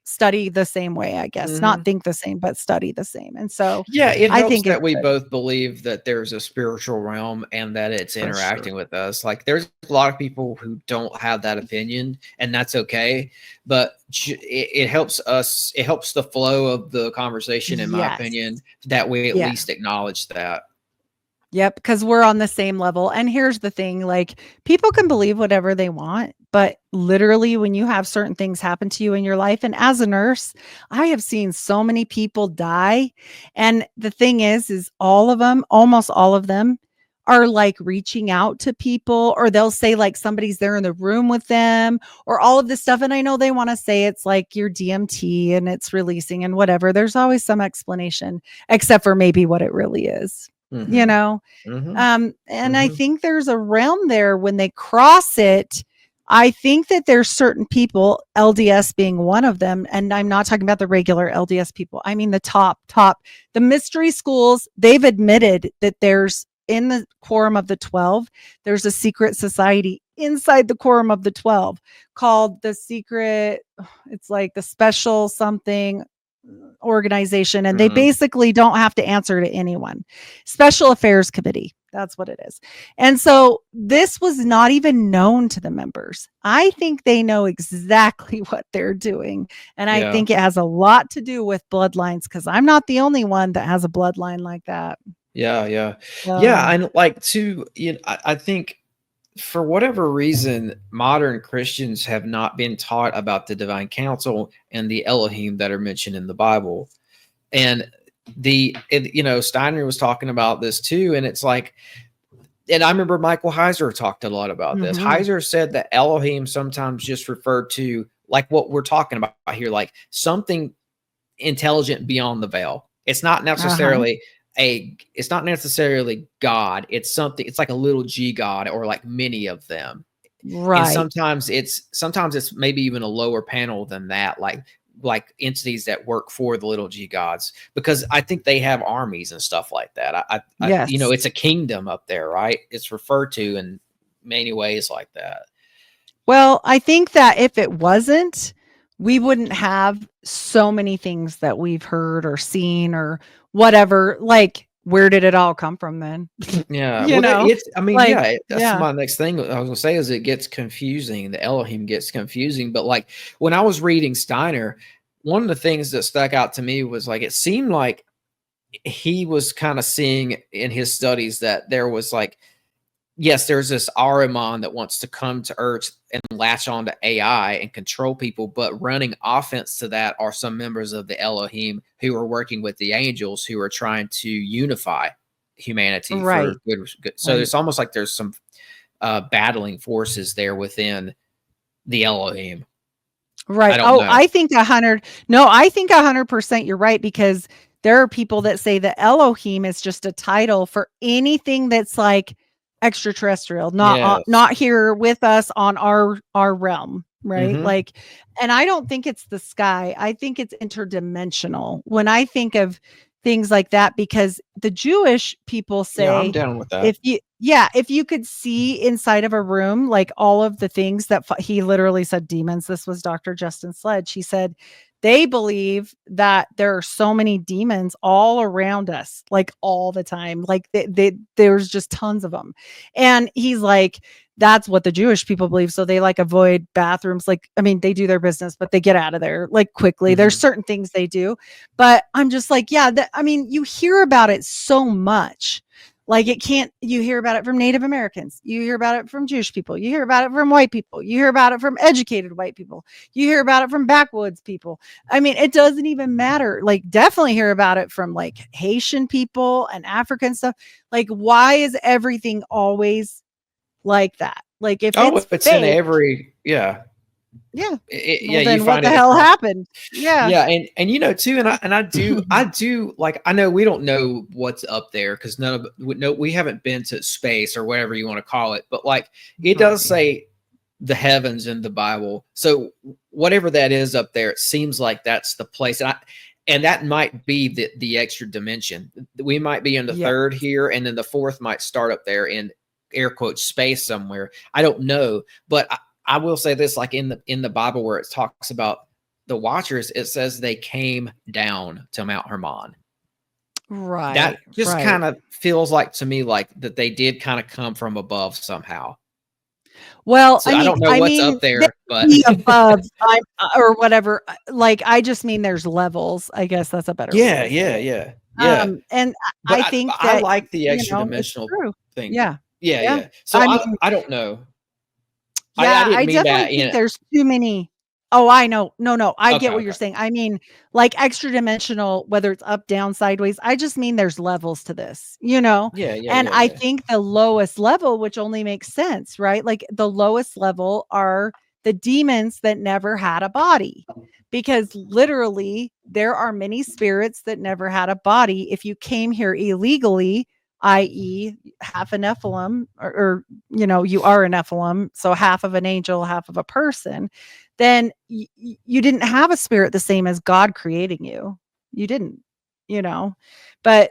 study the same way, I guess. Not think the same, but study the same. And so it helps I think that we both believe that there's a spiritual realm and that it's interacting with us. Like, there's a lot of people who don't have that opinion, and that's okay. But it helps us. It helps the flow of the conversation, in my opinion, that we at least acknowledge that. Yep, because we're on the same level. And here's the thing, like, people can believe whatever they want, but literally when you have certain things happen to you in your life, and as a nurse, I have seen so many people die. And the thing is all of them, almost all of them, are like reaching out to people, or they'll say like somebody's there in the room with them, or all of this stuff. And I know they want to say it's like your DMT and it's releasing and whatever. There's always some explanation, except for maybe what it really is. And I think there's a realm there when they cross it. I think that there's certain people, LDS being one of them, and I'm not talking about the regular LDS people. I mean the top, the mystery schools. They've admitted that there's, in the Quorum of the 12, there's a secret society inside the Quorum of the 12 called the secret. It's like the special something organization, and they basically don't have to answer to anyone. Special Affairs Committee, that's what it is. And so this was not even known to the members. I think they know exactly what they're doing, and I think it has a lot to do with bloodlines, because I'm not the only one that has a bloodline like that. And like, I think for whatever reason, modern Christians have not been taught about the divine council and the Elohim that are mentioned in the Bible. And Steiner was talking about this too. And it's like, and I remember Michael Heiser talked a lot about this. Heiser said that Elohim sometimes just referred to like what we're talking about here, like something intelligent beyond the veil. It's not necessarily it's not necessarily God. It's something, it's like a little G God, or like many of them. Right. And sometimes it's maybe even a lower panel than that, like entities that work for the little G gods, because I think they have armies and stuff like that. It's a kingdom up there, right? It's referred to in many ways like that. Well, I think that if it wasn't, we wouldn't have so many things that we've heard or seen or whatever. Like, where did it all come from then? Yeah. You know? It's, I mean, Like, that's yeah. my next thing I was gonna say is it gets confusing. The Elohim gets confusing. But like when I was reading Steiner, one of the things that stuck out to me was like it seemed like he was kind of seeing in his studies that there was like, yes, there's this Ahriman that wants to come to Earth and latch on to AI and control people, but running offense to that are some members of the Elohim who are working with the angels who are trying to unify humanity Right. for good. So Right. it's almost like there's some battling forces there within the Elohim. Right. don't know. I think 100. No, I think 100% you're right, because there are people that say that Elohim is just a title for anything that's like extraterrestrial, Yes. not here with us on our realm, right? Mhm. Like, and I don't think it's the sky. I think it's interdimensional when I think of things like that, because the Jewish people Yeah, I'm say, down with that. if you could see inside of a room, like all of the things that he literally said demons. This was Dr. Justin Sledge. He said they believe that there are so many demons all around us, like all the time. Like there's just tons of them. And he's like, that's what the Jewish people believe. So they like avoid bathrooms. Like, I mean, they do their business, but they get out of there like quickly. There's certain things they do, but I'm just like, yeah, I mean, you hear about it so much. Like you hear about it from Native Americans. You hear about it from Jewish people. You hear about it from white people. You hear about it from educated white people. You hear about it from backwoods people. I mean, it doesn't even matter. Like, definitely hear about it from like Haitian people and African stuff. Like, why is everything always like that? Like, if it's it's fake, in every, yeah. Yeah. Yeah. Then you what find the it hell across- happened? Yeah. Yeah, and you know too, and I do like, I know we don't know what's up there because we haven't been to space or whatever you want to call it, but like it does say the heavens in the Bible. So whatever that is up there, it seems like that's the place. And that might be the extra dimension. We might be in the third here, and then the fourth might start up there in air quotes space somewhere. I don't know, but I will say this, like in the Bible where it talks about the Watchers, it says they came down to Mount Hermon. Right. That just kind of feels like to me like that they did kind of come from above somehow. Well, so I don't know what's up there, but above or whatever. Like, I just mean there's levels. I guess that's a better way to say it. And but I think I that, like the extra it's dimensional true. thing. Yeah. So I mean, I don't know. Yeah, I didn't I mean definitely that think there's too many. Oh, I know. No, I get what you're Okay. saying. I mean, like extra dimensional, whether it's up, down, sideways. I just mean there's levels to this, And I think the lowest level, which only makes sense, right? Like the lowest level are the demons that never had a body, because literally there are many spirits that never had a body. If you came here illegally, i.e., half a Nephilim, or you are a Nephilim, so half of an angel, half of a person, then you didn't have a spirit the same as God creating you. You didn't, but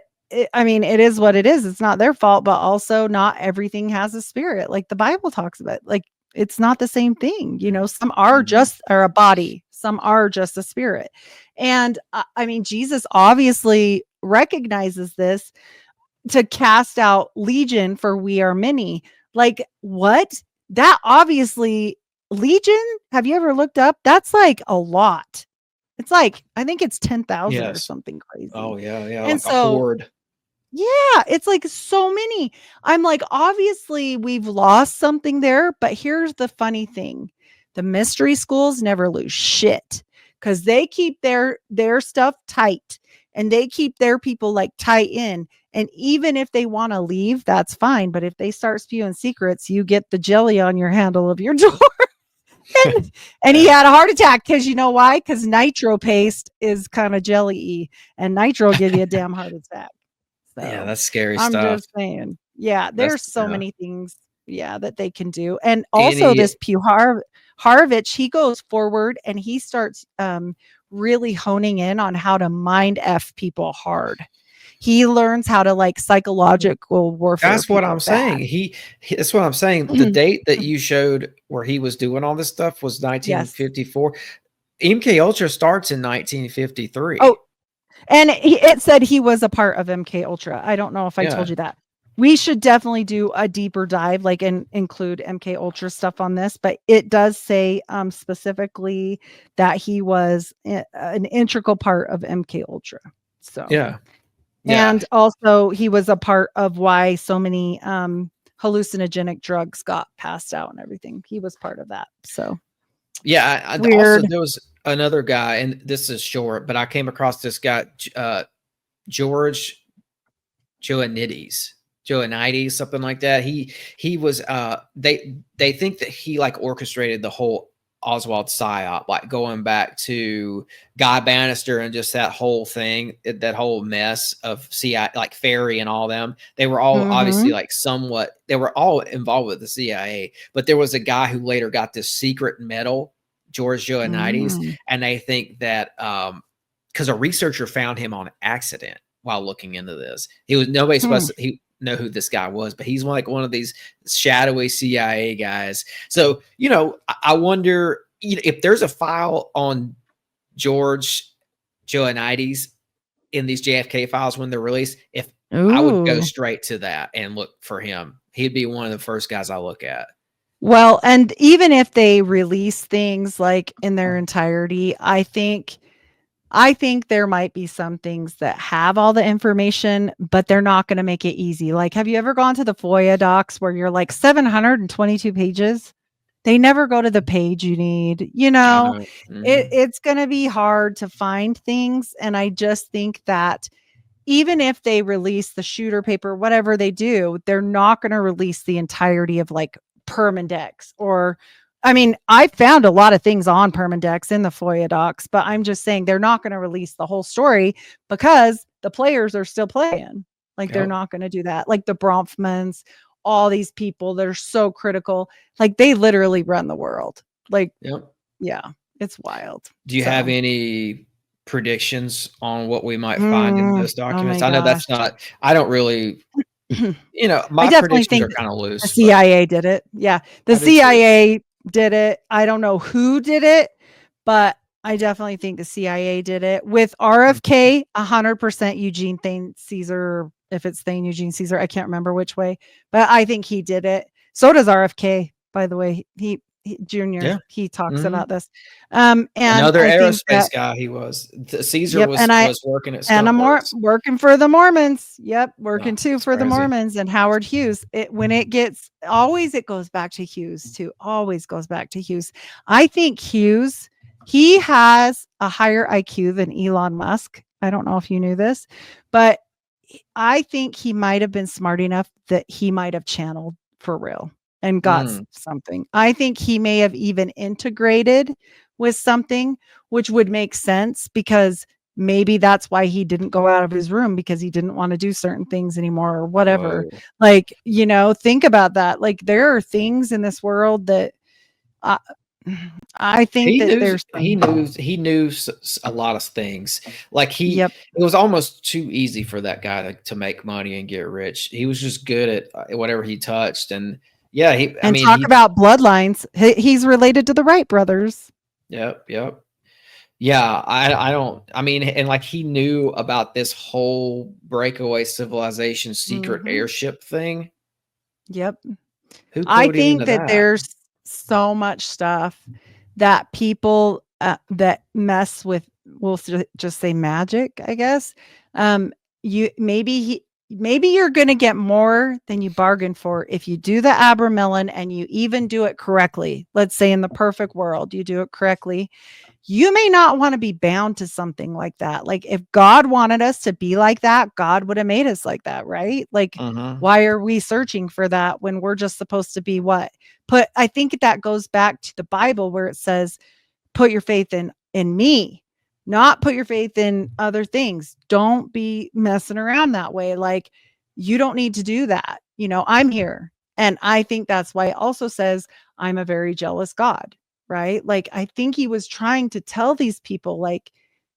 I mean, it is what it is. It's not their fault, but also not everything has a spirit. Like the Bible talks about, like, it's not the same thing. Some are are a body. Some are just a spirit. And I mean, Jesus obviously recognizes this to cast out legion, for we are many. Like, what? That obviously, legion, have you ever looked up? That's like a lot. It's like, I think it's 10,000 or something crazy. Oh yeah. And Like so, a horde. Yeah, it's like so many. I'm like, obviously we've lost something there, but here's the funny thing. The mystery schools never lose shit, because they keep their stuff tight, and they keep their people like tight in. And even if they want to leave, that's fine. But if they start spewing secrets, you get the jelly on your handle of your door. and he had a heart attack because you know why? Because nitro paste is kind of jelly-y, and nitro will give you a damn heart attack. So Yeah, that's scary I'm stuff. just saying. Yeah, there's so yeah. many things, that they can do. And also this Pew Harvich, he goes forward and he starts really honing in on how to mind F people hard. he learns how to like psychological warfare. That's what I'm back. saying. That's what I'm saying. The date that you showed where he was doing all this stuff was 1954. MK Ultra starts in 1953. Oh, and it said he was a part of MK Ultra. I don't know if I told you that. We should definitely do a deeper dive, like, and include MK Ultra stuff on this, but it does say specifically that he was an integral part of MK Ultra. So yeah. And also he was a part of why so many hallucinogenic drugs got passed out and everything. He was part of that. So yeah, also there was another guy, and this is short, but I came across this guy, George Joanides, something like that. He was they think that he like orchestrated the whole Oswald psyop, like going back to Guy Bannister and just that whole thing, that whole mess of CIA, like Ferry and all them. They were all obviously like they were all involved with the CIA, but there was a guy who later got this secret medal, George Joanides, and they think that because a researcher found him on accident while looking into this. Nobody's supposed to know who this guy was, but he's like one of these shadowy CIA guys. So, I wonder if there's a file on George Joanides in these JFK files when they're released. If I would go straight to that and look for him, he'd be one of the first guys I look at. Well, and even if they release things like in their entirety, I think there might be some things that have all the information, but they're not going to make it easy. Like, have you ever gone to the FOIA docs where you're like 722 pages? They never go to the page you need. It's going to be hard to find things. And I just think that even if they release the shooter paper, whatever they do, they're not going to release the entirety of like Permindex I found a lot of things on Permindex in the FOIA docs, but I'm just saying they're not going to release the whole story because the players are still playing. Like, they're not going to do that. Like the Bronfmans, all these people that are so critical, like they literally run the world. Like, yeah, it's wild. Do you have any predictions on what we might find in those documents? I know that's not, I don't really, my predictions are kind of loose. The CIA did it. Yeah. The CIA did it. I don't know who did it, but I definitely think the CIA did it with RFK, 100% Eugene Thane Caesar. If it's Thane Eugene Caesar, I can't remember which way, but I think he did it. So does RFK, by the way. He Junior, he talks about this. And another aerospace guy. He was Caesar was working at and I'm working for the Mormons. Yep, working too for the Mormons and Howard Hughes. It goes back to Hughes too. Always goes back to Hughes. I think Hughes, he has a higher IQ than Elon Musk. I don't know if you knew this, but I think he might have been smart enough that he might have channeled for real and got something. I think he may have even integrated with something, which would make sense because maybe that's why he didn't go out of his room, because he didn't want to do certain things anymore or whatever. Whoa. Like, think about that. Like, there are things in this world that I think he knew a lot of things. Like it was almost too easy for that guy to make money and get rich. He was just good at whatever he touched. And about bloodlines. He's related to the Wright brothers. Yep. Yeah. And like he knew about this whole breakaway civilization secret airship thing. Yep. I think that there's so much stuff that people that mess with, we'll just say magic, I guess. Maybe you're going to get more than you bargained for if you do the Abramelin and you even do it correctly. Let's say in the perfect world, you do it correctly. You may not want to be bound to something like that. Like, if God wanted us to be like that, God would have made us like that, right? Like, why are we searching for that when we're just supposed to be what? I think that goes back to the Bible where it says, put your faith in me. Not put your faith in other things. Don't be messing around that way. Like, you don't need to do that. I'm here. And I think that's why it also says, I'm a very jealous God, right? Like, I think he was trying to tell these people, like,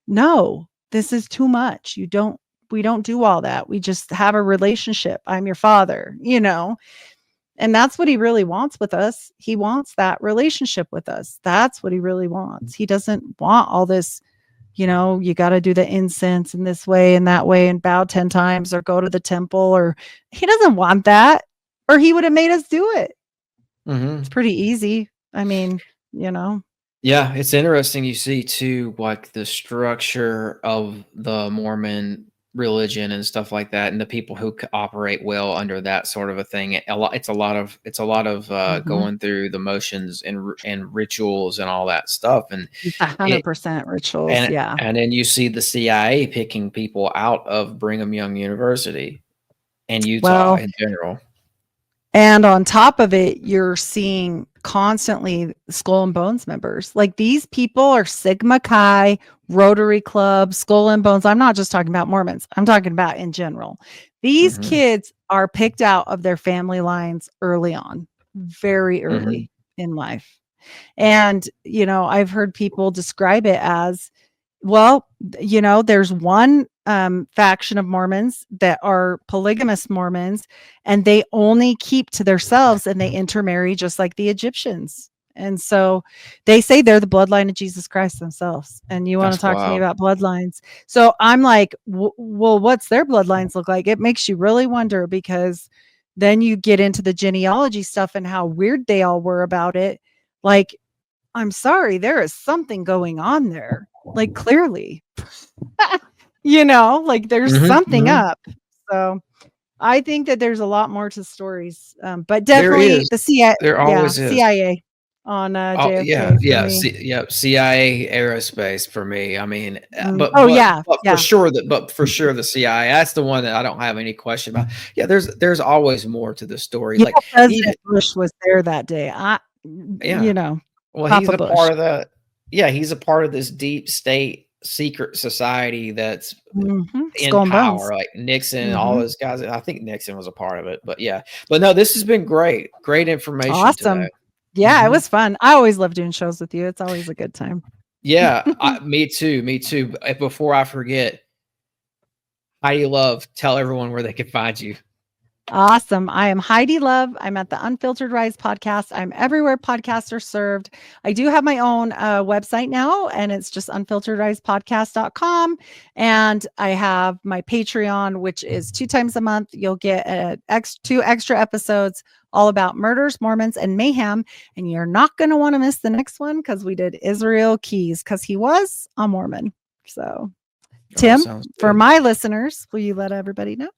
no, this is too much. You don't We don't do all that. We just have a relationship. I'm your father, and that's what he really wants with us. He wants that relationship with us. That's what he really wants. He doesn't want all this, you got to do the incense in this way and that way and bow 10 times or go to the temple, or he doesn't want that, or he would have made us do it. It's pretty easy. I mean, Yeah, it's interesting. You see too, like the structure of the Mormon religion and stuff like that, and the people who operate well under that sort of a thing. It's a lot of going through the motions and rituals and all that stuff, and 100% rituals. And then you see the CIA picking people out of Brigham Young University and Utah in general. And on top of it, you're seeing constantly Skull and Bones members. Like, these people are Sigma Chi, Rotary Club, Skull and Bones. I'm not just talking about Mormons. I'm talking about in general. These kids are picked out of their family lines early on, very early in life. And, I've heard people describe it as, well, there's one faction of Mormons that are polygamous Mormons, and they only keep to themselves and they intermarry just like the Egyptians. And so they say they're the bloodline of Jesus Christ themselves. And you want to talk to me about bloodlines? So I'm like, well, what's their bloodlines look like? It makes you really wonder, because then you get into the genealogy stuff and how weird they all were about it. Like, I'm sorry, there is something going on there. Like, clearly, like there's something up. So I think that there's a lot more to stories, but definitely the CIA. There always is. CIA on JFK. CIA aerospace for me. I mean, but for sure the CIA. That's the one that I don't have any question about. Yeah, there's always more to the story. Like, President Bush was there that day. Well, Papa he's a Bush. Part of the. Yeah, he's a part of this deep state secret society that's in power, like Nixon and all those guys. I think Nixon was a part of it, but no, this has been great information. Awesome. Today. Yeah, it was fun. I always love doing shows with you. It's always a good time. Yeah, me too. Before I forget, Heidi Luv, tell everyone where they can find you. Awesome. I am Heidi Luv. I'm at the Unfiltered Rise podcast. I'm everywhere podcasts are served. I do have my own website now, and it's just unfilteredrisepodcast.com. And I have my Patreon, which is 2 times a month. You'll get 2 extra episodes all about murders, Mormons, and mayhem. And you're not going to want to miss the next one, because we did Israel Keys, because he was a Mormon. So, Tim, for my listeners, will you let everybody know?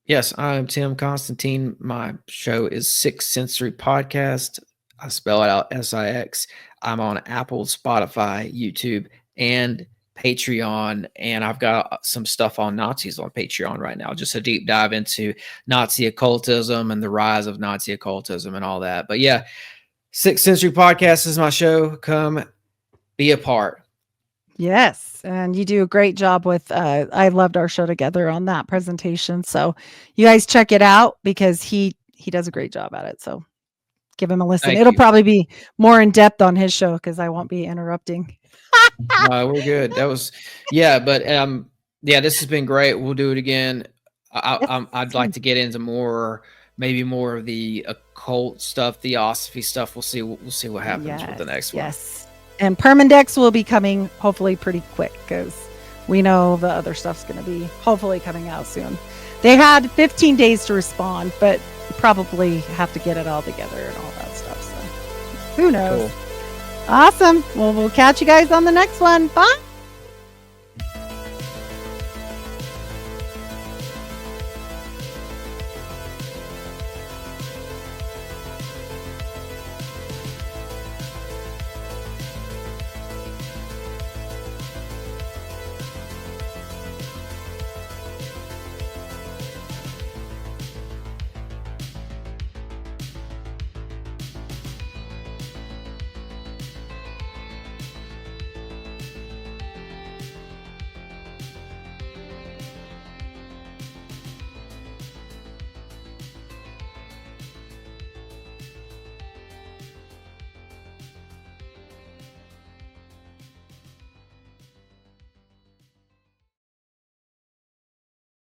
Yes, I'm Tim Constantine. My show is Sixth Sensory Podcast. I spell it out SIX. I'm on Apple, Spotify, YouTube, and Patreon. And I've got some stuff on Nazis on Patreon right now. Just a deep dive into Nazi occultism and the rise of Nazi occultism and all that. But yeah, Sixth Sensory Podcast is my show. Come be a part. Yes. And you do a great job with, I loved our show together on that presentation. So you guys check it out, because he does a great job at it. So give him a listen. It'll probably be more in depth on his show, because I won't be interrupting. No, we're good. That was, this has been great. We'll do it again. I'd like to get into maybe more of the occult stuff, theosophy stuff. We'll see what happens with the next one. Yes. And Permandex will be coming hopefully pretty quick, because we know the other stuff's going to be hopefully coming out soon. They had 15 days to respond, but probably have to get it all together and all that stuff. So who knows? Cool. Awesome. Well, we'll catch you guys on the next one. Bye.